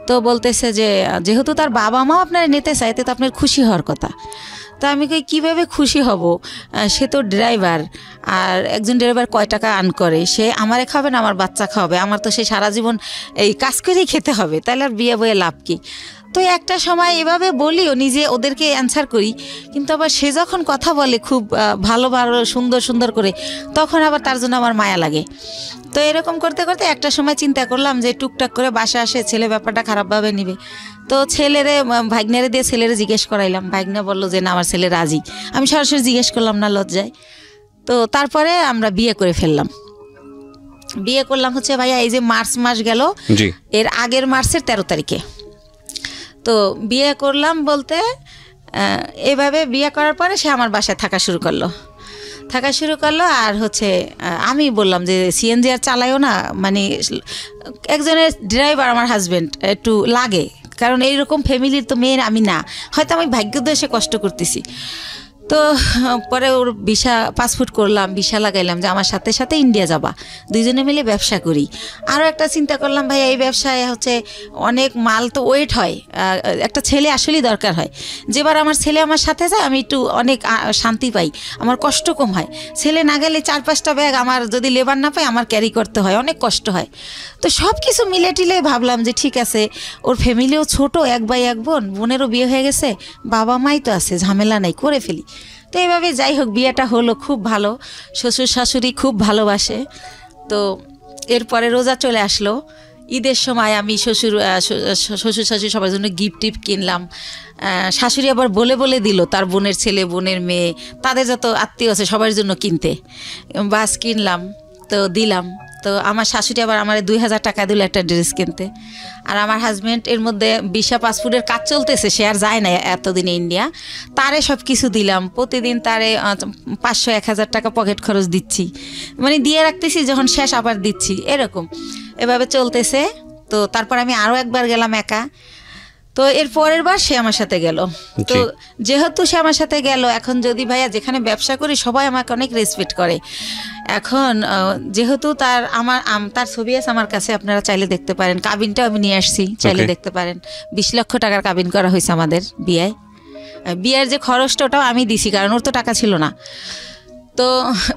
তো বলতেছে যে যেহেতু তার বাবা মাও আপনারা নিতে চাইতে, তো আপনার খুশি হওয়ার কথা। তো আমি কীভাবে খুশি হব, সে তো ড্রাইভার, আর একজন ড্রাইভার কয় টাকা আর্ন করে, সে আমারে খাবে না আমার বাচ্চা খাওয়াবে, আমার তো সে সারা জীবন এই কাজ করেই খেতে হবে, তাহলে আর বিয়ে বয়ে লাভ কি? তো একটা সময় এভাবে বলিও, নিজে ওদেরকে অ্যান্সার করি, কিন্তু আবার সে যখন কথা বলে খুব ভালো ভালো সুন্দর সুন্দর করে, তখন আবার তার জন্য আমার মায়া লাগে। তো এরকম করতে করতে একটা সময় চিন্তা করলাম যে টুকটাক করে বাসা আসে, ছেলে ব্যাপারটা খারাপভাবে নিবে। তো ভাগ্নেরে দিয়ে ছেলেরে জিজ্ঞেস করাইলাম, ভাগ্না বললো যে না আমার ছেলে রাজি। আমি সরাসরি জিজ্ঞেস করলাম না, লজ্জায়। তো তারপরে আমরা বিয়ে করে ফেললাম। বিয়ে করলাম ভাইয়া এই যে মার্চ মাস গেল, এর আগের মার্চের 13 তারিখে। তো বিয়ে করলাম বলতে এভাবে বিয়ে করার পরে সে আমার বাসায় থাকা শুরু করলো। আর আমি বললাম যে সিএনজি আর চালাইও না, মানে একজনের ড্রাইভার আমার হাজব্যান্ড একটু লাগে, কারণ এইরকম ফ্যামিলির তো মেয়ের আমি না, হয়তো আমি ভাগ্যোদশে কষ্ট করতেছি। তো পরে ওর পাসপোর্ট করলাম, ভিসা লাগাইলাম যে আমার সাথে সাথে ইন্ডিয়া যাবা, দুইজনে মিলে ব্যবসা করি। আরও একটা চিন্তা করলাম ভাই, এই ব্যবসায় অনেক মাল তো ওয়েট হয়, একটা ছেলে আসলেই দরকার হয়। যেবার আমার ছেলে আমার সাথে যায় আমি একটু অনেক শান্তি পাই, আমার কষ্ট কম হয়। ছেলে না গেলে 4-5টা ব্যাগ আমার যদি লেবার না পাই আমার ক্যারি করতে হয়, অনেক কষ্ট হয়। তো সব কিছু মিলে টিলে ভাবলাম যে ঠিক আছে, ওর ফ্যামিলিও ছোট, 1 ভাই 1 বোন, বোনেরও বিয়ে হয়ে গেছে, বাবা মাই তো আছে, ঝামেলা নাই, করে ফেলি। তো এইভাবে যাই হোক বিয়েটা হলো, খুব ভালো, শ্বশুর শাশুড়ি খুব ভালোবাসে। তো এরপরে রোজা চলে আসলো, ঈদের সময় আমি শ্বশুর শাশুড়ি সবার জন্য গিফট টিফট কিনলাম। শাশুড়ি আবার বলে বলে দিল তার বোনের ছেলে বোনের মেয়ে তাদের যত আত্মীয় আছে সবার জন্য কিনতে, বাস কিনলাম তো দিলাম। তো আমার শাশুড়ি আবার আমার 2000 টাকা দিল একটা ড্রেস কিনতে। আর আমার হাজব্যান্ড এর মধ্যে ভিসা পাসপোর্টের কাজ চলতেছে, সে আর যায় না এতদিনে ইন্ডিয়া, তারে সব কিছু দিলাম। প্রতিদিন তারে 500-1000 টাকা পকেট খরচ দিচ্ছি, মানে দিয়ে রাখতেছি, যখন শেষ আবার দিচ্ছি, এরকম এভাবে চলতেছে। তো তারপর আমি আরও একবার গেলাম একা। তো এর পরের বার সে আমার সাথে গেল। তো যেহেতু সে আমার সাথে গেল, এখন যদি ভাইয়া যেখানে ব্যবসা করি সবাই আমাকে অনেক রেসপেক্ট করে। এখন যেহেতু তার ছবি আছে আমার কাছে, আপনারা চাইলে দেখতে পারেন। কাবিনটাও আমি নিয়ে আসছি, চাইলে দেখতে পারেন। 20 লক্ষ টাকার কাবিন করা হয়েছে আমাদের বিয়ের যে খরচটা ওটাও আমি দিছি, কারণ ওর তো টাকা ছিল না। তো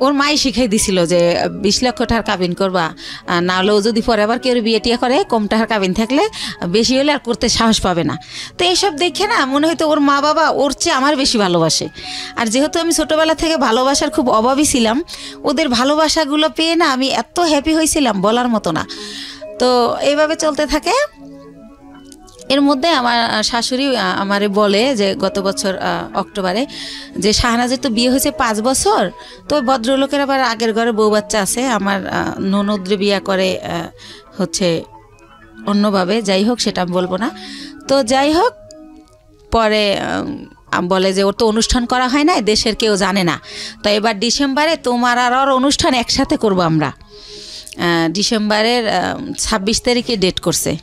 ওর মাই শিখাই দিছিল যে 20 লক্ষ টাকার কাবিন করবা, না হলেও যদি পরে আবার কেউ বিয়ে টিয়া করে কম টাকার কাবিন থাকলে বেশি হলে আর করতে সাহস পাবে না। তো এইসব দেখে না মনে হয়তো ওর মা বাবা ওর চেয়ে আমার বেশি ভালোবাসে। আর যেহেতু আমি ছোটোবেলা থেকে ভালোবাসার খুব অভাবী ছিলাম, ওদের ভালোবাসাগুলো পেয়ে না আমি এত হ্যাপি হয়েছিলাম বলার মতো না। তো এইভাবে চলতে থাকে। এর মধ্যে আমার শাশুড়ি আমারে বলে যে গত বছর অক্টোবরে যে শাহনাজের তো বিয়ে হয়েছে 5 বছর, তো ভদ্রলোকের আবার আগের ঘরে বউ বাচ্চা আছে, আমার ননদরে বিয়ে করে হচ্ছে অন্যভাবে, যাই হোক সেটা আমি বলবো না। তো যাই হোক পরে বলে যে ওর তো অনুষ্ঠান করা হয় না, দেশের কেউ জানে না, তো এবার ডিসেম্বরে তোমার আর ওর অনুষ্ঠান একসাথে করবো আমরা। ডিসেম্বরের 26 তারিখে ডেট করছে।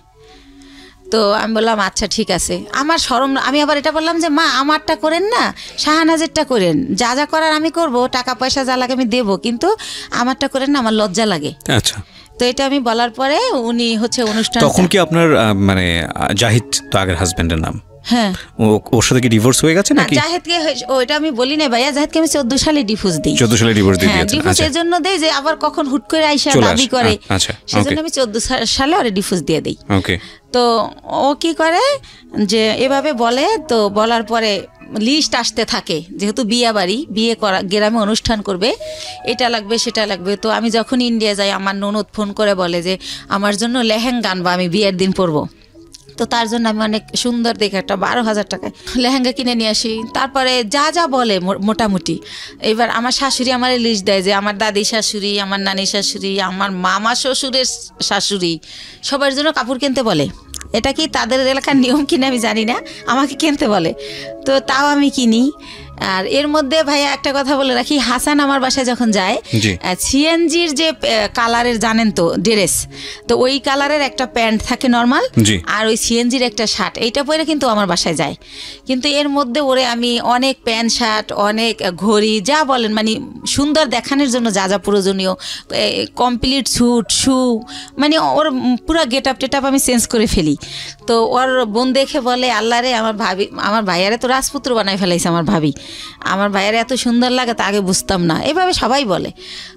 তো আমি বললাম আচ্ছা ঠিক আছে। আমার শরম, আমি আবার এটা বললাম যে মা আমারটা করেন না, শাহনাজেরটা করেন, যা যা করার আমি করব, টাকা পয়সা যা লাগে আমি দেবো, কিন্তু আমারটা করেন না, আমার লজ্জা লাগে। আচ্ছা। তো এটা আমি বলার পরে উনি হচ্ছে অনুষ্ঠান। তখন কি আপনার মানে জাহিদ তো আগের হাজবেন্ডের নাম? হ্যাঁ। ওর সাথে কি ডিভোর্স হয়ে গেছে নাকি? জাহিদকে ওইটা আমি বলি না ভাইয়া, জাহিদকে আমি 14 সালে ডিভোর্স দিই। 14 সালে ডিভোর্স দিয়ে দিয়েছেন? ডিভোর্স এর জন্য দেই যে আবার কখন হুট করে আইসা দাবি করে, সেজন্য আমি 14 সালে ওরে ডিভোর্স দিয়ে দেই। ওকে। তো ও কি করে যে এভাবে বলে, তো বলার পরে লিস্ট আসতে থাকে, যেহেতু বিয়ে করা গ্রামে অনুষ্ঠান করবে, এটা লাগবে সেটা লাগবে। তো আমি যখন ইন্ডিয়া যাই আমার ননদ ফোন করে বলে যে আমার জন্য লেহেঙ্গা আনবা, আমি বিয়ের দিন পরবো। তো তার জন্য আমি অনেক সুন্দর দেখে একটা 12,000 টাকায় লেহেঙ্গা কিনে নিয়ে আসি। তারপরে যা যা বলে মোটামুটি, এবার আমার শাশুড়ি আমার লিস্ট দেয় যে আমার দাদি শাশুড়ি, আমার নানি শাশুড়ি, আমার মামা শ্বশুরের শাশুড়ি সবার জন্য কাপড় কিনতে বলে। এটা কি তাদের এলাকার নিয়ম কিনা আমি জানি না, আমাকে কিনতে বলে, তো তাও আমি কিনি। আর এর মধ্যে ভাইয়া একটা কথা বলে রাখি, হাসান আমার বাসায় যখন যায়, সিএনজির যে কালারের জানেন তো ড্রেস, তো ওই কালারের একটা প্যান্ট থাকে নর্মাল, আর ওই সিএনজির একটা শার্ট, এইটা পরে কিন্তু আমার বাসায় যায়। কিন্তু এর মধ্যে ওরে আমি অনেক প্যান্ট শার্ট, অনেক ঘড়ি, যা বলেন মানে সুন্দর দেখানোর জন্য যা যা প্রয়োজনীয়, কমপ্লিট স্যুট শু, মানে ওর পুরো গেট আপ টেট আপ আমি চেঞ্জ করে ফেলি। তো ওর বোন দেখে বলে আল্লাহ রে, আমার ভাইয়ারে তো রাজপুত্র বানাই ফেলাইছে আমার ভাবি, আমার ভাইয়ের এত সুন্দর লাগে তা আগে বুঝতাম না। এভাবে সবাই বলে।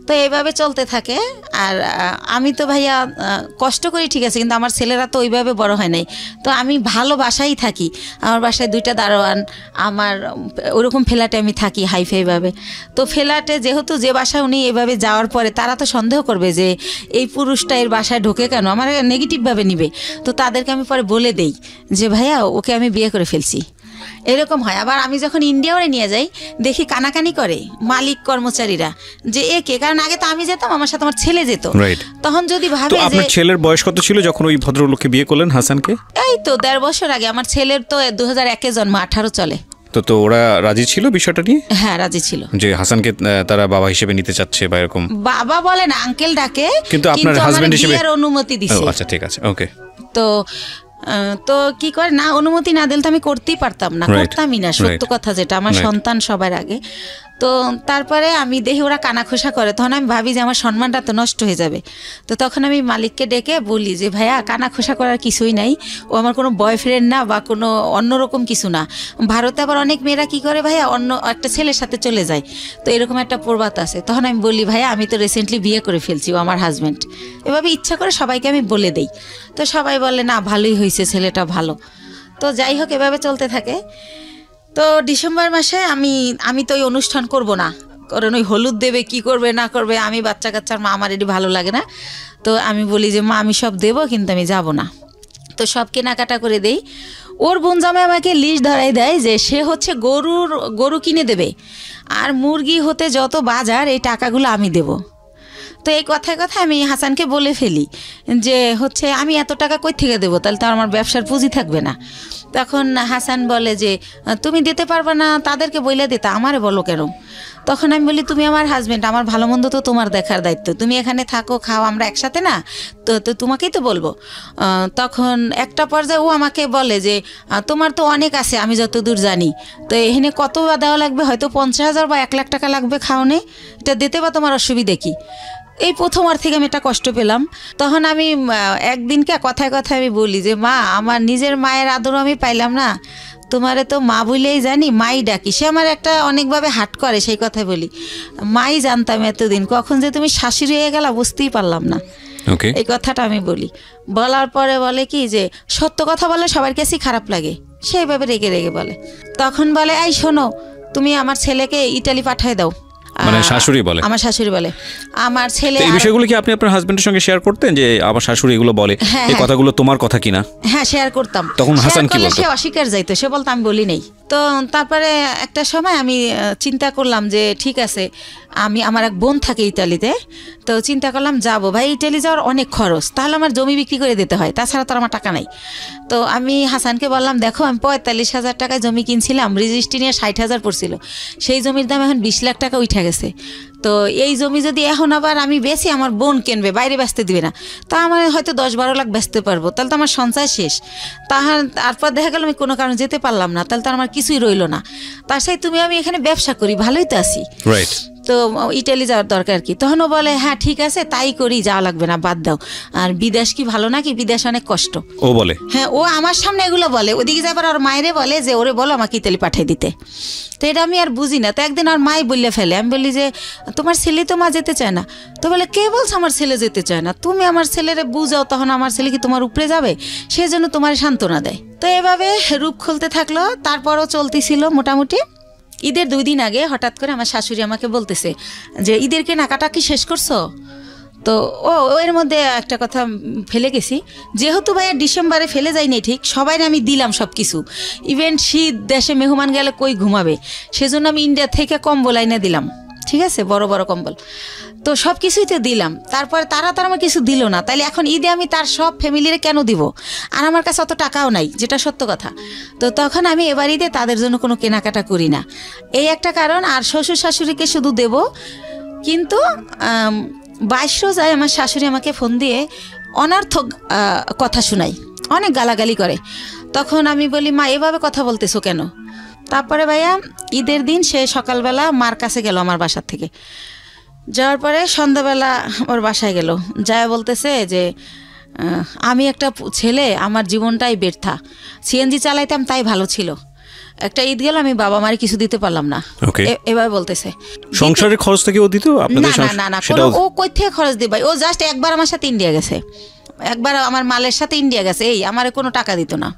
তো এইভাবে চলতে থাকে। আর আমি তো ভাইয়া কষ্ট করি ঠিক আছে, কিন্তু আমার ছেলেরা তো ওইভাবে বড় হয় নাই। তো আমি ভালো বাসায় থাকি, আমার বাসায় 2টা দারোয়ান, আমার ওরকম ফ্ল্যাটে আমি থাকি হাইফাইভাবে। তো ফ্ল্যাটে যেহেতু যে বাসায় উনি এভাবে যাওয়ার পরে তারা তো সন্দেহ করবে যে এই পুরুষটা এর বাসায় ঢোকে কেন, আমার নেগেটিভভাবে নিবে। তো তাদেরকে আমি পরে বলে দেই যে ভাইয়া ওকে আমি বিয়ে করে ফেলছি, এরকম হয়। আবার আমি যখন ইন্ডিয়া নিয়ে যাই দেখি কানাকানি করে মালিক কর্মচারীরা যে একে, কারণ আগে তো আমি যেতাম, আমার সাথে আমার ছেলে যেত, তখন যদি ভাবে। আপনার ছেলের বয়স কত ছিল যখন ওই ভদ্রলোককে বিয়ে করলেন হাসানকে? এই তো 1.5 বছর আগে। আমার ছেলের তো 2001-এ জন্ম, 18 চলে। তো ওরা রাজি ছিল বিষয়টা নিয়ে? হ্যাঁ রাজি ছিল, যে হাসানকে তারা বাবা হিসেবে নিতে চাচ্ছে বা এরকম। বাবা বলে না, আঙ্কেল ডাকে, কিন্তু আপনার হাজবেন্ড হিসেবে অনুমতি দিছে। আচ্ছা ঠিক আছে, ওকে। তো কি করে না, অনুমতি না দিলে তো আমি করতেই পারতাম না, করতামই না, সত্য কথা যেটা, আমার সন্তান সবার আগে। তো তারপরে আমি দেখি ওরা কানাখোসা করে, তখন আমি ভাবি যে আমার সম্মানটা তো নষ্ট হয়ে যাবে। তো তখন আমি মালিককে ডেকে বলি যে ভাইয়া কানাখোসা করার কিছুই নাই, ও আমার কোনো বয়ফ্রেন্ড না বা কোনো অন্যরকম কিছু না। ভারতে আবার অনেক মেয়েরা কি করে ভাইয়া অন্য একটা ছেলের সাথে চলে যায়, তো এরকম একটা প্রবাদ আছে। তখন আমি বলি ভাইয়া আমি তো রিসেন্টলি বিয়ে করে ফেলছি, ও আমার হাজব্যান্ড। এভাবে ইচ্ছা করে সবাইকে আমি বলে দেই। তো সবাই বলে না ভালোই হয়েছে, ছেলেটা ভালো। তো যাই হোক এভাবে চলতে থাকে। তো ডিসেম্বর মাসে আমি তো ওই অনুষ্ঠান করব না, কারণ ওই হলুদ দেবে কি করবে না করবে, আমি বাচ্চা কাচ্চার মা, আমার এটি ভালো লাগে না। তো আমি বলি যে মা আমি সব দেবো, কিন্তু আমি যাব না। তো সব কেনাকাটা করে দেই। ওর বোন জামাই আমাকে লিস্ট ধরাই দেয় যে সে হচ্ছে গরু কিনে দেবে, আর মুরগি হতে যত বাজার এই টাকাগুলো আমি দেব। তো এই কথায় আমি হাসানকে বলে ফেলি যে হচ্ছে আমি এত টাকা কই থেকে দেবো, তাহলে তো আমার ব্যবসার পুঁজি থাকবে না। তখন হাসান বলে যে তুমি দিতে পারবে না, তাদেরকে বলে দিতে, আমারে বলো কেন? তখন আমি বলি তুমি আমার হাজব্যান্ড, আমার ভালো মন্দ তো তোমার দেখার দায়িত্ব, তুমি এখানে থাকো খাও, আমরা একসাথে না, তো তোমাকেই তো বলবো। তখন একটা পর্যায়ে ও আমাকে বলে যে তোমার তো অনেক আছে আমি যতদূর জানি, তো এখানে কত দেওয়া লাগবে, হয়তো 50,000 বা 1 লাখ টাকা লাগবে খাওয়ানে, এটা দিতে বা তোমার অসুবিধা কি? এই প্রথমবার থেকে আমি এটা কষ্ট পেলাম। তখন আমি একদিনকে কথায় আমি বলি যে মা আমার নিজের মায়ের আদরও আমি পাইলাম না, তোমারে তো মা বলেই জানি, মাই ডাকি। সে আমার একটা অনেকভাবে হাট করে, সেই কথাই বলি, মাই জানতাম এতদিন, কখন যে তুমি শাশুড়ি হয়ে গেলা বুঝতেই পারলাম না। এই কথাটা আমি বলি। বলার পরে বলে কি যে সত্য কথা বলে সবার কাছেই খারাপ লাগে, সেইভাবে রেগে বলে। তখন বলে এই শোনো, তুমি আমার ছেলেকে ইটালি পাঠিয়ে দাও। মানে শাশুড়ি বলে? আমার শাশুড়ি বলে। আমার ছেলে এই বিষয়গুলো কি আপনি আপনার হাজবেন্ডের সঙ্গে শেয়ার করতেন যে আমার শাশুড়ি এগুলো বলে, এই কথাগুলো তোমার কথা কিনা? হ্যাঁ শেয়ার করতাম। তখন হাসান কি বলতো? সে অস্বীকার যাইতো, সে বলতো আমি বলি নাই। তো তারপরে একটা সময় আমি চিন্তা করলাম যে ঠিক আছে, আমার এক বোন থাকে ইতালিতে, তো চিন্তা করলাম যাবো, ভাই ইটালি যাওয়ার অনেক খরচ, তাহলে আমার জমি বিক্রি করে দিতে হয়, তাছাড়া তো আমার টাকা নাই। তো আমি হাসানকে বললাম দেখো আমি 45,000 টাকায় জমি কিনছিলাম, রেজিস্ট্রি নিয়ে 60,000 পড়ছিল, সেই জমির দাম এখন 20 লাখ টাকা উঠে গেছে। তো এই জমি যদি এখন আবার আমি বেশি, আমার বোন কিনবে, বাইরে বেচতে দিবে না, তা আমার হয়তো 10-12 লাখ বেচতে পারবো, তাহলে তো আমার সঞ্চয় শেষ। তারপর দেখা গেল আমি কোনো কারণে যেতে পারলাম না, তাহলে তো আমার কিছুই রইলো না। তার সাথে তুমি আমি এখানে ব্যবসা করি, ভালোই তো আছি, তো ইটালি যাওয়ার দরকার কি? তখন ও বলে হ্যাঁ ঠিক আছে তাই করি, যাওয়া লাগবে না, বাদ দাও, আর বিদেশ কি ভালো নাকি, বিদেশ অনেক কষ্ট। ও বলে? হ্যাঁ, ও আমার সামনে এগুলো বলে, ওদিকে যাবার আর মায়েরে বলে যে ওরে বলো আমাকে ইতালি পাঠিয়ে দিতে। তো এটা আমি আর বুঝি না। তো একদিন আর মাই বললে ফেলে, আমি বলি যে তোমার ছেলে তো মা যেতে চায় না। তো বলে কে বলছে আমার ছেলে যেতে চায় না, তুমি আমার ছেলেরে বুঝাও, তখন আমার ছেলে কি তোমার উপরে যাবে, সেই জন্য তোমার সান্ত্বনা দেয়। তো এভাবে রূপ খুলতে থাকলো। তারপরও চলতেছিল মোটামুটি। ঈদের 2 দিন আগে হঠাৎ করে আমার শাশুড়ি আমাকে বলতেছে যে ঈদের কেনাকাটা কি শেষ করছো? তো এর মধ্যে একটা কথা ফেলে গেছি, যেহেতু ভাইয়া ডিসেম্বরে ফেলে যায়নি ঠিক, সবাই আমি দিলাম সব কিছু, ইভেন শীত, দেশে মেহমান গেলে কই ঘুমাবে, সেজন্য আমি ইন্ডিয়া থেকে কম্বল আইনে দিলাম, ঠিক আছে, বড় বড় কম্বল, তো সব কিছুই তো দিলাম। তারপরে তারা আমার কিছু দিল না, তাইলে এখন ঈদে আমি তার সব ফ্যামিলিরে কেন দিব? আর আমার কাছে অত টাকাও নাই, যেটা সত্য কথা। তো তখন আমি এবার ঈদে তাদের জন্য কোনো কেনাকাটা করি না, এই একটা কারণ। আর শ্বশুর শাশুড়িকে শুধু দেব। কিন্তু 22 রোজায় আমার শাশুড়ি আমাকে ফোন দিয়ে অনর্থক কথা শোনায়, অনেক গালাগালি করে। তখন আমি বলি মা এভাবে কথা বলতেছো কেন? তারপরে ভাইয়া ঈদের দিন সে সকালবেলা মার কাছে গেল আমার বাসার থেকে, যাওয়ার পরে সন্ধ্যাবেলা ওর বাসায় গেল, যায় বলতেছে যে আমি একটা ছেলে, আমার জীবনটাই ব্যর্থা, সিএনজি চালাইতাম তাই ভালো ছিল, একটা ঈদ গেল আমি বাবা মার কিছু দিতে পারলাম না, এবার বলতেছে। সংসারের খরচ থেকে ও দিত? না, ও কই থেকে খরচ দিবে? ও জাস্ট একবার আমার সাথে ইন্ডিয়া গেছে, একবার আমার মালের সাথে ইন্ডিয়া গেছে, এই আমার কোনো টাকা দিত না।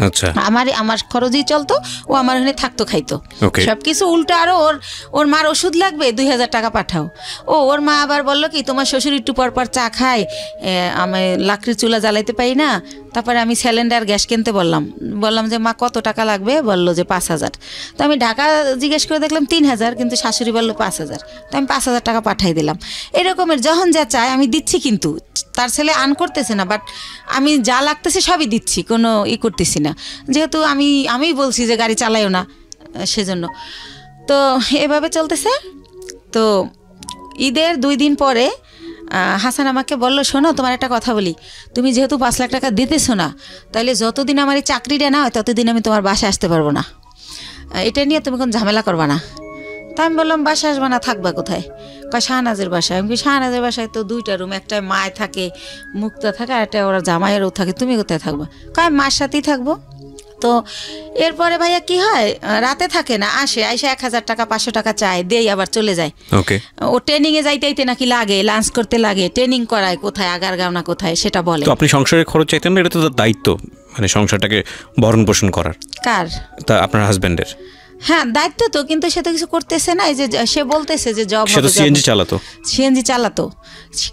আচ্ছা, আমার খরচই চলতো, ও আমার এখানে থাকতো, খাইতো, সবকিছু উল্টো। আরো ওর মার ওষুধ লাগবে, 2,000 টাকা পাঠাও। ওর মা আবার বললো কি তোমার শ্বশুর একটু পর চা খায়, আমি লাকড়ির চুলা জ্বালাইতে পারি না। তারপরে আমি সিলিন্ডার গ্যাস কিনতে বললাম যে মা কত টাকা লাগবে? বললো যে 5,000। তো আমি ঢাকা জিজ্ঞেস করে দেখলাম 3,000, কিন্তু শাশুড়ি বললো 5,000। তো আমি 5,000 টাকা পাঠাই দিলাম। এরকমের যখন যা চায় আমি দিচ্ছি, কিন্তু তার ছেলে আন করতেছে না, বাট আমি যা লাগতেছে সবই দিচ্ছি, কোনো করতেছি না, যেহেতু আমি বলছি যে গাড়ি চালাইও না, সেজন্য। তো এভাবে চলতেছে। তো ঈদের 2 দিন পরে হাসান আমাকে বললো শোনো তোমার একটা কথা বলি, তুমি যেহেতু 5 লাখ টাকা দিতেছো না, তাহলে যতদিন আমার এই চাকরিটা না হয় ততদিন আমি তোমার বাসায় আসতে পারবো না, এটা নিয়ে তুমি কোনো ঝামেলা করবা না। তা আমি বললাম বাসায় আসবা না, থাকবা কোথায়? কয় শাহনাজের বাসায়। আমি শাহনাজের বাসায় তো 2টা রুম, একটায় মায় থাকে, মুক্তা থাকে, আর একটা ওরা জামাইয়েরও থাকে, তুমি কোথায় থাকবা? কয় মার সাথেই থাকবো। তো এরপরে ভাইয়া কি হয়, রাতে থাকে না, আসে 1,000 টাকা 500 টাকা চায়, দেই আবার চলে যায়। ও ট্রেনিংয়ে যাইতে নাকি লাগে, লাঞ্চ করতে লাগে, ট্রেনিং করায় কোথায়, আগারগাঁও না কোথায়, সেটা বলে। তো আপনি সংসারের খরচ চাইতেন না? এটা তো দায়িত্ব, মানে সংসারটাকে ভরণ পোষণ করার। কার? তা আপনার হাজবেন্ডের। হ্যাঁ দায়িত্ব তো, কিন্তু সে তো কিছু করতেছে না। এই যে সে বলতেছে যে জব হবে, সিএনজি চালাতো,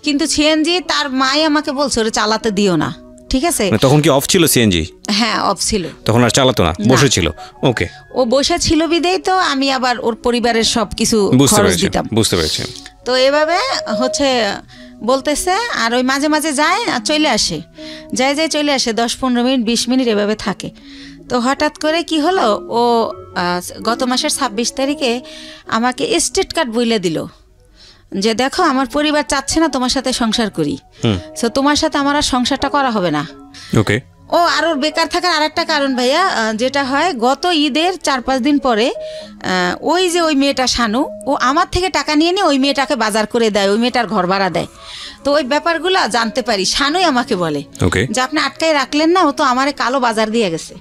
কিন্তু সিএনজি তার মাই আমাকে বলছে ওরে চালাতে দিও না, ঠিক আছে। তখন কি অফ ছিল সিএনজি? হ্যাঁ অফ ছিল, তখন আর চালাতো না, বসে ছিল। ওকে, ও বসে ছিল বিদেই তো আমি আবার ওর পরিবারের সবকিছু খরচ দিতাম। বুঝতে পেরেছি। তো এভাবে হচ্ছে বলতেছে, আর ওই মাঝে মাঝে যায় আর চলে আসে, যায় চলে আসে, 10-15 মিনিট 20 মিনিট এভাবে থাকে। তো হঠাৎ করে কি হলো, ও গত মাসের 26 তারিখে আমাকে স্টেট কার্ড বইলে দিল যে দেখো আমার পরিবার চাচ্ছে না তোমার সাথে সংসার করি, তো তোমার সাথে আমার আর সংসারটা করা হবে না। ওকে। ও আর ওর বেকার থাকার আরেকটা কারণ ভাইয়া, যেটা হয় গত ঈদের 4-5 দিন পরে ওই যে ওই মেয়েটা শানু, ও আমার থেকে টাকা নিয়ে ওই মেয়েটাকে বাজার করে দেয়, ওই মেয়েটার ঘর ভাড়া দেয়। তো ওই ব্যাপারগুলো জানতে পারি, শানুই আমাকে বলে যে আপনি আটকাই রাখলেন না, ও তো আমারে কালো বাজার দিয়ে গেছে।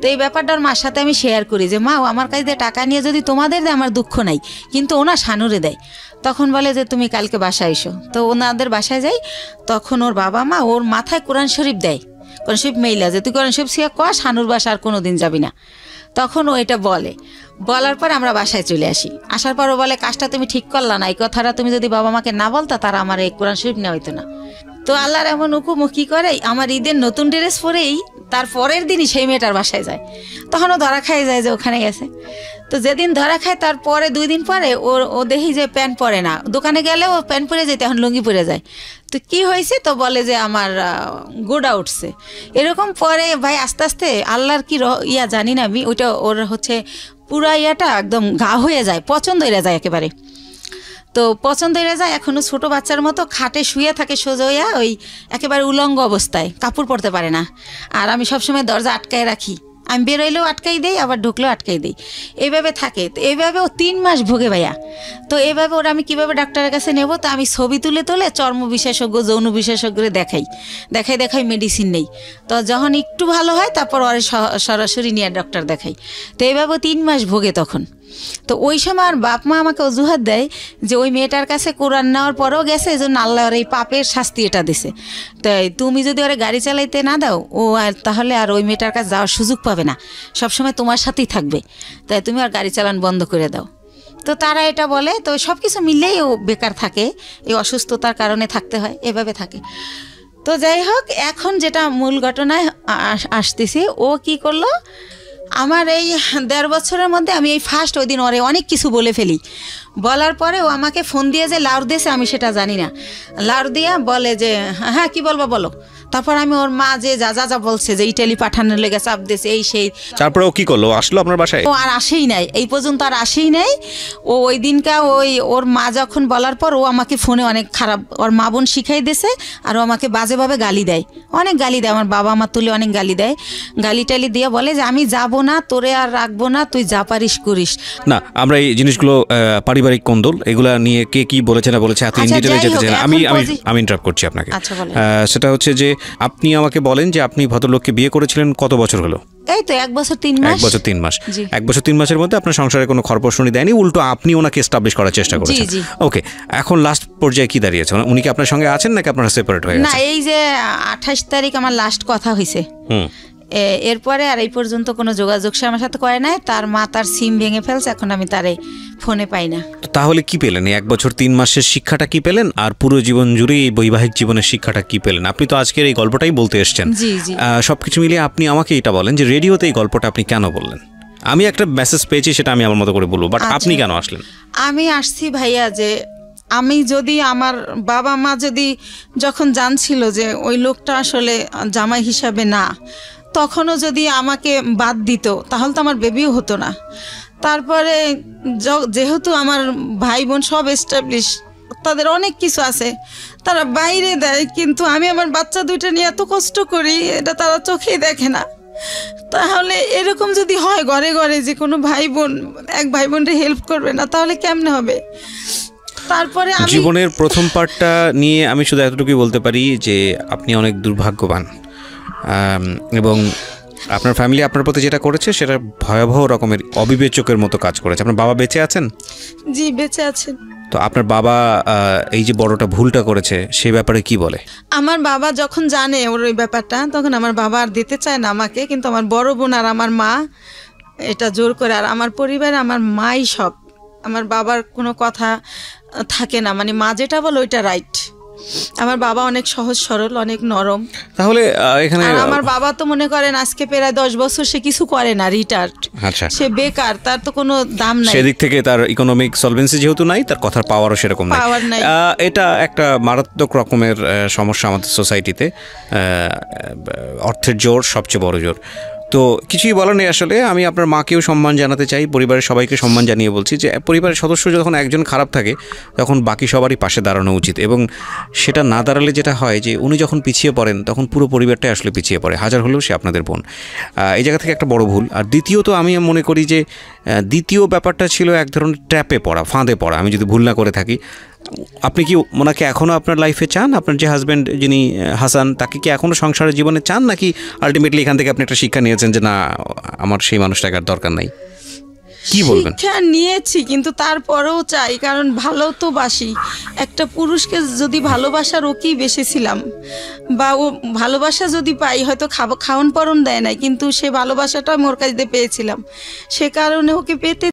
তো এই ব্যাপারটা ওর মার সাথে আমি শেয়ার করি যে মা, ও আমার কাছে টাকা নিয়ে যদি তোমাদের দেয় আমার দুঃখ নাই, কিন্তু ওনা শানুরে দেয়। তখন বলে যে তুমি কালকে বাসায় এসো। তো ওনাদের বাসায় যাই, তখন ওর বাবা মা ওর মাথায় কোরআন শরীফ দেয়, কোরআন শরীফ মেইলা যে তুই কোরআন শরীফ শিয়া কর, শানুর বাসা আর কোনো দিন যাবি না। তখন ও এটা বলার পর আমরা বাসায় চলে আসি। আসার পর ও বলে কাজটা তুমি ঠিক করলা না, এই কথাটা তুমি যদি বাবা মাকে না বলতা তারা আমার এই কোরআন শরীফ নেওয়া হইতো না। তো আল্লাহর এমন হুকুম, কি করে আমার ঈদের নতুন ড্রেস পরেই তার পরের দিনই সেই মেয়েটার বাসায় যায়। তখন ও ধরা খাই যায় যে ওখানে গেছে। তো যেদিন ধরা খায় তারপরে 2 দিন পরে ও দেখি যে প্যান্ট পরে না, দোকানে গেলে ও প্যান্ট পরে যেতে, এখন লুঙ্গি পরে যায়। তো কি হয়েছে, তো বলে যে আমার গোড়া উঠছে। এরকম পরে ভাই আস্তে আস্তে আল্লাহর কি জানি না আমি, ওইটা ওর হচ্ছে পুরা একদম গা হয়ে যায়, পছন্দ হয়ে যায় একেবারে। তো পছন্দ হয়ে যায়, এখনও ছোট বাচ্চার মতো খাটে শুয়ে থাকে সোজা হইয়া, ওই একেবারে উলঙ্গ অবস্থায়, কাপড় পরতে পারে না। আর আমি সবসময় দরজা আটকায় রাখি, আমি বেরোইলেও আটকাই দেই, আবার ঢুকলেও আটকাই দেই, এইভাবে থাকে। তো এইভাবে ও 3 মাস ভোগে ভাইয়া। তো এইভাবে ওরা আমি কীভাবে ডাক্তারের কাছে নেব, তো আমি ছবি তুলে চর্ম বিশেষজ্ঞ, যৌন বিশেষজ্ঞরে দেখাই মেডিসিন নেই। তো যখন একটু ভালো হয় তারপর ওরা সরাসরি নিয়ে ডক্টর দেখাই। তো এইভাবে 3 মাস ভোগে তখন। তো ওই সময় আর বাপ মা আমাকে অজুহাত দেয় যে ওই মেয়েটার কাছে কোরআন নেওয়ার পরেও গেছে, এই জন্য আল্লাহ ওর এই পাপের শাস্তি এটা দিছে। তাই তুমি যদি ওরা গাড়ি চালাইতে না দাও, ও তাহলে আর ওই মেয়েটার কাছে যাওয়ার সুযোগ পাবে না, সবসময় তোমার সাথেই থাকবে, তাই তুমি আর গাড়ি চালান বন্ধ করে দাও। তো তারা এটা বলে। তো সব কিছু মিলেই ও বেকার থাকে, এই অসুস্থতার কারণে থাকতে হয়, এভাবে থাকে। তো যাই হোক, এখন যেটা মূল ঘটনায় আসতেছি, ও কি করলো, আমার এই 1.5 বছরের মধ্যে আমি এই ফার্স্ট ওই দিন ওরে অনেক কিছু বলে ফেলি। বলার পরে ও আমাকে ফোন দিয়ে যে লাউর দিয়েছে আমি সেটা জানি না, লাউর দিয়া বলে যে হ্যাঁ কি বলবো বলো। তারপর আমি ওর মা যে যা বলছে যে ইটালি পাঠানোর লেগে চাপ দিয়েছে এই সেই। তারপরে ও কি করলো, আসলো আপনার বাসায়? ও আর আসেই নাই, এই পর্যন্ত আর আসেই নাই। ও ওই দিনকা ওর মা যখন বলার পর ও আমাকে ফোনে অনেক খারাপ, ওর মা বোন শিখাই দিয়েছে, আর ও আমাকে বাজেভাবে গালি দেয়, অনেক গালি দেয়। আমার বাবা মা তুলে অনেক গালি দেয়, গালি টালি দিয়ে বলে যে আমি যাবো না, তোরে আর রাখবো না, তুই যা পারিস করিস না। আমরা এই জিনিসগুলো পারিবারিক কোন্দল এগুলা নিয়ে কে কি বলেছে না বলেছে এত ইন ডিটেইলে যেতে চাই না। আমি ইন্টারাপ্ট করছি আপনাকে। সেটা হচ্ছে যে আপনি আমাকে বলেন যে আপনি ভদ্রলোককে বিয়ে করেছিলেন কত বছর হলো? এই তো 1 বছর 3 মাস। 1 বছর 3 মাস। 1 বছর 3 মাসের মধ্যে আপনার সংসারে কোনো খরপোশনি দেয়নি, উল্টো আপনি ওনাকে এস্টাবলিশ করার চেষ্টা করেছেন। ওকে, এখন লাস্ট পর্যায়ে কি দাঁড়িয়েছে? উনি কি আপনার সঙ্গে আছেন নাকি আপনারা সেপারেট হয়ে গেছেন? না, এই যে 28 তারিখ আমার লাস্ট কথা হয়েছে, এরপরে আর এই পর্যন্ত কোনো যোগাযোগ সে আমার সাথে করে নাই। তার মা তার সিম ভেঙে ফেলছে, এখন আমি তারে ফোনে পাই না। তাহলে কি পেলেন? 1 বছর 3 মাসের শিক্ষাটা কি পেলেন, আর পুরো জীবন জুড়ে এই বৈবাহিক জীবনের শিক্ষাটা কি পেলেন? আপনি তো আজকের এই গল্পটাই বলতে এসেছেন। সবকিছু মিলিয়ে আপনি আমাকে এটা বলেন যে রেডিওতে এই গল্পটা আপনি কেন বললেন? আমি একটা মেসেজ পেয়েছি, সেটা আমি আমার মতো করে বলবো, বাট আপনি কেন আসলেন? আমি আসছি ভাইয়া যে আমি যদি আমার বাবা মা যদি যখন জানছিল যে ওই লোকটা আসলে জামাই হিসাবে না, তখনও যদি আমাকে বাদ দিত তাহলে তো আমার বেবিও হতো না। তারপরে যেহেতু আমার ভাই বোন সব এস্টাবলিশ, তাদের অনেক কিছু আছে, তারা বাইরে দেয়, কিন্তু আমি আমার বাচ্চা 2টা নিয়ে এত কষ্ট করি, এটা তারা চোখেই দেখে না। তাহলে এরকম যদি হয় ঘরে ঘরে যে কোনো ভাই বোন এক ভাই বোনকে হেল্প করবে না, তাহলে কেমনে হবে? তারপরে জীবনের প্রথম পার্টটা নিয়ে আমি শুধু এতটুকুই বলতে পারি যে আপনি অনেক দুর্ভাগ্যবান, এবং আপনার ফ্যামিলি আপনার প্রতি যেটা করেছে সেটা ভয়াবহ রকমের অবিবেচকের মতো কাজ করেছে। আপনার বাবা বেঁচে আছেন? জি, বেঁচে আছেন। তো আপনার বাবা এই যে বড়টা ভুলটা করেছে সেই ব্যাপারে কি বলে? আমার বাবা যখন জানে ওর ওই ব্যাপারটা, তখন আমার বাবা আর দিতে চায় না আমাকে, কিন্তু আমার বড় বোন আর আমার মা এটা জোর করে। আর আমার পরিবারে আমার মাই সব, আমার বাবার কোনো কথা থাকে না, মানে মা যেটা বলে ওইটা রাইট। আমার বাবা অনেক সহজ সরল, অনেক নরম। তাহলে এখানে আমার বাবা তো মনে করেন আজকে প্রায় 10 বছর সে কিছু করে না, রিটায়ার্ড, সে বেকার, তার তো কোনো দাম নাই। সেদিক থেকে তার ইকোনমিক সলভেন্সি যেহেতু নাই, তার কথার পাওয়ারও সেরকম নাই। এটা একটা মারাত্মক রকমের সমস্যা আমাদের সোসাইটিতে। অর্থের জোর সবচেয়ে বড় জোর। তো কিছুই বলার নেই আসলে। আমি আপনার মাকেও সম্মান জানাতে চাই, পরিবারের সবাইকে সম্মান জানিয়ে বলছি যে পরিবারের সদস্য যখন একজন খারাপ থাকে তখন বাকি সবারই পাশে দাঁড়ানো উচিত। এবং সেটা না দাঁড়ালে যেটা হয় যে উনি যখন পিছিয়ে পড়েন তখন পুরো পরিবারটাই আসলে পিছিয়ে পড়ে, হাজার হলেও সে আপনাদের বোন। এই জায়গা থেকে একটা বড় ভুল। আর দ্বিতীয়ত আমি মনে করি যে দ্বিতীয় ব্যাপারটা ছিল এক ধরনের ট্র্যাপে পড়া, ফাঁদে পড়া, আমি যদি ভুল না করে থাকি। আপনি কি ওনাকে এখনও আপনার লাইফে চান? আপনার যে হাজব্যান্ড যিনি হাসান, তাকে কি এখনও সংসারের জীবনে চান, নাকি আলটিমেটলি এখান থেকে আপনি একটা শিক্ষা নিয়েছেন যে না, আমার সেই মানুষটাকে আর দরকার নাই? কি বলবেন? শিক্ষা নিয়েছি, কিন্তু তারপরেও চাই, কারণ ভালো তো বাসি। একটা পুরুষকে যদি ভালোবাসার ওকেই বেসেছিলাম, বা ও ভালোবাসা যদি পাই, হয়তো খাওয়ান পরন দেয় নাই, কিন্তু সে ভালোবাসাটা মোর কাছে পেয়েছিলাম, সে কারণে ওকে পেতে